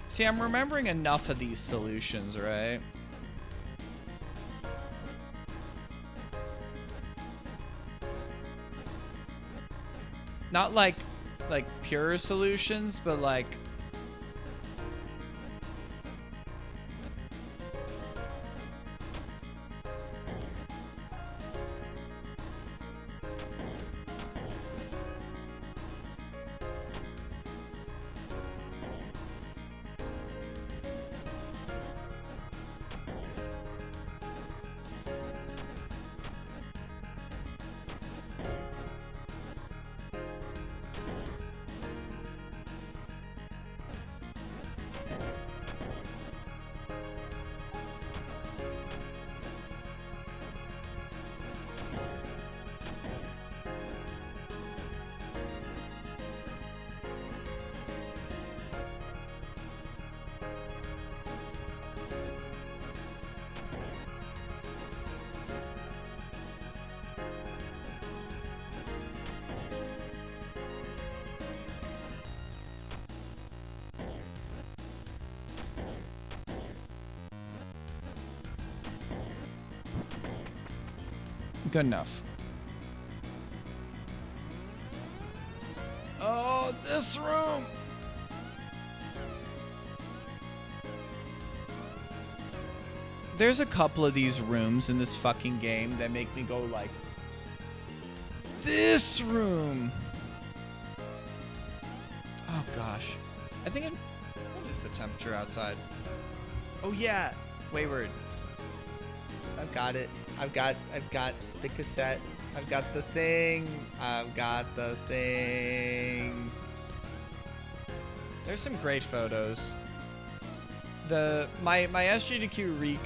See, I'm remembering enough of these solutions, right? Not like pure solutions, but like good enough. Oh, this room. There's a couple of these rooms in this fucking game that make me go like, this room. Oh gosh. I think what is the temperature outside? Oh yeah, Wayward. I've got it. I've got the cassette. I've got the thing. I've got the thing. There's some great photos. My SGDQ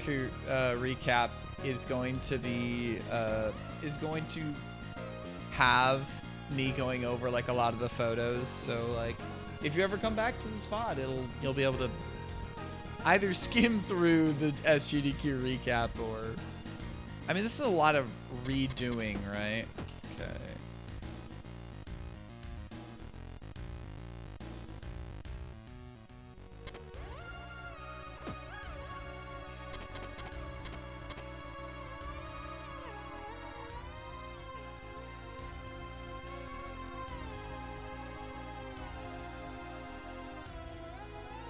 recap is going to be have me going over like a lot of the photos. So like, if you ever come back to the spot, you'll be able to either skim through the SGDQ recap or, I mean, this is a lot of redoing, right? Okay.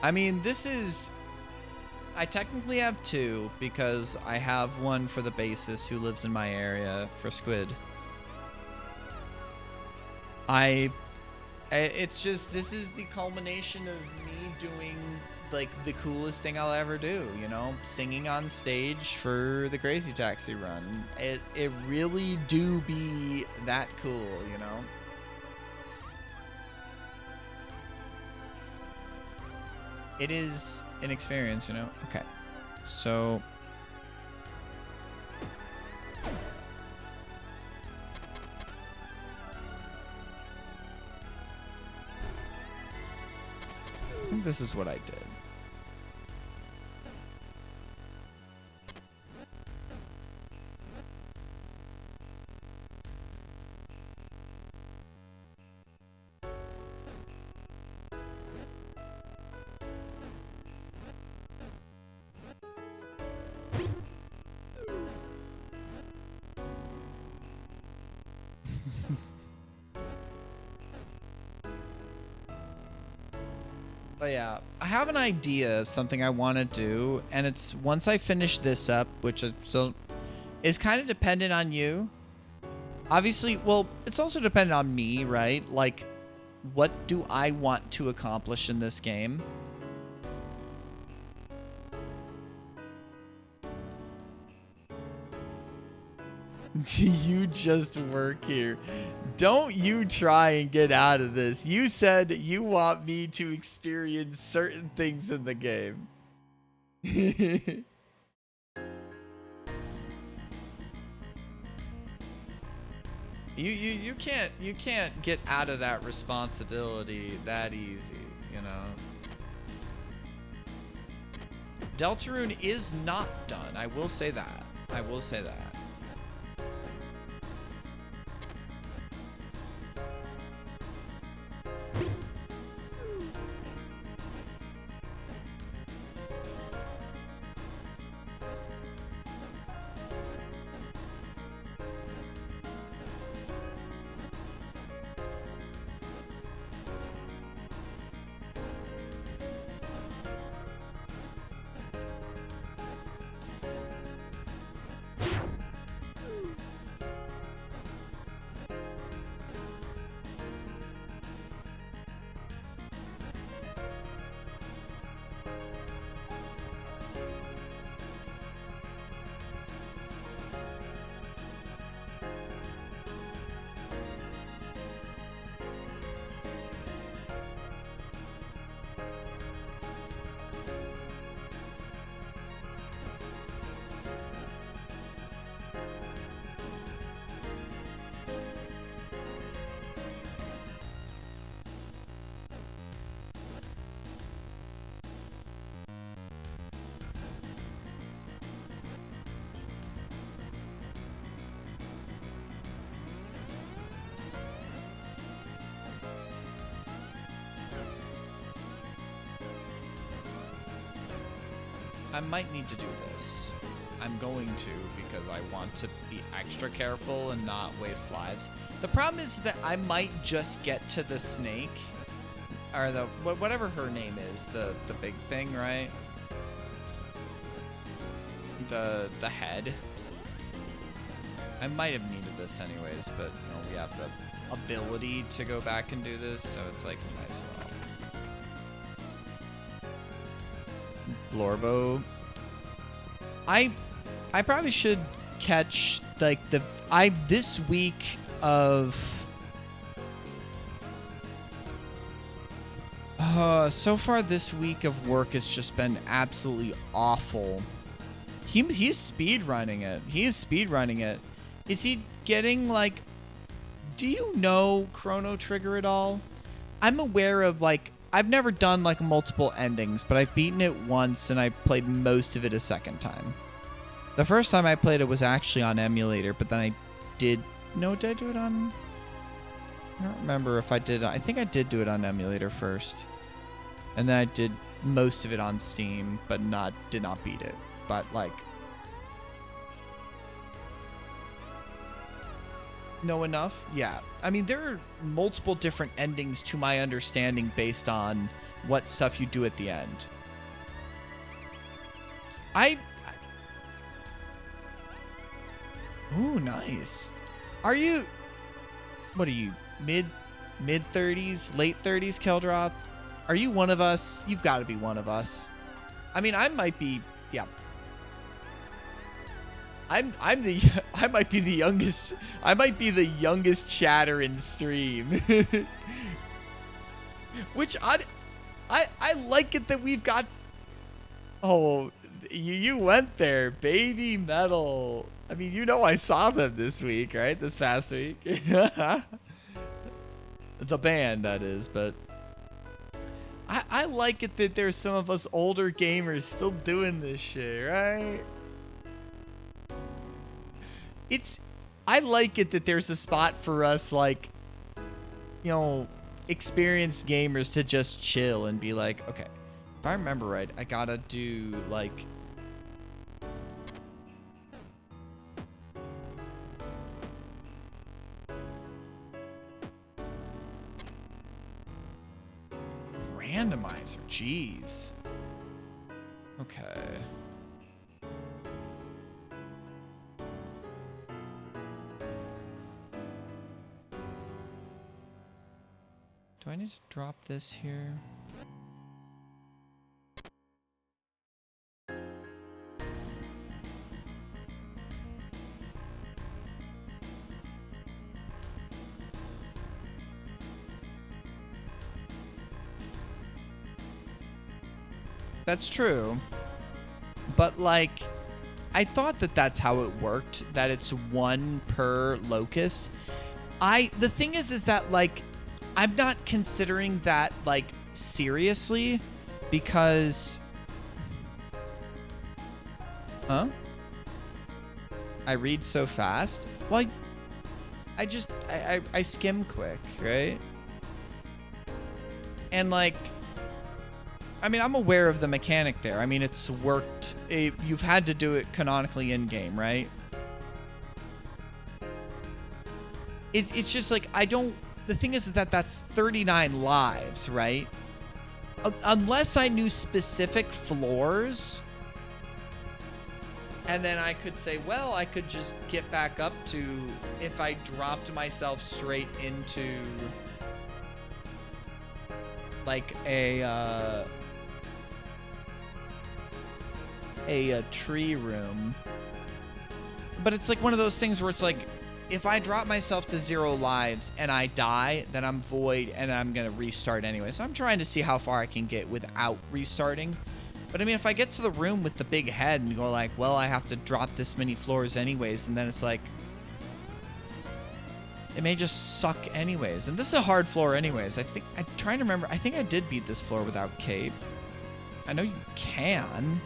I mean, I technically have two because I have one for the bassist who lives in my area for Squid. It's just, this is the culmination of me doing like the coolest thing I'll ever do, you know, singing on stage for the Crazy Taxi run. It really do be that cool, you know. It is an experience, you know? Okay. So this is what I did. But yeah, I have an idea of something I want to do, and it's once I finish this up, which is still is kind of dependent on you. Obviously, well, it's also dependent on me, right? Like, what do I want to accomplish in this game? You just work here. Don't you try and get out of this. You said you want me to experience certain things in the game. You can't get out of that responsibility that easy, you know. Deltarune is not done. I will say that. I will say that. I might need to do this. I'm going to because I want to be extra careful and not waste lives. The problem is that I might just get to the snake, or the whatever her name is, the big thing, right? The head. I might have needed this anyways, but you know, we have the ability to go back and do this, so it's like might as well. Blorbo. I probably should catch like this week of so far this week of work has just been absolutely awful. He's speed running it. He is speed running it. Is he getting like, do you know Chrono Trigger at all? I'm aware of like, I've never done like multiple endings, but I've beaten it once and I played most of it a second time. The first time I played it was actually on emulator, but then did I do it on? I don't remember if I did. I think I did do it on emulator first. And then I did most of it on Steam, but did not beat it. But like, know enough? Yeah. I mean, there are multiple different endings to my understanding based on what stuff you do at the end. Ooh, nice. What are you, mid 30s, late 30s, Keldrop? Are you one of us? You've got to be one of us. I mean, I might be, yeah. I might be the youngest. I might be the youngest chatter in stream. Which I like it that we've got. Oh, you went there, baby metal. I mean, you know I saw them this week, right? This past week. The band, that is, but I like it that there's some of us older gamers still doing this shit, right? I like it that there's a spot for us, like, you know, experienced gamers to just chill and be like, okay, if I remember right, I gotta do, like... randomizer, jeez. Okay. Do I need to drop this here? That's true. But, like, I thought that that's how it worked, that it's one per locust. The thing is that, like, I'm not considering that, like, seriously, because... Huh? I read so fast? Well, I skim quick, right? And, like... I mean, I'm aware of the mechanic there. I mean, it's worked. You've had to do it canonically in-game, right? It's just like, I don't... The thing is that that's 39 lives, right? Unless I knew specific floors, and then I could say, well, I could just get back up to... If I dropped myself straight into... like a tree room. But it's like one of those things where it's like, if I drop myself to 0 lives and I die, then I'm void and I'm gonna restart anyway. So I'm trying to see how far I can get without restarting. But I mean, if I get to the room with the big head and go like, well, I have to drop this many floors anyways, and then it's like, it may just suck anyways. And this is a hard floor anyways. I'm trying to remember. I think I did beat this floor without cape. I know you can.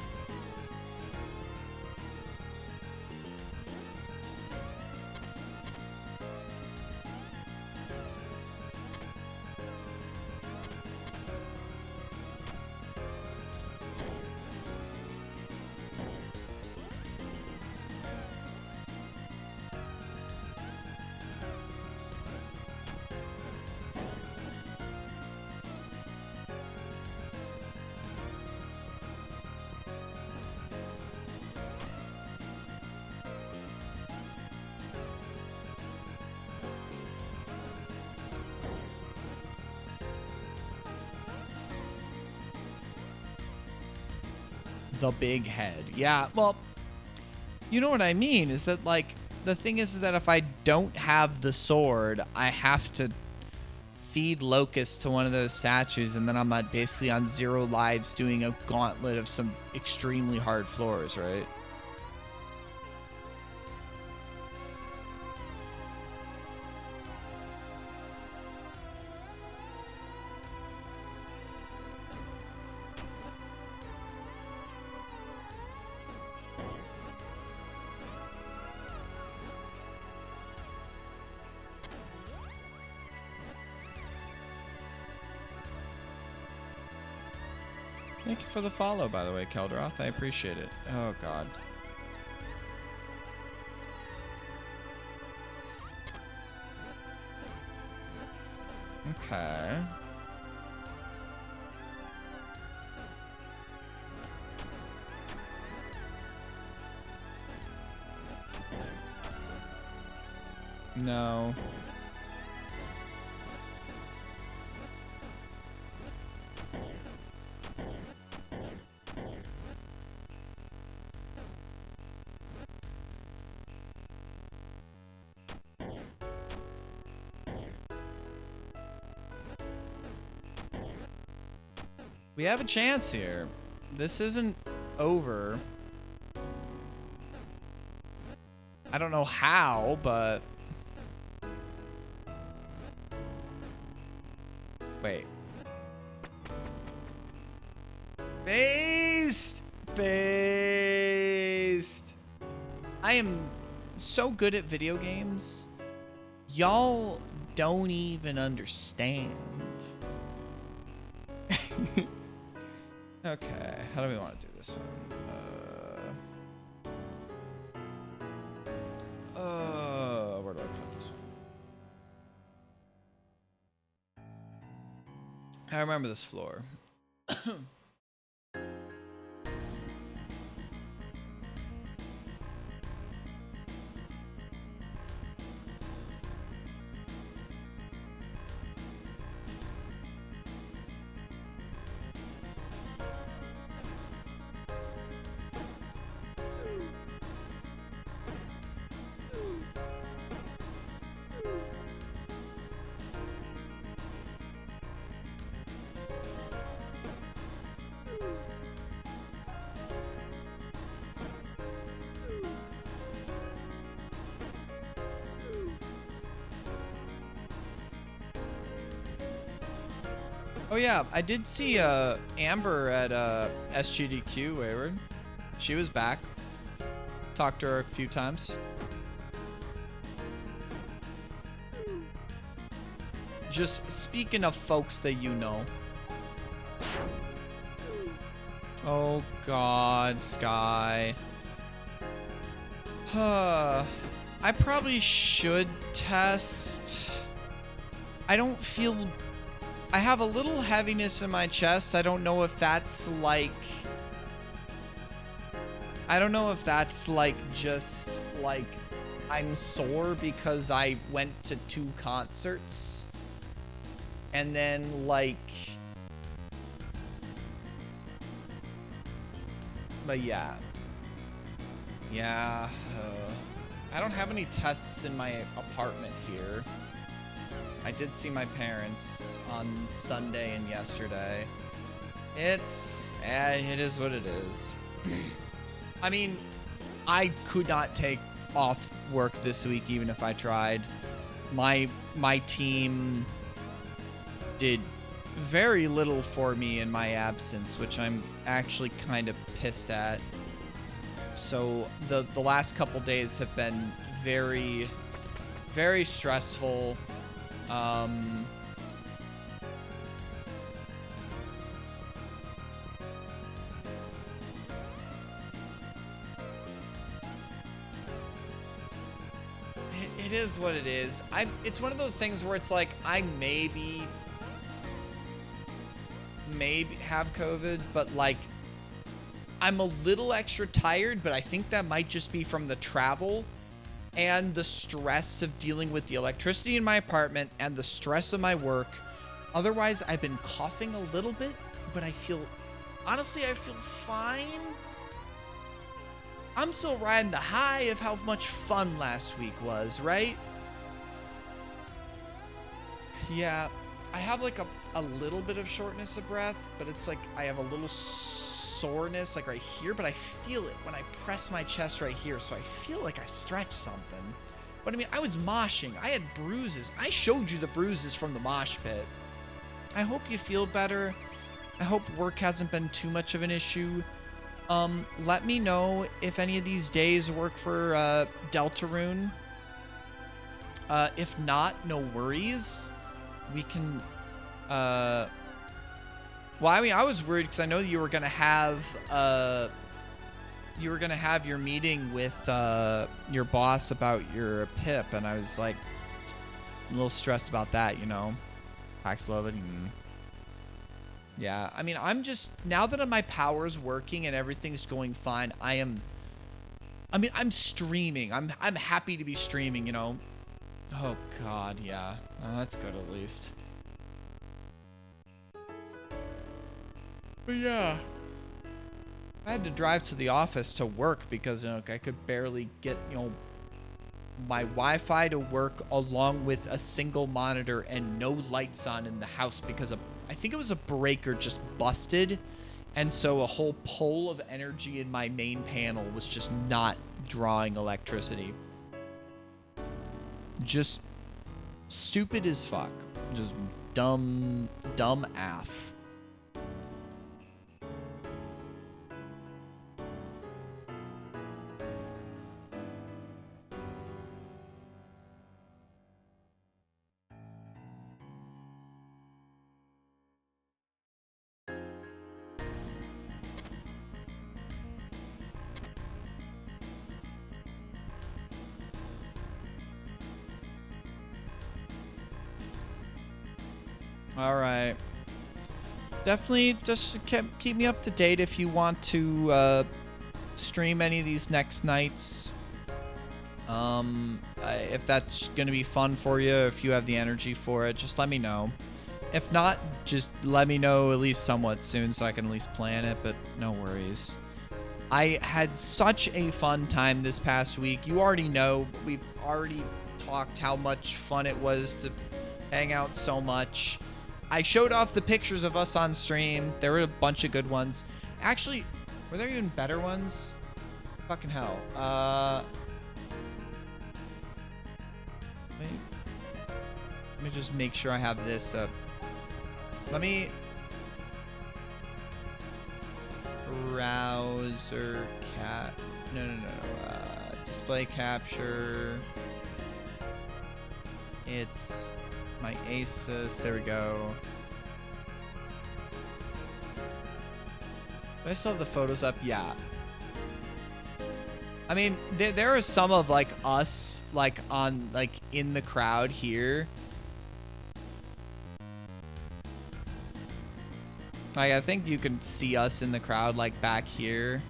The big head. Yeah, well, you know what I mean, is that, like, the thing is that if I don't have the sword, I have to feed locusts to one of those statues, and then I'm basically on 0 lives doing a gauntlet of some extremely hard floors, right? Thank you for the follow, by the way, Keldroth. I appreciate it. Oh, God. Okay. No. We have a chance here. This isn't over. I don't know how, but... Wait. Based! Based! I am so good at video games. Y'all don't even understand. Okay, how do we want to do this one? Where do I put this one? I remember this floor. Oh yeah, I did see Amber at SGDQ, Wayward. She was back. Talked to her a few times. Just speaking of folks that you know. Oh God, Sky. I probably should test. I don't feel... I have a little heaviness in my chest. I don't know if that's like... I don't know if that's like just like I'm sore because I went to 2 concerts. And then like... But yeah. Yeah. I don't have any tests in my apartment here. I did see my parents on Sunday and yesterday. It is what it is. I mean, I could not take off work this week even if I tried. My team did very little for me in my absence, which I'm actually kind of pissed at. So the last couple days have been very, very stressful. It is what it is. It's one of those things where it's like I maybe have COVID, but like I'm a little extra tired, but I think that might just be from the travel and the stress of dealing with the electricity in my apartment and the stress of my work. Otherwise, I've been coughing a little bit, but honestly, I feel fine. I'm still riding the high of how much fun last week was, right? Yeah, I have like a little bit of shortness of breath, but it's like I have a little soreness like right here, but I feel it when I press my chest right here, so I feel like I stretched something. But I mean, I was moshing. I had bruises. I showed you the bruises from the mosh pit. I hope you feel better. I hope work hasn't been too much of an issue. Let me know if any of these days work for Deltarune. If not, no worries. We can well, I mean, I was worried because I know you were gonna have your meeting with your boss about your PIP, and I was like a little stressed about that, you know. Paxlovid. Yeah, I mean, I'm just now that my power's working and everything's going fine. I'm streaming. I'm happy to be streaming, you know. Oh God, yeah. Oh, that's good at least. But yeah, I had to drive to the office to work because, you know, I could barely get, you know, my Wi-Fi to work along with a single monitor and no lights on in the house because I think it was a breaker just busted. And so a whole pole of energy in my main panel was just not drawing electricity. Just stupid as fuck. Just dumb AF. All right. Definitely just keep me up to date if you want to stream any of these next nights. If that's going to be fun for you, if you have the energy for it, just let me know. If not, just let me know at least somewhat soon so I can at least plan it, but no worries. I had such a fun time this past week. You already know, we've already talked how much fun it was to hang out so much. I showed off the pictures of us on stream. There were a bunch of good ones. Actually, were there even better ones? Fucking hell. Let me just make sure I have this up. Let me... Browser cap... No. Display capture. It's my Asus. There we go. Do I still have the photos up? Yeah. I mean, there are some of like us like on like in the crowd here. Like, I think you can see us in the crowd like back here.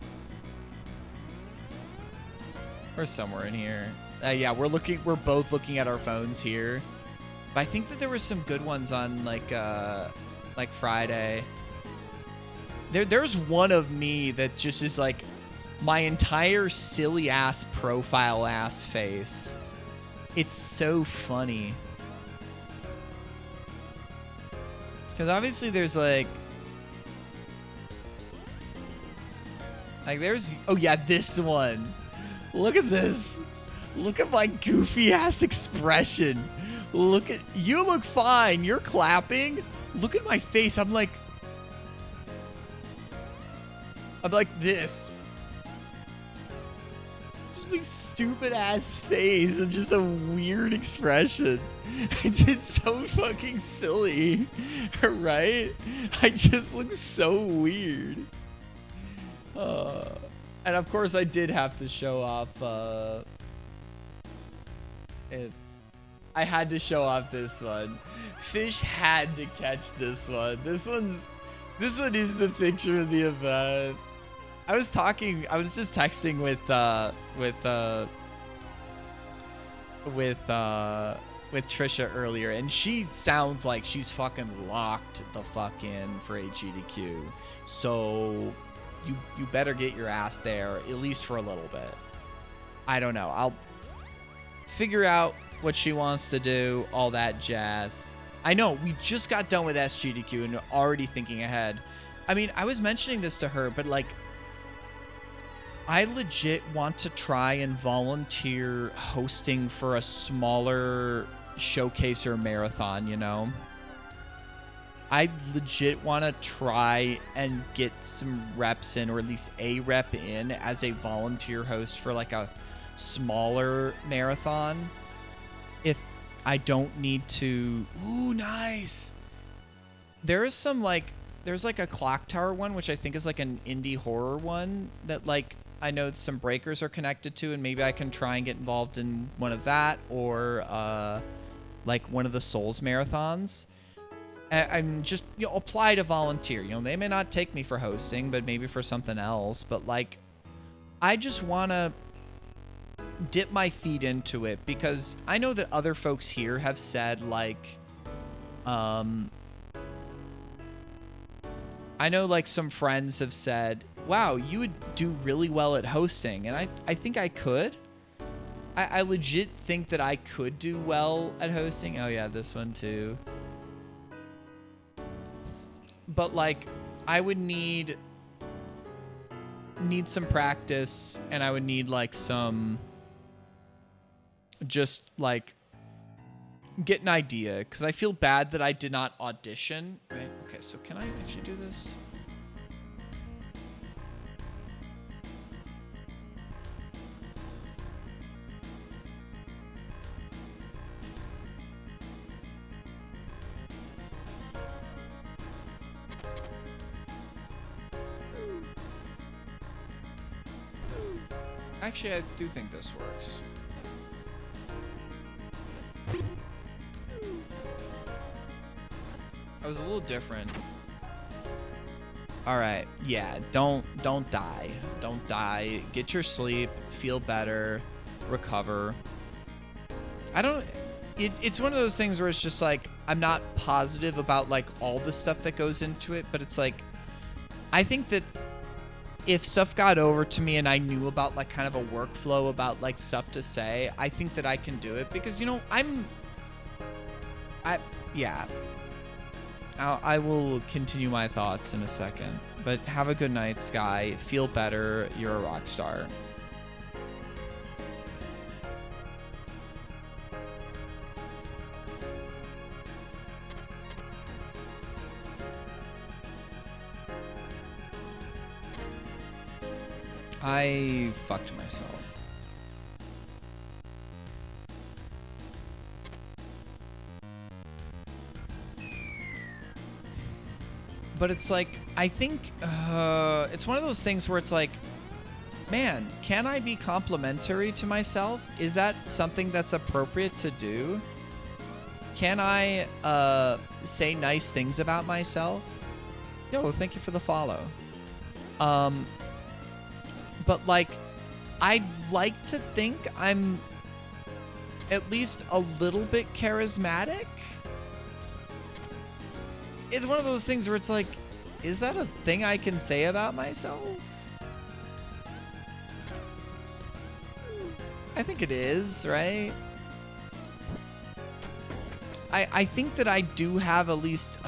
Or somewhere in here. Yeah, we're both looking at our phones here. But I think that there were some good ones on like Friday. There's one of me that just is like my entire silly ass profile ass face. It's so funny. Because obviously there's like there's, oh yeah, this one. Look at this. Look at my goofy ass expression. Look at, you look fine. You're clapping. Look at my face. I'm like this. Just my stupid ass face and just a weird expression. It's so fucking silly, right? I just look so weird. And of course I did have to show off I had to show off this one. Fish had to catch this one. This one is the picture of the event. I was just texting with Trisha earlier, and she sounds like she's fucking locked the fuck in for SGDQ. So you better get your ass there, at least for a little bit. I don't know. I'll figure out what she wants to do, all that jazz. I know, we just got done with SGDQ and already thinking ahead. I mean, I was mentioning this to her, but like, I legit want to try and volunteer hosting for a smaller showcase or marathon, you know? I legit want to try and get some reps in, or at least a rep in as a volunteer host for like a smaller marathon. If I don't need to... Ooh, nice! There is some like... There's like a clock tower one, which I think is like an indie horror one that like I know some breakers are connected to, and maybe I can try and get involved in one of that, or like one of the Souls marathons. I'm just, you know, apply to volunteer. You know, they may not take me for hosting, but maybe for something else. But like, I just want to dip my feet into it, because I know that other folks here have said like, I know like some friends have said, wow, you would do really well at hosting. And I think I could. I legit think that I could do well at hosting. Oh yeah, this one too. But like, I would need some practice, and I would need like some, just like get an idea, because I feel bad that I did not audition. Right? Okay, so can I actually do this? Actually, I do think this works. I was a little different. All right. Yeah, don't die. Don't die. Get your sleep, feel better, recover. It's one of those things where it's just like I'm not positive about like all the stuff that goes into it, but it's like I think that if stuff got over to me and I knew about like kind of a workflow about like stuff to say, I think that I can do it because, you know, yeah. I will continue my thoughts in a second, but have a good night, Sky. Feel better. You're a rock star. I fucked myself. But it's like, I think it's one of those things where it's like, man, can I be complimentary to myself? Is that something that's appropriate to do? Can I say nice things about myself? Yo, thank you for the follow. But like, I'd like to think I'm at least a little bit charismatic. It's one of those things where it's like, is that a thing I can say about myself? I think it is, right? I think that I do have at least,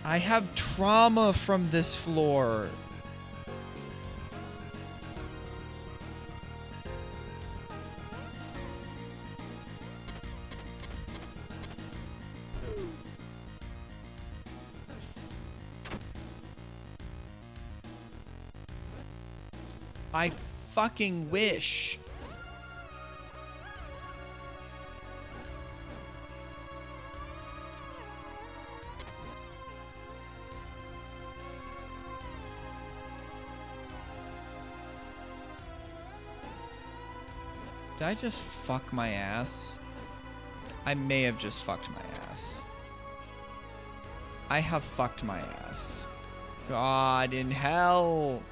I have trauma from this floor. I fucking wish. Did I just fuck my ass? I may have just fucked my ass. I have fucked my ass. God in hell.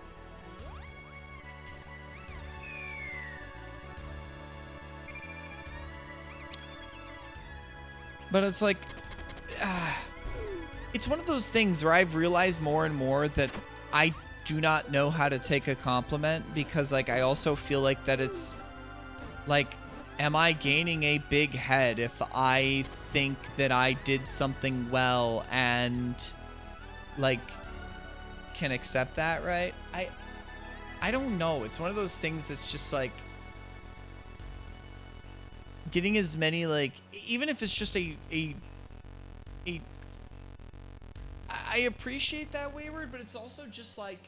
But it's like, it's one of those things where I've realized more and more that I do not know how to take a compliment because, like, I also feel like that it's, like, am I gaining a big head if I think that I did something well and, like, can accept that, right? I don't know. It's one of those things that's just, like, getting as many, like, even if it's just I appreciate that wayward, but it's also just like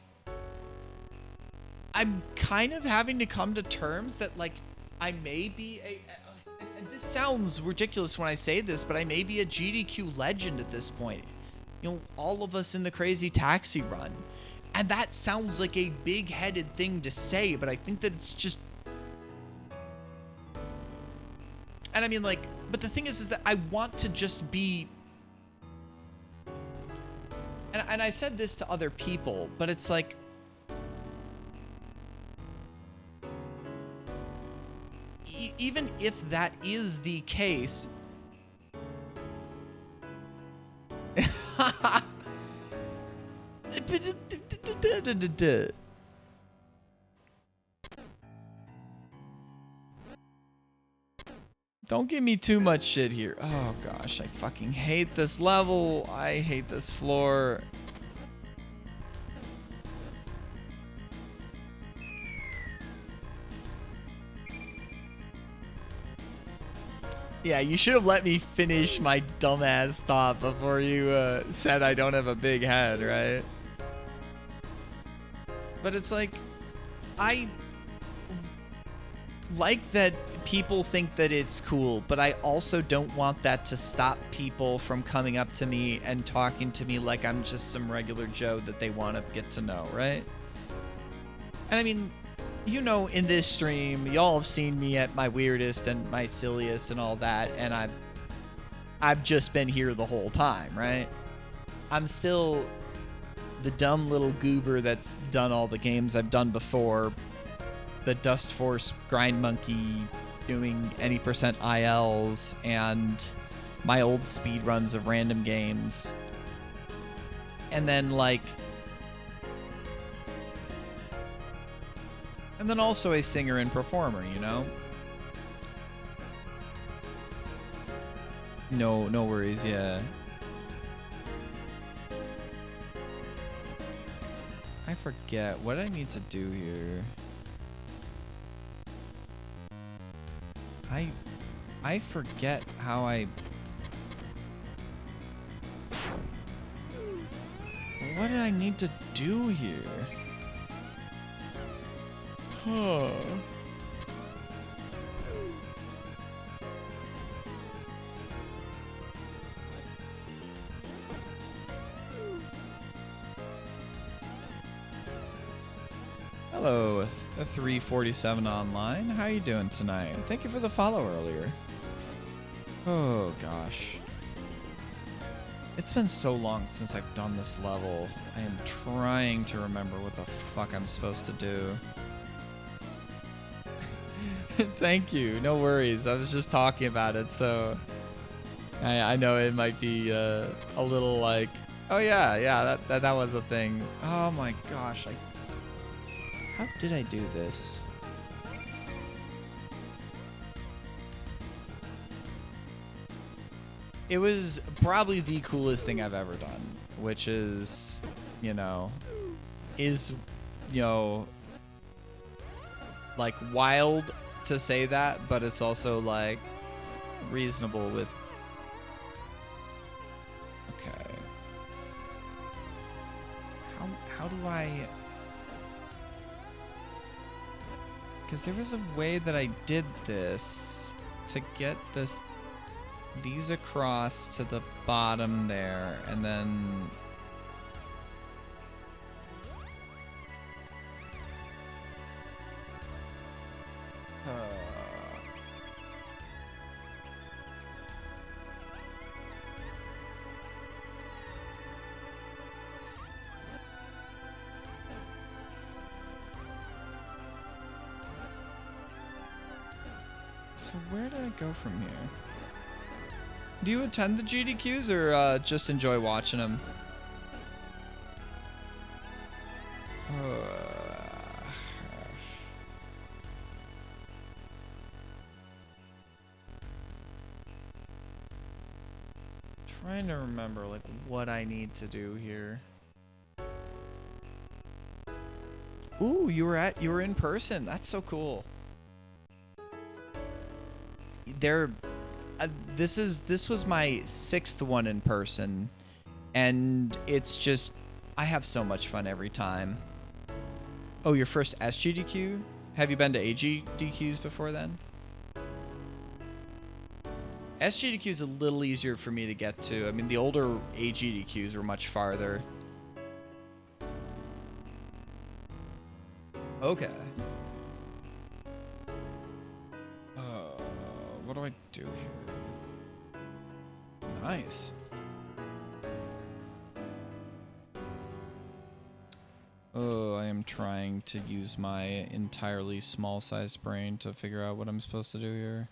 I'm kind of having to come to terms that, like, I may be and this sounds ridiculous when I say this, but I may be a GDQ legend at this point. You know, all of us in the Crazy Taxi Run. And that sounds like a big-headed thing to say, but I think that it's just, and I mean, like, but the thing is that I want to just be, and I said this to other people, but it's like, even if that is the case, don't give me too much shit here. Oh gosh, I fucking hate this level. I hate this floor. Yeah, you should have let me finish my dumbass thought before you said I don't have a big head, right? But it's like, I like that people think that it's cool, but I also don't want that to stop people from coming up to me and talking to me like I'm just some regular Joe that they want to get to know, right? And I mean, you know, in this stream, y'all have seen me at my weirdest and my silliest and all that, and I've just been here the whole time, right? I'm still the dumb little goober that's done all the games I've done before. The Dust Force grind monkey doing any percent ILs and my old speed runs of random games. And then and then also a singer and performer, you know? No worries, yeah. I forget. What do I need to do here? I forget how I... What did I need to do here? Huh. Hello, a 347 online. How you doing tonight? Thank you for the follow earlier. Oh gosh. It's been so long since I've done this level. I am trying to remember what the fuck I'm supposed to do. Thank you. No worries. I was just talking about it, so I know it might be a little like, oh yeah, that was a thing. Oh my gosh, how did I do this? It was probably the coolest thing I've ever done, which is, like wild to say that, but it's also like reasonable with. Okay. How do I? Because there was a way that I did this to get these across to the bottom there, and then so where did I go from here? Do you attend the GDQs or just enjoy watching them? Trying to remember like what I need to do here. Ooh, you were in person. That's so cool. This was my 6th one in person, and it's just I have so much fun every time. Oh, your first SGDQ? Have you been to AGDQs before then? SGDQ is a little easier for me to get to. I mean, the older AGDQs were much farther. Okay. What do I do here? Nice. Oh, I am trying to use my entirely small-sized brain to figure out what I'm supposed to do here.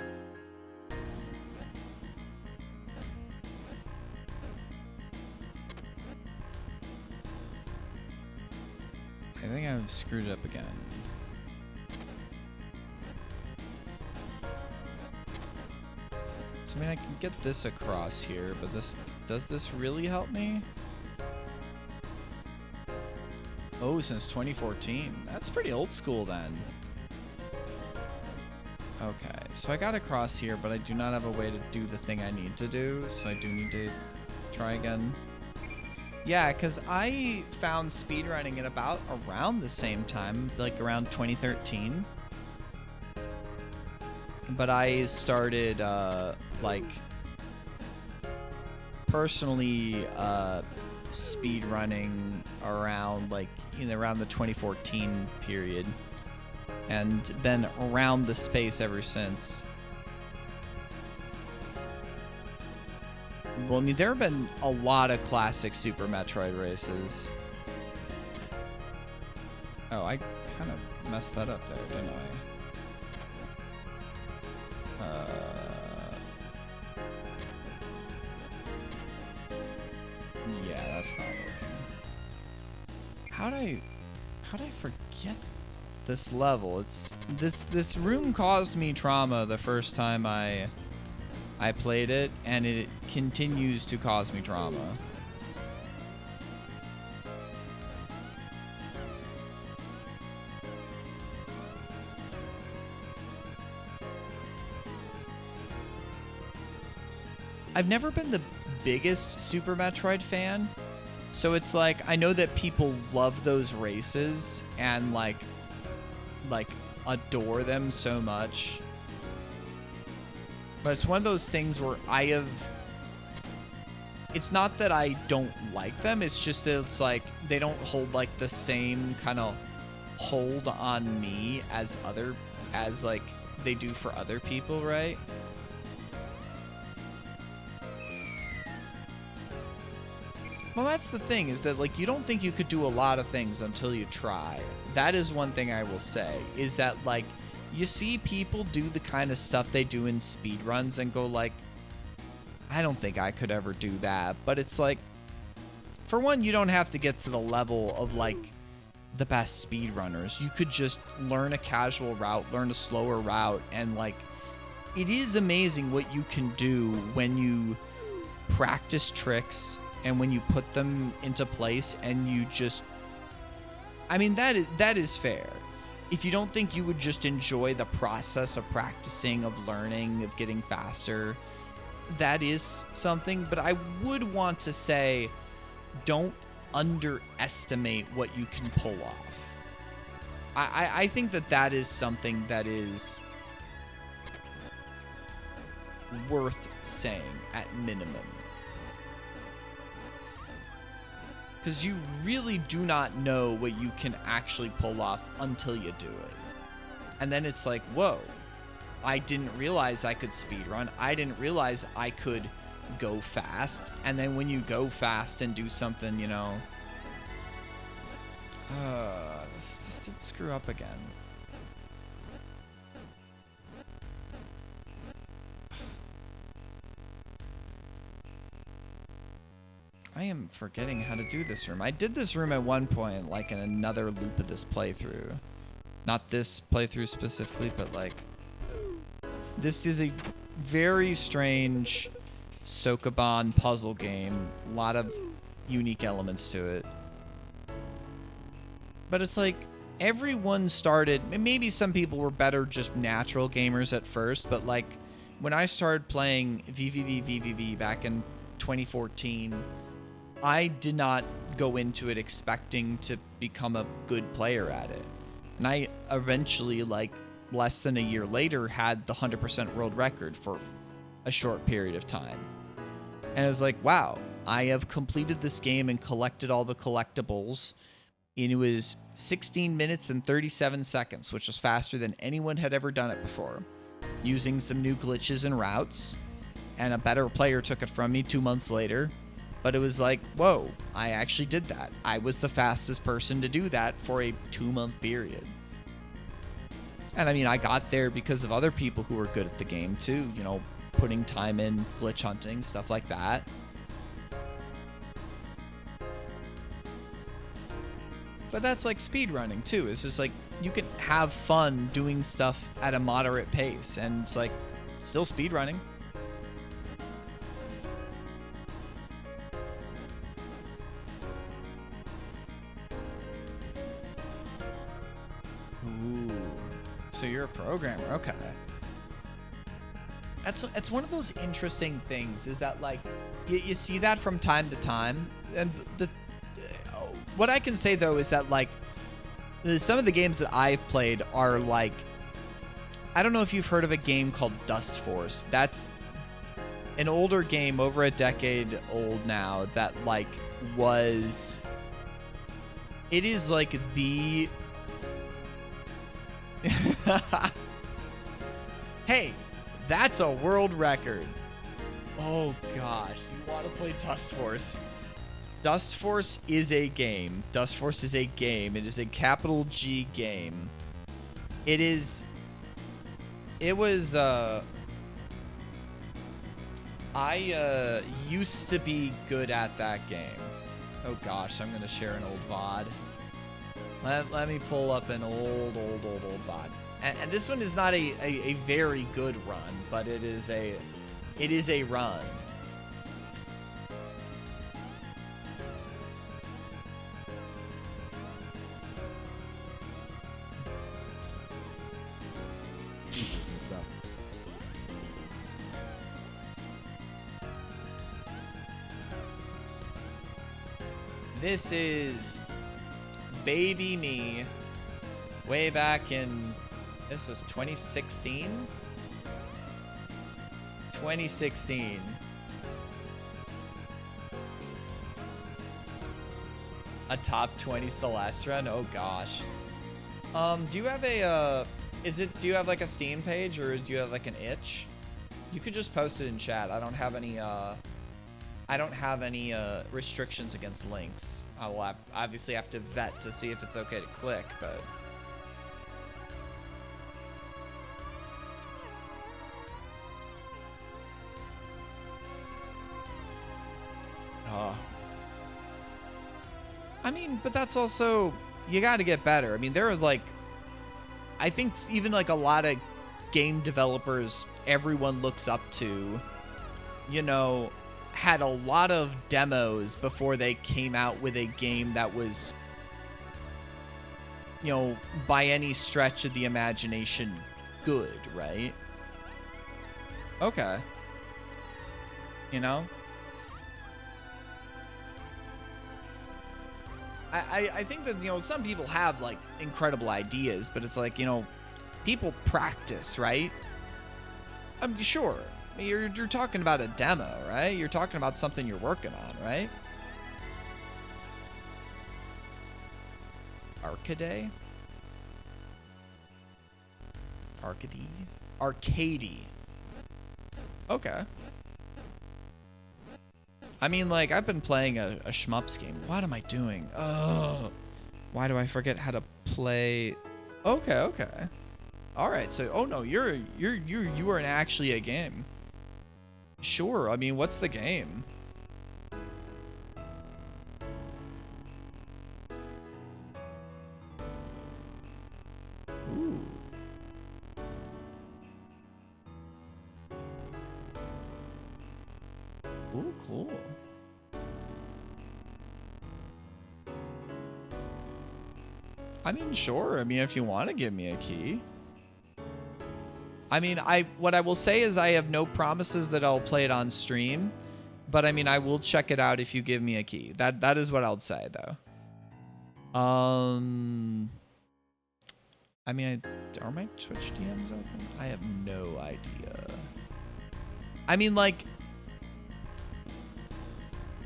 I think I've screwed it up again. I mean, I can get this across here, but does this really help me? Oh, since 2014. That's pretty old school then. Okay, so I got across here, but I do not have a way to do the thing I need to do, so I do need to try again. Yeah, because I found speedrunning at about around the same time, like around 2013. But I started, like, personally speedrunning around, like, around the 2014 period. And been around the space ever since. Well, I mean, there have been a lot of classic Super Metroid races. Oh, I kind of messed that up there, didn't I? Yeah, that's not working. How'd I forget this level? It's this room caused me trauma the first time I played it, and it continues to cause me trauma. I've never been the biggest Super Metroid fan, so it's like I know that people love those races and like adore them so much. But it's one of those things where it's not that I don't like them, it's just that it's like they don't hold like the same kind of hold on me as like they do for other people, right? Well, that's the thing, is that like you don't think you could do a lot of things until you try. That is one thing I will say, is that like you see people do the kind of stuff they do in speedruns and go like, I don't think I could ever do that. But it's like, for one, you don't have to get to the level of like the best speedrunners. You could just learn a casual route, learn a slower route, and like it is amazing what you can do when you practice tricks and when you put them into place and you just, I mean, that is fair. If you don't think you would just enjoy the process of practicing, of learning, of getting faster, that is something. But I would want to say, don't underestimate what you can pull off. I think that is something that is worth saying at minimum. Because you really do not know what you can actually pull off until you do it. And then it's like, whoa, I didn't realize I could speedrun. I didn't realize I could go fast. And then when you go fast and do something, you know... this did screw up again. I am forgetting how to do this room. I did this room at one point, like in another loop of this playthrough. Not this playthrough specifically, but like... This is a very strange Sokoban puzzle game. A lot of unique elements to it. But it's like, everyone started... Maybe some people were better just natural gamers at first, but like, when I started playing VVV back in 2014... I did not go into it expecting to become a good player at it. And I eventually, like, less than a year later, had the 100% world record for a short period of time. And I was like, wow, I have completed this game and collected all the collectibles. And it was 16 minutes and 37 seconds, which was faster than anyone had ever done it before. Using some new glitches and routes. And a better player took it from me 2 months later. But it was like, whoa, I actually did that. I was the fastest person to do that for a 2-month period. And I mean, I got there because of other people who were good at the game too, you know, putting time in, glitch hunting, stuff like that. But that's like speedrunning too. It's just like, you can have fun doing stuff at a moderate pace, and it's like, still speedrunning. So you're a programmer, okay. It's one of those interesting things, is that like you see that from time to time, and what I can say though is that like some of the games that I've played are like, I don't know if you've heard of a game called Dust Force. That's an older game, over a decade old now, that like it is like the hey, that's a world record. Oh gosh, you want to play Dust Force? Dust Force is a game. Dust Force is a game. It is a capital G game. It is. It was. I used to be good at that game. Oh gosh, I'm gonna share an old VOD. Let me pull up an old VOD. And this one is not a very good run, but it is a run. This is baby me way back in, this was 2016? 2016. A top 20 Celeste run? Oh gosh. Do you have a, do you have like a Steam page or do you have like an itch? You could just post it in chat. I don't have any restrictions against links. I will obviously have to vet to see if it's okay to click, but. I mean, but that's also, you got to get better. I mean, there was like, I think even like a lot of game developers everyone looks up to, you know, had a lot of demos before they came out with a game that was, you know, by any stretch of the imagination good, right? Okay. You know? I think that, you know, some people have like incredible ideas, but it's like, you know, people practice, right? I'm sure. You're talking about a demo, right? You're talking about something you're working on, right? Arcade? Arcade. Okay. I mean, like, I've been playing a shmups game. What am I doing? Oh, why do I forget how to play? Okay. All right. So, oh no, you are actually a game. Sure. I mean, what's the game? Ooh. Ooh, cool. I mean, sure. I mean, if you want to give me a key. I mean, what I will say is I have no promises that I'll play it on stream, but I mean, I will check it out if you give me a key. That is what I'll say though. I mean, are my Twitch DMs open? I have no idea. I mean, like,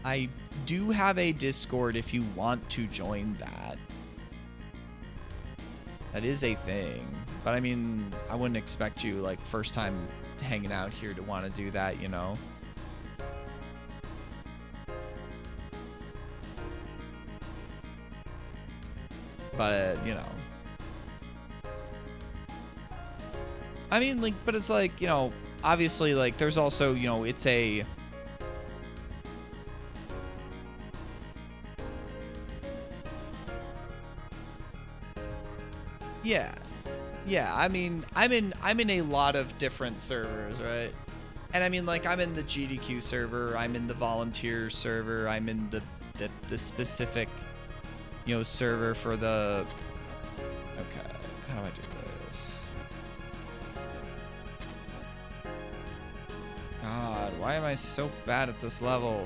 I do have a Discord if you want to join that. That is a thing. But I mean, I wouldn't expect you, like, first time hanging out here to want to do that, you know? But, you know. I mean, like, but it's like, you know, obviously, like, there's also, you know, it's a... Yeah, I mean, I'm in a lot of different servers, right? And I mean, like, I'm in the GDQ server, I'm in the volunteer server, I'm in the specific, you know, server for the... Okay, how do I do this? God, why am I so bad at this level?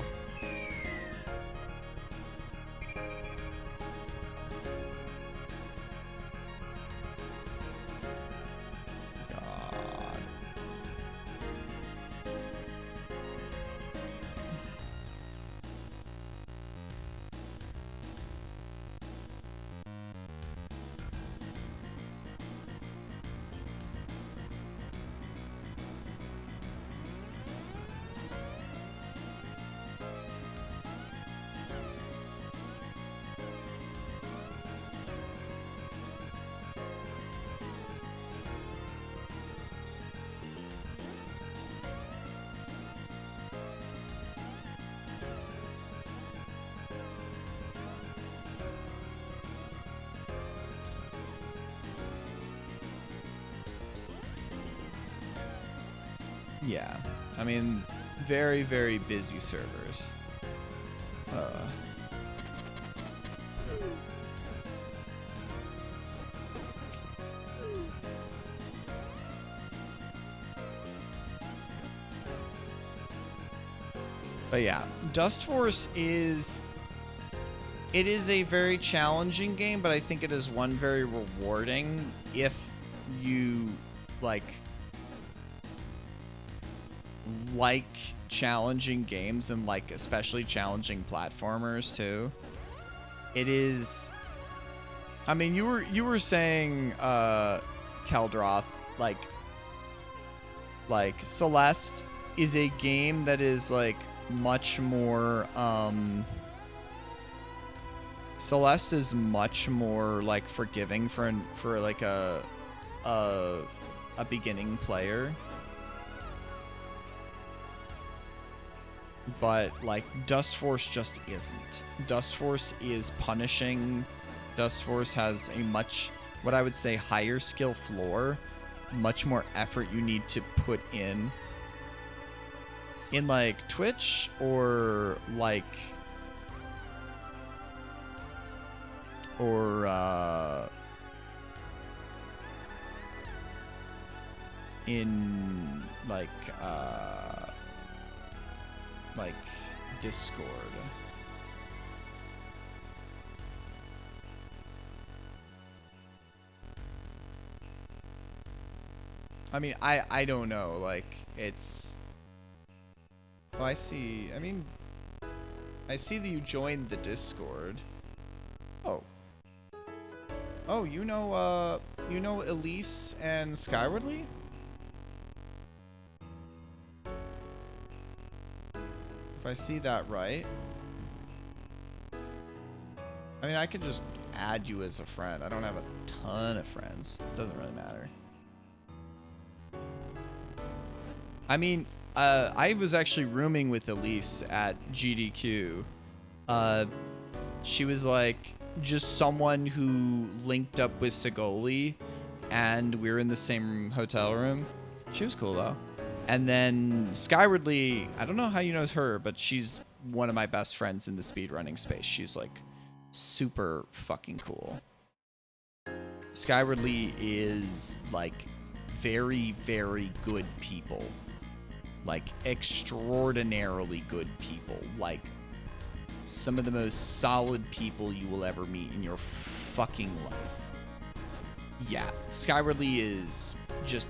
Yeah. I mean, very, very busy servers. But yeah, Dust Force is... It is a very challenging game, but I think it is one very rewarding if you, like challenging games and, like, especially challenging platformers, too. It is... I mean, you were saying, Keldroth, like, Celeste is a game that is, like, much more, Celeste is much more, like, forgiving for like a beginning player. But, like, Dust Force just isn't. Dust Force is punishing. Dust Force has a much, what I would say, higher skill floor. Much more effort you need to put in, like, Twitch or, like... in like Discord. I mean, I don't know, like, it's... Oh, I see. I mean, I see that you joined the Discord. Oh. Oh, you know Elise and Skywardly? If I see that right. I mean, I could just add you as a friend. I don't have a ton of friends. Doesn't really matter. I mean, I was actually rooming with Elise at GDQ. She was like just someone who linked up with Sigoli, and we were in the same hotel room. She was cool though. And then Skywardly, I don't know how you know her, but she's one of my best friends in the speedrunning space. She's like super fucking cool. Skywardly is like very, very good people. Like extraordinarily good people. Like some of the most solid people you will ever meet in your fucking life. Yeah, Skywardly is just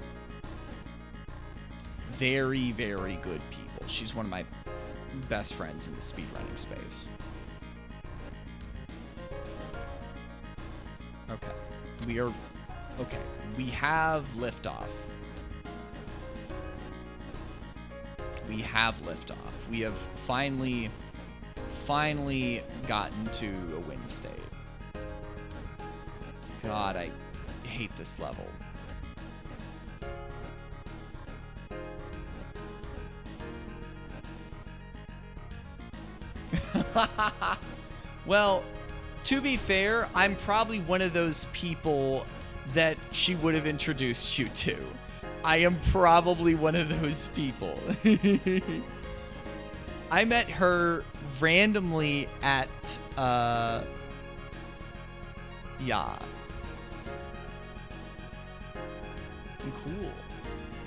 very, very good people. She's one of my best friends in the speedrunning space. Okay. We have liftoff. We have liftoff. We have finally gotten to a win state. God, I hate this level. Well, to be fair, I'm probably one of those people that she would have introduced you to. I am probably one of those people. I met her randomly at yeah. Cool.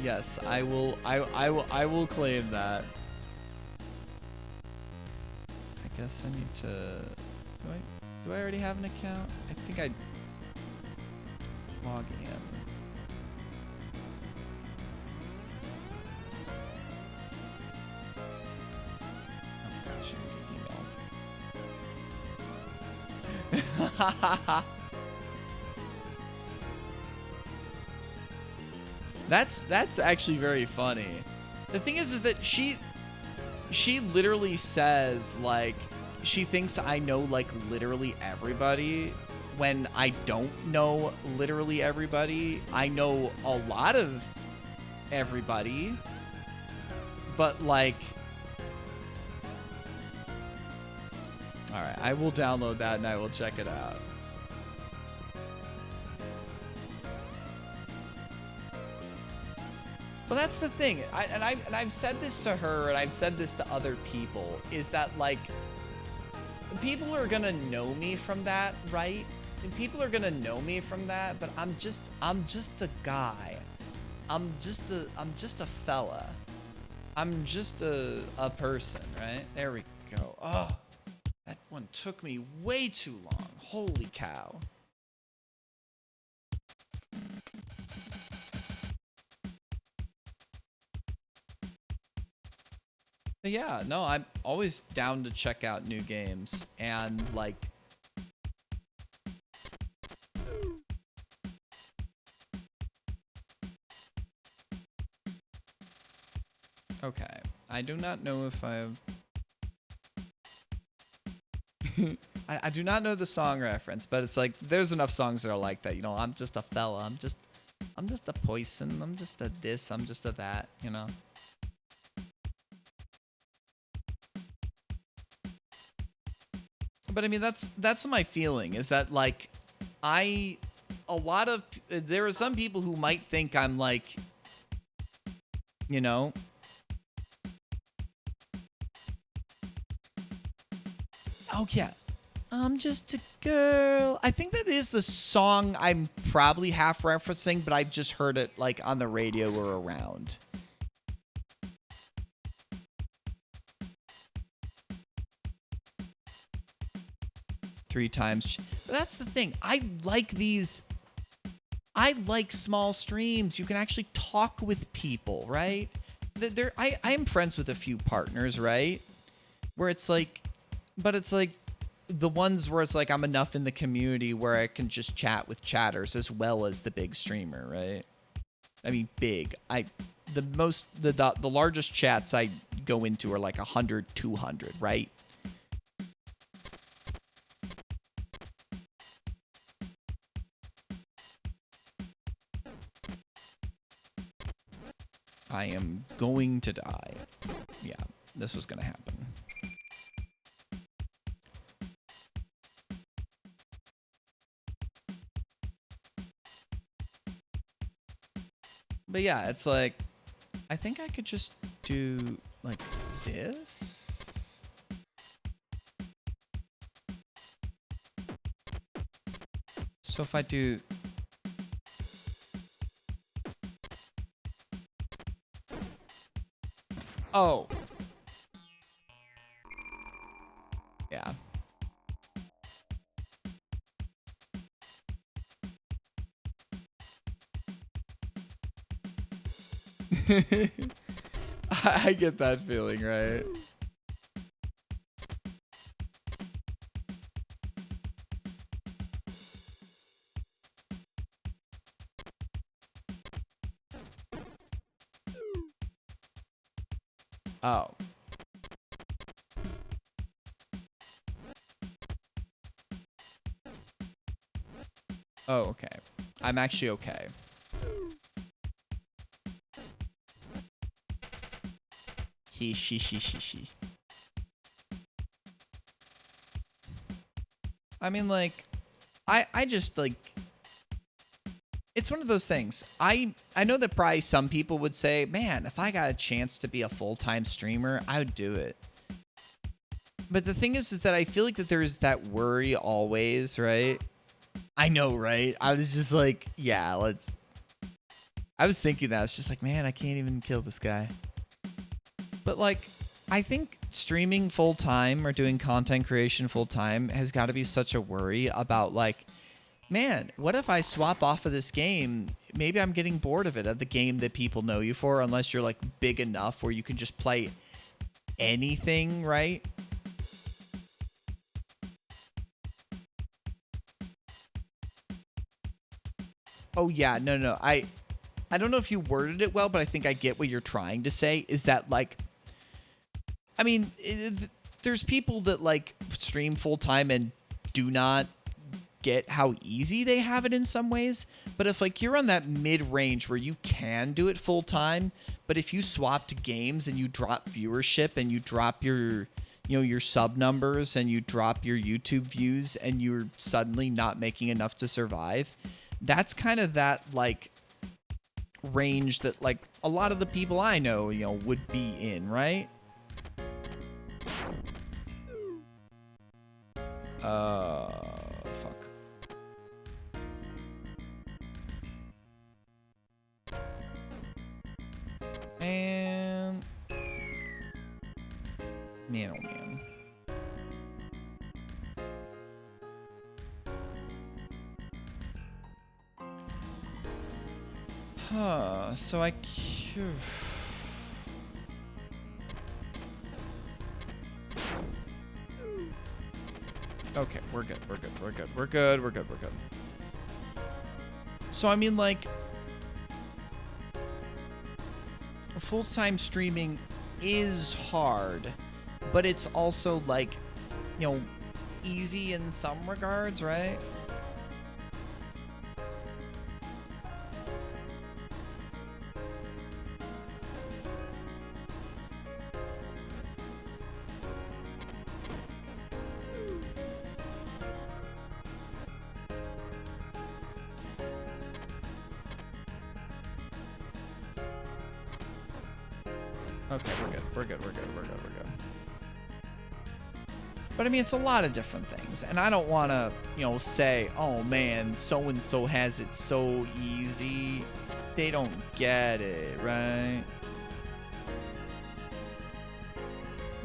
Yes, I will claim that. I guess I need to do I already have an account? I think I log in. That's actually very funny. The thing is that she literally says, like, she thinks I know, like, literally everybody when I don't know literally everybody. I know a lot of everybody, but, like, all right, I will download that and I will check it out. Well, that's the thing. I've said this to her, and I've said this to other people, is that, like, people are gonna know me from that, right? And people are gonna know me from that, but I'm just a guy. I'm just a fella. I'm just a person, right? There we go. Oh, that one took me way too long. Holy cow. But yeah, no, I'm always down to check out new games, and like, okay, I do not know if I've I do not know the song reference, but it's like there's enough songs that are like that, you know. I'm just a fella, I'm just a poison, I'm just a this, I'm just a that, you know. But I mean, that's my feeling, is that like there are some people who might think I'm like, you know, oh yeah, I'm just a girl. I think that is the song I'm probably half referencing, but I've just heard it like on the radio or around. Three times. But that's the thing. I like small streams. You can actually talk with people, right? I am friends with a few partners, right? Where it's like, but it's like the ones where it's like I'm enough in the community where I can just chat with chatters as well as the big streamer, right? I mean, big. The largest chats I go into are like 100, 200, right? I am going to die. Yeah, this was going to happen. But yeah, it's like, I think I could just do like this. So if I do... Oh. Yeah. I get that feeling, right? Oh. Oh, okay. I'm actually okay. He. I mean, like, I just, like, it's one of those things. I know that probably some people would say, man, if I got a chance to be a full-time streamer, I would do it. But the thing is that I feel like that there's that worry always, right? I know, right? I was just like, yeah, I was thinking that. It's just like, man, I can't even kill this guy. But like, I think streaming full time or doing content creation full time has got to be such a worry about like, man, what if I swap off of this game? Maybe I'm getting bored of it, of the game that people know you for, unless you're like big enough where you can just play anything, right? Oh yeah, no. I don't know if you worded it well, but I think I get what you're trying to say. Is that like, I mean, there's people that like stream full time and do not get how easy they have it in some ways. But if like you're on that mid range where you can do it full time, but if you swapped games and you drop viewership and you drop your, you know, your sub numbers and you drop your YouTube views and you're suddenly not making enough to survive, that's kind of that like range that like a lot of the people I know, you know, would be in, right? Fuck. Man, oh man. Huh, so I... Okay, we're good. So, I mean, like, full-time streaming is hard, but it's also, like, you know, easy in some regards, right? Okay, we're good. But I mean, it's a lot of different things, and I don't want to, you know, say, oh man, so-and-so has it so easy. They don't get it, right?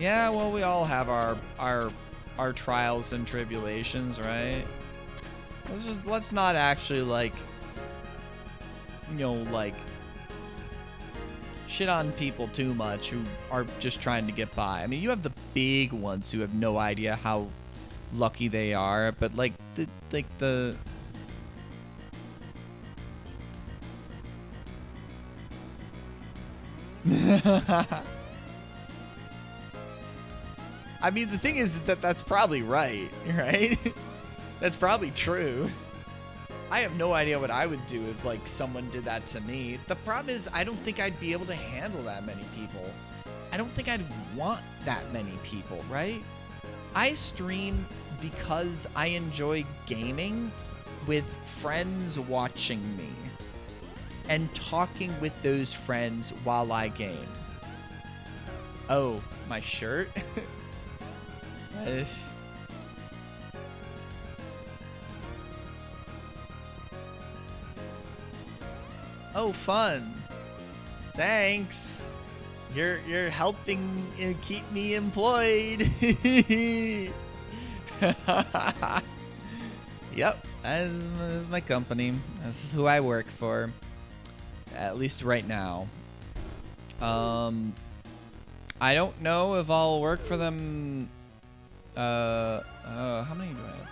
Yeah, well, we all have our trials and tribulations, right? Let's not actually, like, you know, like, shit on people too much who are just trying to get by. I mean, you have the big ones who have no idea how lucky they are, but like the I mean, the thing is that that's probably right? That's probably true. I have no idea what I would do if, like, someone did that to me. The problem is I don't think I'd be able to handle that many people. I don't think I'd want that many people, right? I stream because I enjoy gaming with friends watching me and talking with those friends while I game. Oh, my shirt? Oh, fun. Thanks. You're helping keep me employed. Yep, that is my company. This is who I work for. At least right now. I don't know if I'll work for them. How many do I have?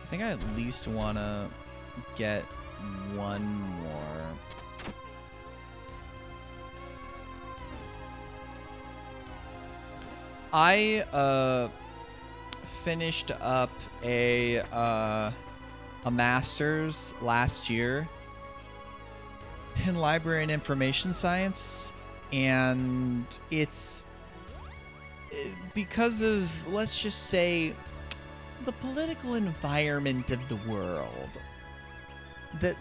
I think I at least want to get one more. I finished up a master's last year in library and information science, and it's because of, let's just say, the political environment of the world.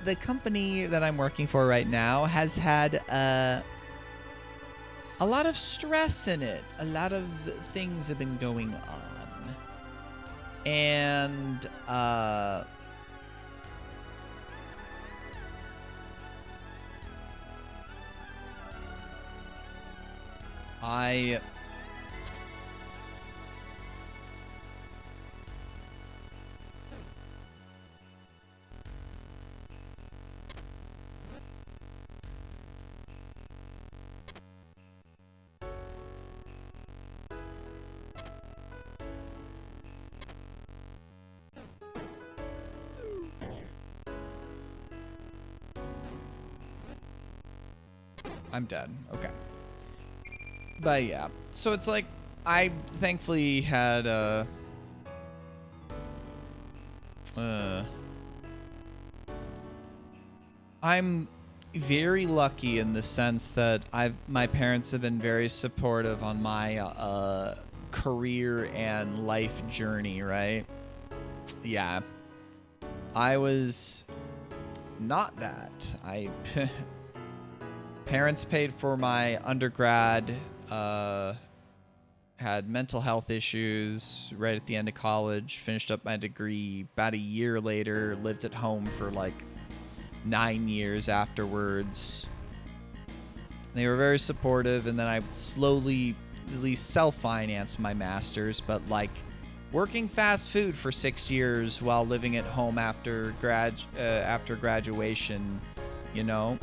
The company that I'm working for right now has had a lot of stress in it. A lot of things have been going on. And I'm dead. Okay. But yeah. So it's like, I thankfully had I'm very lucky in the sense that my parents have been very supportive on my career and life journey, right? Yeah. I was not that. Parents paid for my undergrad. Had mental health issues right at the end of college. Finished up my degree about a year later. Lived at home for like 9 years afterwards. They were very supportive, and then I slowly, at least self-financed my master's, but like working fast food for 6 years while living at home after graduation, you know.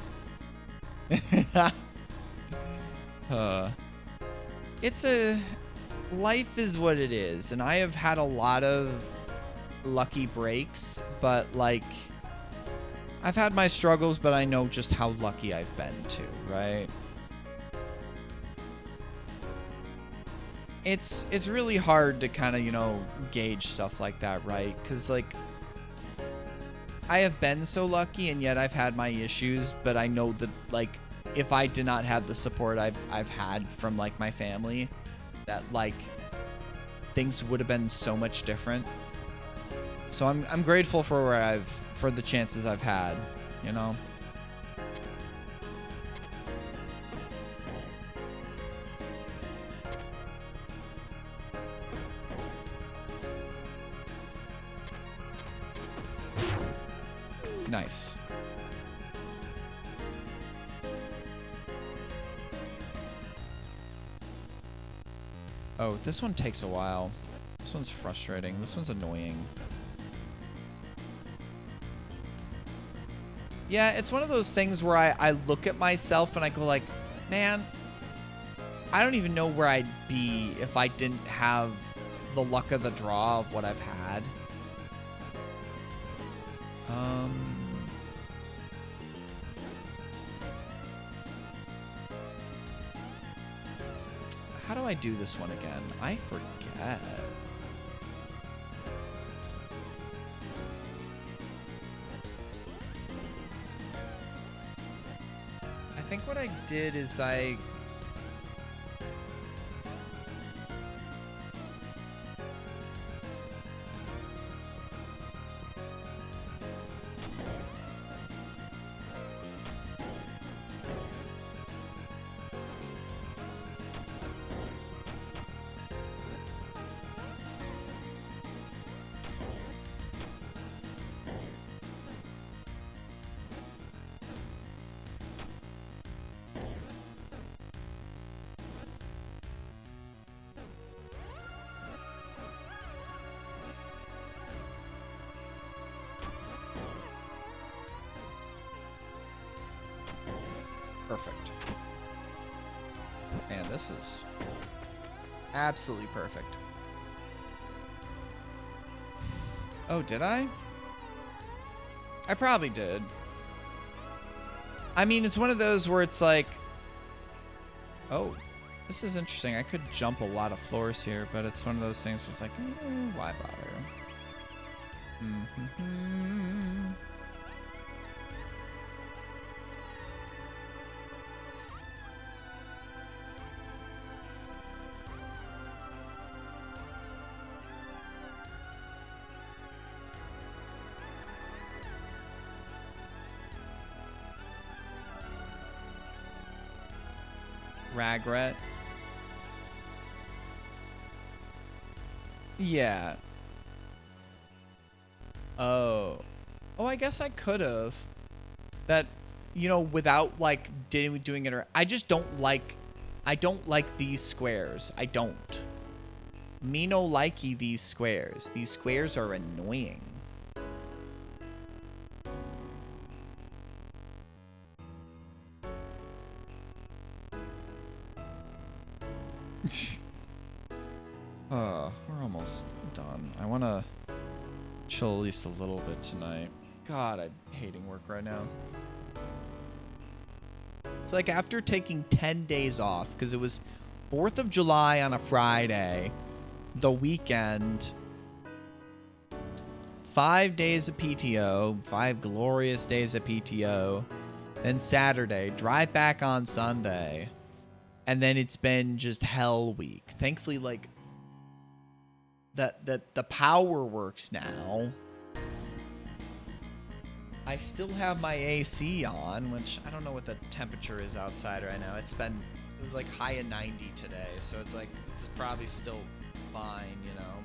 Life is what it is, and I have had a lot of lucky breaks, but like I've had my struggles, but I know just how lucky I've been too, right? It's really hard to kind of, you know, gauge stuff like that, right? Because like I have been so lucky, and yet I've had my issues, but I know that like if I did not have the support I've had from like my family, that like things would have been so much different. So I'm grateful for for the chances I've had, you know. Nice. Oh, this one takes a while. This one's frustrating. This one's annoying. Yeah, it's one of those things where I look at myself and I go like, man, I don't even know where I'd be if I didn't have the luck of the draw of what I've had. How do I do this one again? I forget. I think what I did is I... Perfect. Man, this is absolutely perfect. Oh, did I? I probably did. I mean, it's one of those where it's like, oh, this is interesting. I could jump a lot of floors here, but it's one of those things where it's like, why bother? Ragret. Yeah. Oh. Oh, I guess I could have. That, you know, without like doing it. I just don't like. I don't like these squares. I don't. Me no likey these squares. These squares are annoying. We're almost done. I want to chill at least a little bit tonight. God, I'm hating work right now. It's like after taking 10 days off, because it was 4th of July on a Friday, the weekend, 5 days of PTO, 5 glorious days of PTO, then Saturday, drive back on Sunday, and then it's been just hell week. Thankfully, like, the power works now. I still have my AC on, which I don't know what the temperature is outside right now. It was like high of 90 today, so it's like, this is probably still fine, you know.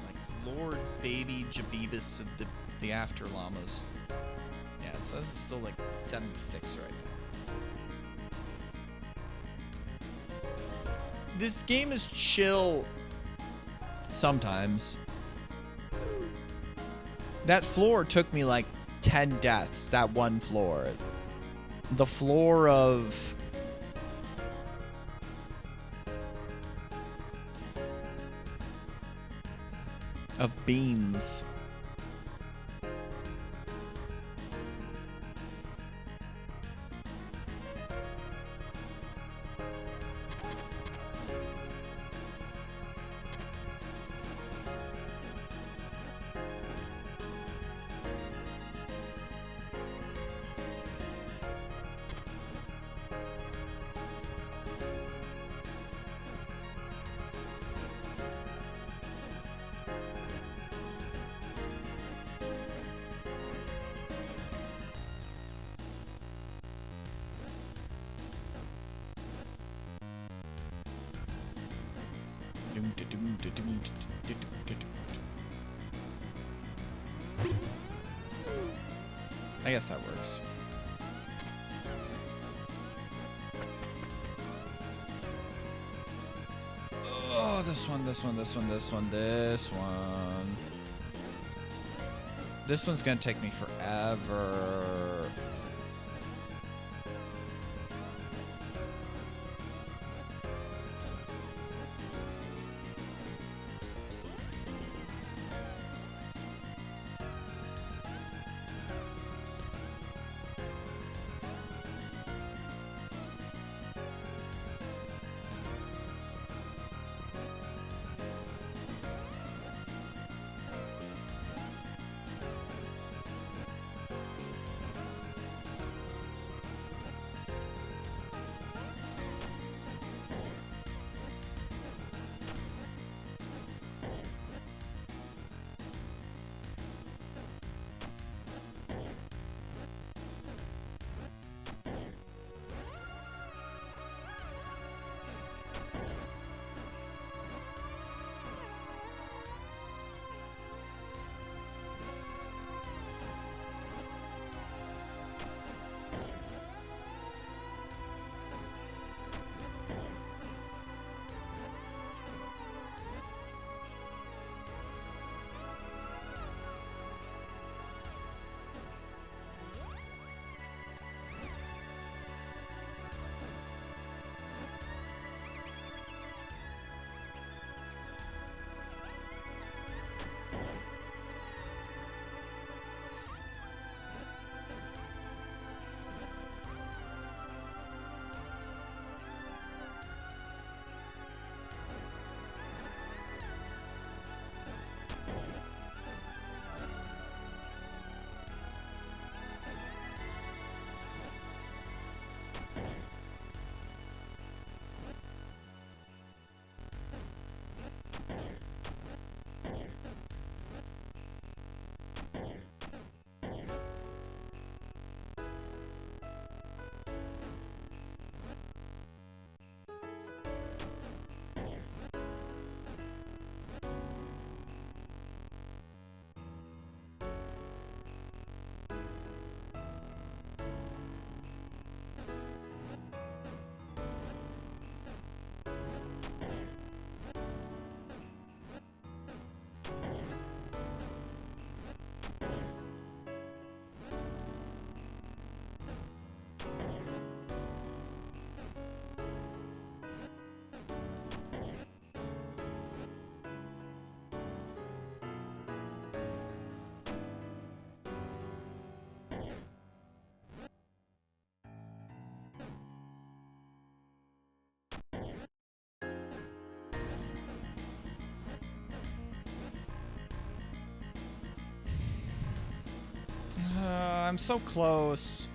Like Lord Baby Jabibus of the After Llamas. Yeah, it says it's still like 76 right now. This game is chill sometimes. That floor took me like 10 deaths, that one floor. The floor of beans. I guess that works. Oh, this one. This one's gonna take me forever. I'm so close.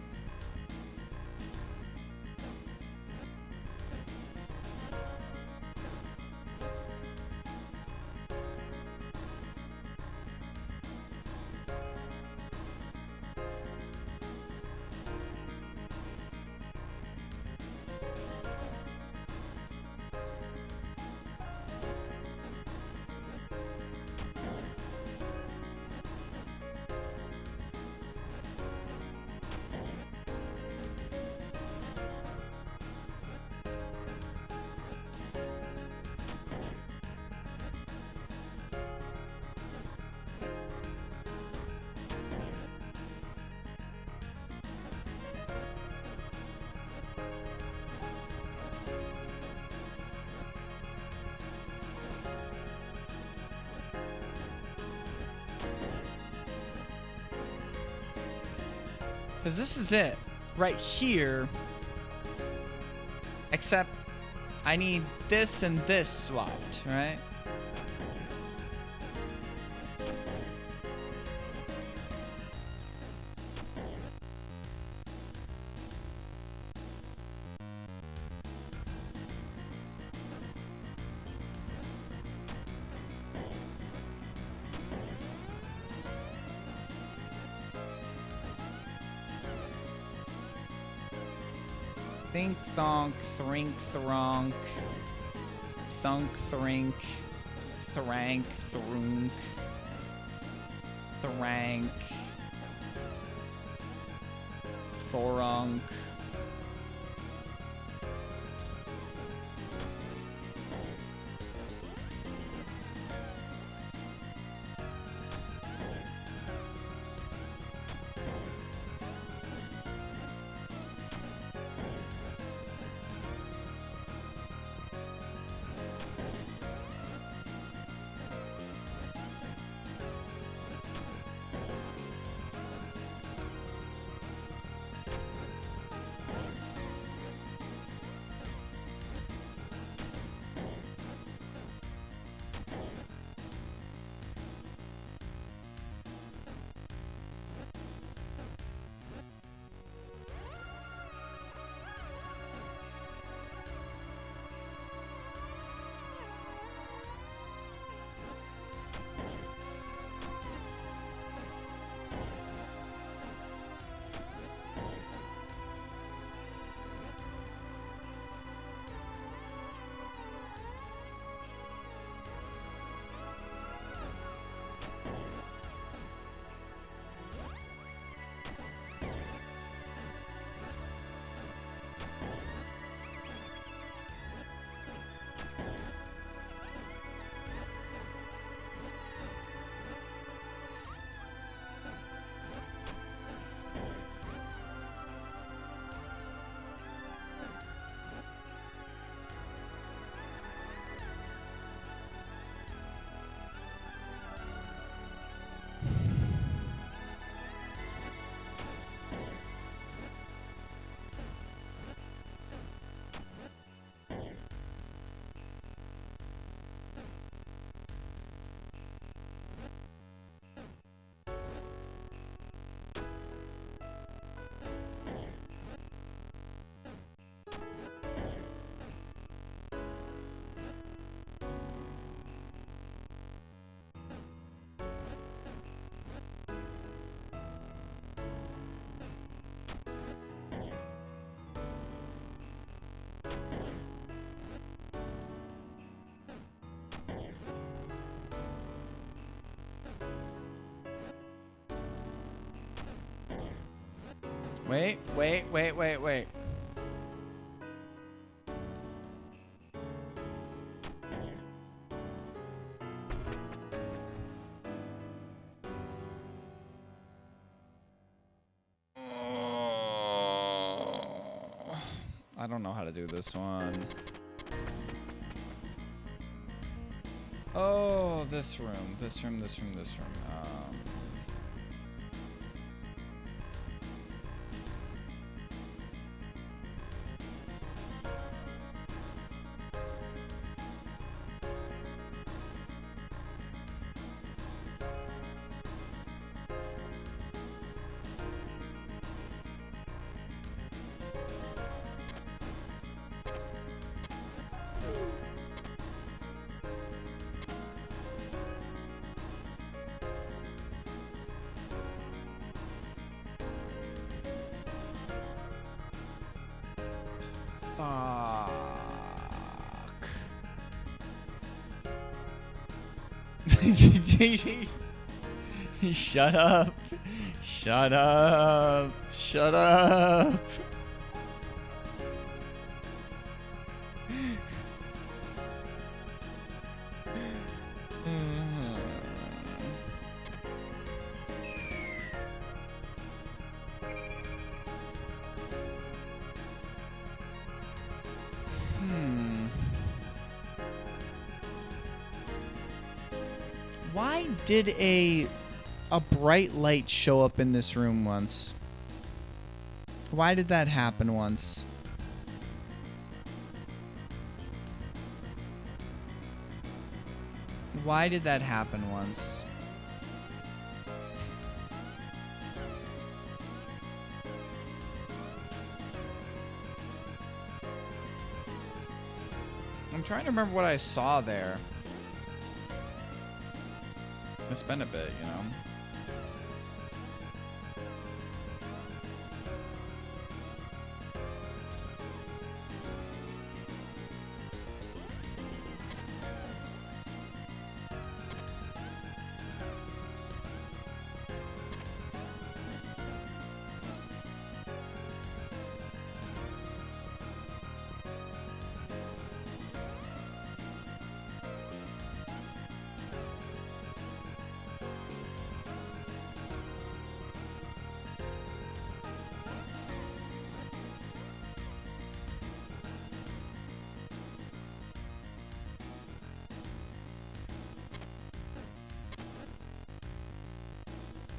Because this is it. Right here. Except I need this and this swapped, right? Think, thonk, thrink, thronk, thunk, thrink, thrank, thrunk, thrank, thorunk. Wait. I don't know how to do this one. Oh, this room. Fuck. Shut up. Shut up. Shut up. Why did a bright light show up in this room once? Why did that happen once? Why did that happen once? I'm trying to remember what I saw there. It's been a bit, you know.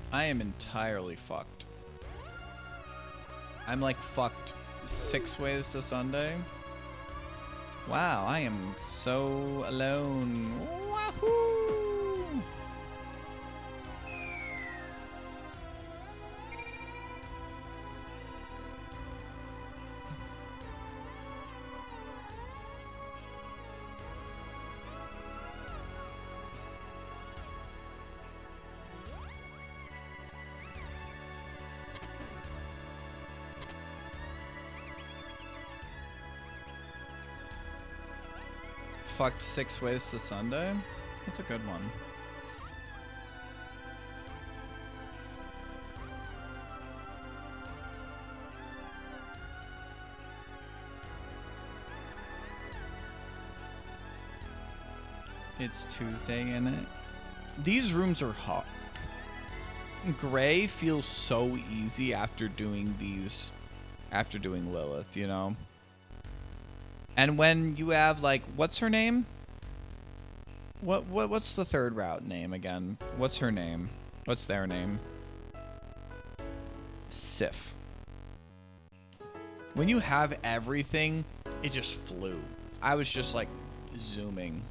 I am entirely fucked. I'm like fucked 6 ways to Sunday. Wow, I am so alone. Wahoo! Fucked 6 ways to Sunday? That's a good one. It's Tuesday in it. These rooms are hot. Gray feels so easy after doing these, after doing Lilith, you know? And when you have, like, what's her name? What's the third route name again? What's her name? What's their name? Sif. When you have everything, it just flew. I was just, like, zooming.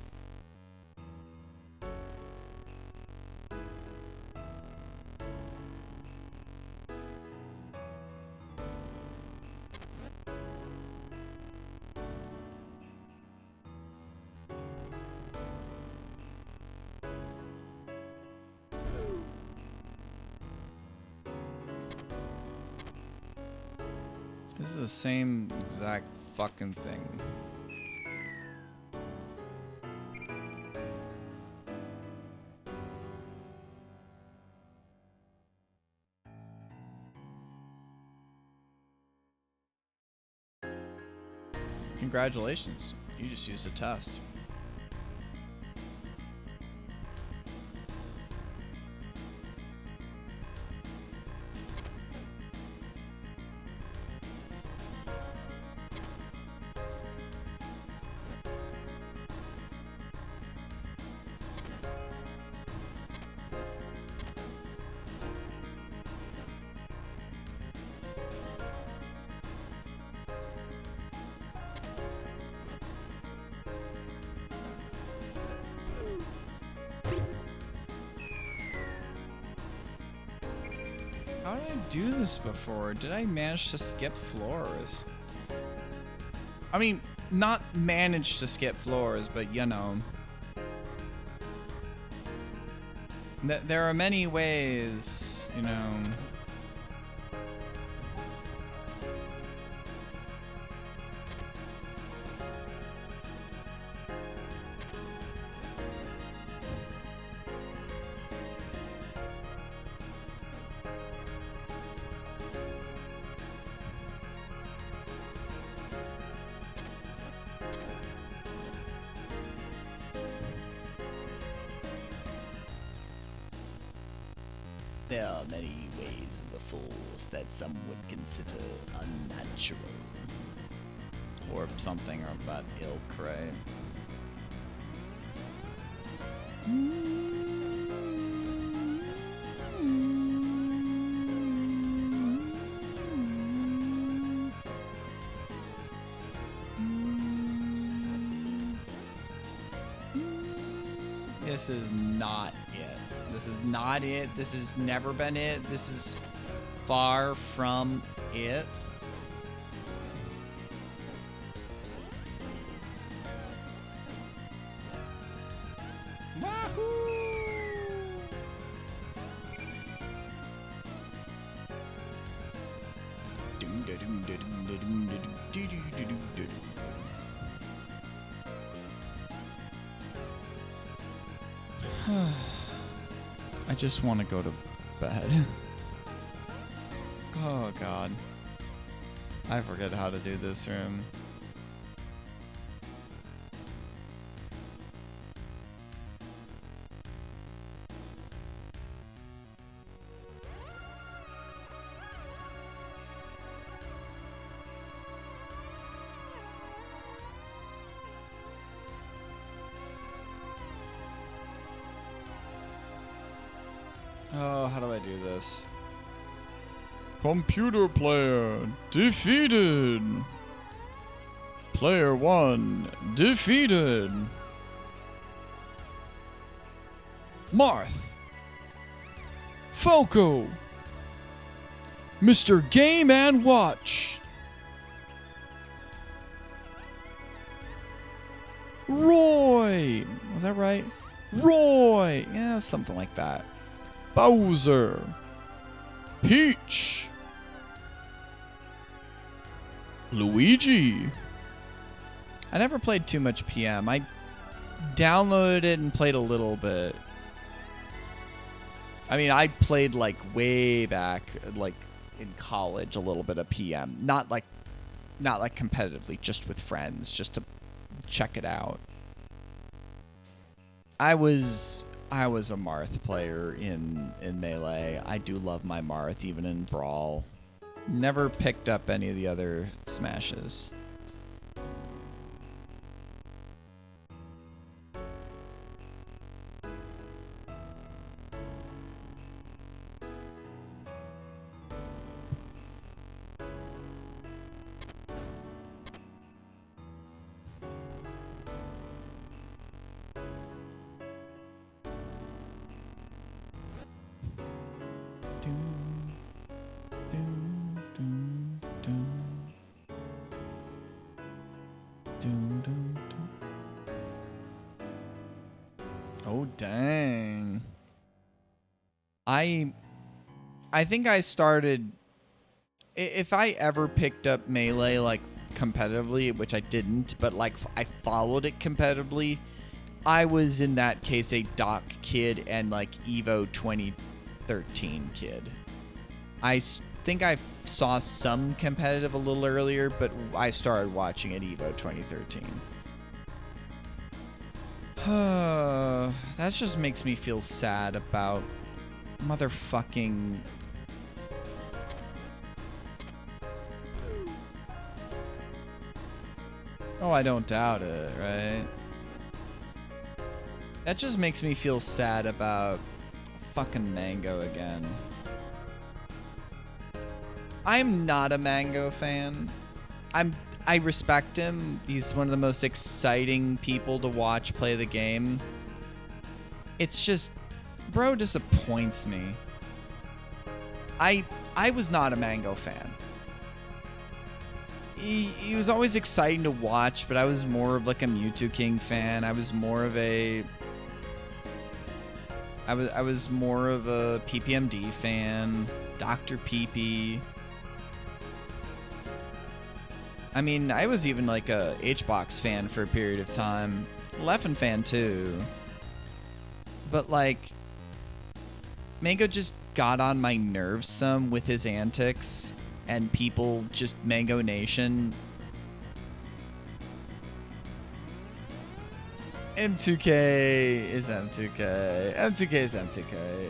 This is the same exact fucking thing. Congratulations, you just used a test. How did I do this before? Did I manage to skip floors? I mean, not manage to skip floors, but you know. There are many ways, you know. There are many ways in the Force that some would consider unnatural. Or something of that ilk, right? This is not it. This is not it. This has never been it. This is far from it. I just want to go to bed. Oh god. I forget how to do this room. Oh, how do I do this? Computer player defeated. Player 1 defeated. Marth. Falco. Mr. Game and Watch. Roy. Was that right? Roy. Yeah, something like that. Bowser. Peach. Luigi. I never played too much PM. I downloaded it and played a little bit. I mean, I played like way back, like in college, a little bit of PM. Not like competitively, just with friends, just to check it out. I was a Marth player in Melee. I do love my Marth, even in Brawl. Never picked up any of the other smashes. Oh, dang. I think I started... If I ever picked up Melee, like, competitively, which I didn't, but, like, I followed it competitively, I was, in that case, a Doc kid and, like, Evo 2013 kid. I think I saw some competitive a little earlier, but I started watching at Evo 2013. That just makes me feel sad about motherfucking... Oh, I don't doubt it, right? That just makes me feel sad about fucking Mango again. I'm not a Mango fan. I respect him. He's one of the most exciting people to watch play the game. It's just, bro disappoints me. I was not a Mango fan. He was always exciting to watch, but I was more of like a Mewtwo King fan. I was more of a PPMD fan, Dr. PP. I mean, I was even like a HBox fan for a period of time. Leffen fan too. But like, Mango just got on my nerves some with his antics, and people just Mango Nation. M2K is M2K. M2K is M2K.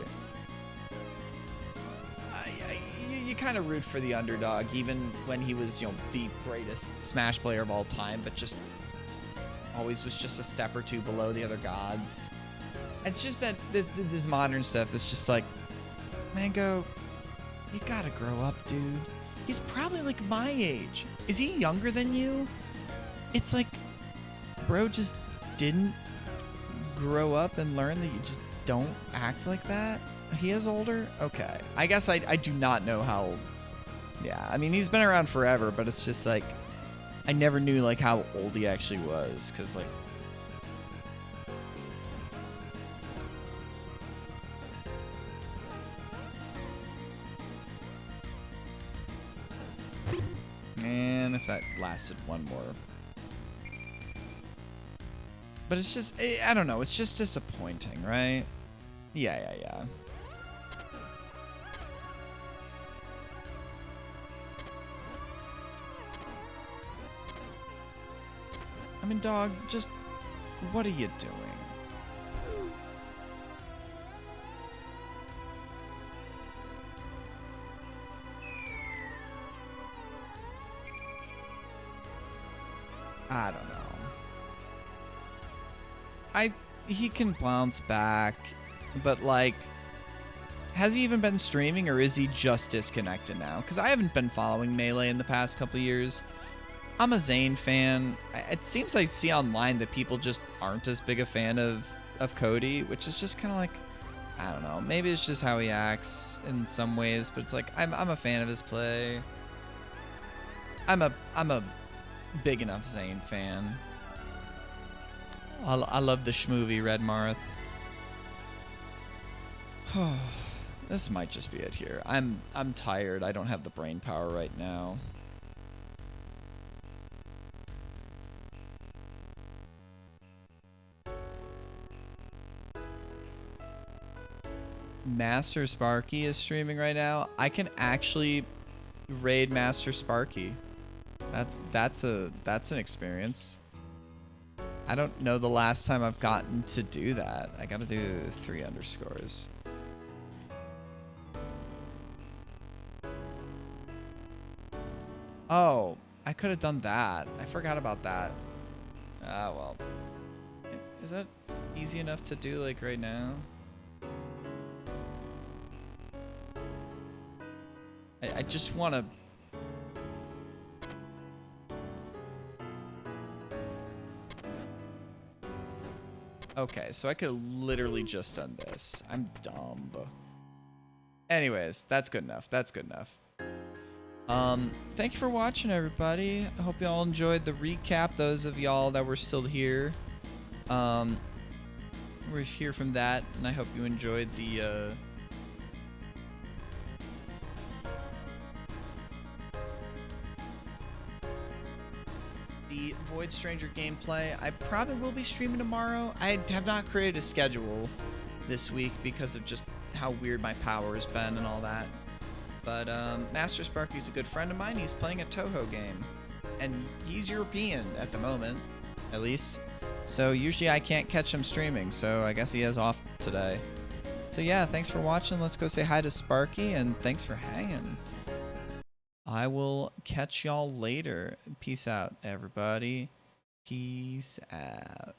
You kind of root for the underdog, even when he was, you know, the greatest Smash player of all time, but just always was just a step or two below the other gods. It's just that this modern stuff is just like, Mango, you gotta grow up, dude. He's probably like my age. Is he younger than you? It's like, bro just didn't grow up and learn that you just don't act like that? He is older? Okay. I guess I do not know how old. Yeah, I mean, he's been around forever, but it's just like, I never knew like how old he actually was, because like, man, if that lasted one more. But it's just, I don't know, it's just disappointing, right? Yeah. I mean, dog, just, what are you doing? I don't know. He can bounce back, but like, has he even been streaming, or is he just disconnected now? Because I haven't been following Melee in the past couple of years. I'm a Zane fan. It seems I see online that people just aren't as big a fan of Cody, which is just kind of like, I don't know. Maybe it's just how he acts in some ways, but it's like, I'm a fan of his play. I'm a big enough Zane fan. I love the schmovie Red Marth. This might just be it here. I'm tired. I don't have the brain power right now. Master Sparky is streaming right now. I can actually raid Master Sparky. That's an experience. I don't know the last time I've gotten to do that. I gotta do 3 underscores. Oh, I could have done that. I forgot about that. Ah, well. Is that easy enough to do like right now? I just want to... Okay, so I could have literally just done this. I'm dumb. Anyways, that's good enough. That's good enough. Thank you for watching, everybody. I hope y'all enjoyed the recap. Those of y'all that were still here. We're here from that, and I hope you enjoyed the, Void Stranger gameplay. I probably will be streaming tomorrow. I have not created a schedule this week because of just how weird my power has been and all that. But Master Sparky's a good friend of mine. He's playing a Toho game, and he's European at the moment, at least. So usually I can't catch him streaming, so I guess he has off today. So yeah, thanks for watching. Let's go say hi to Sparky, and thanks for hanging. I will catch y'all later. Peace out, everybody. Peace out.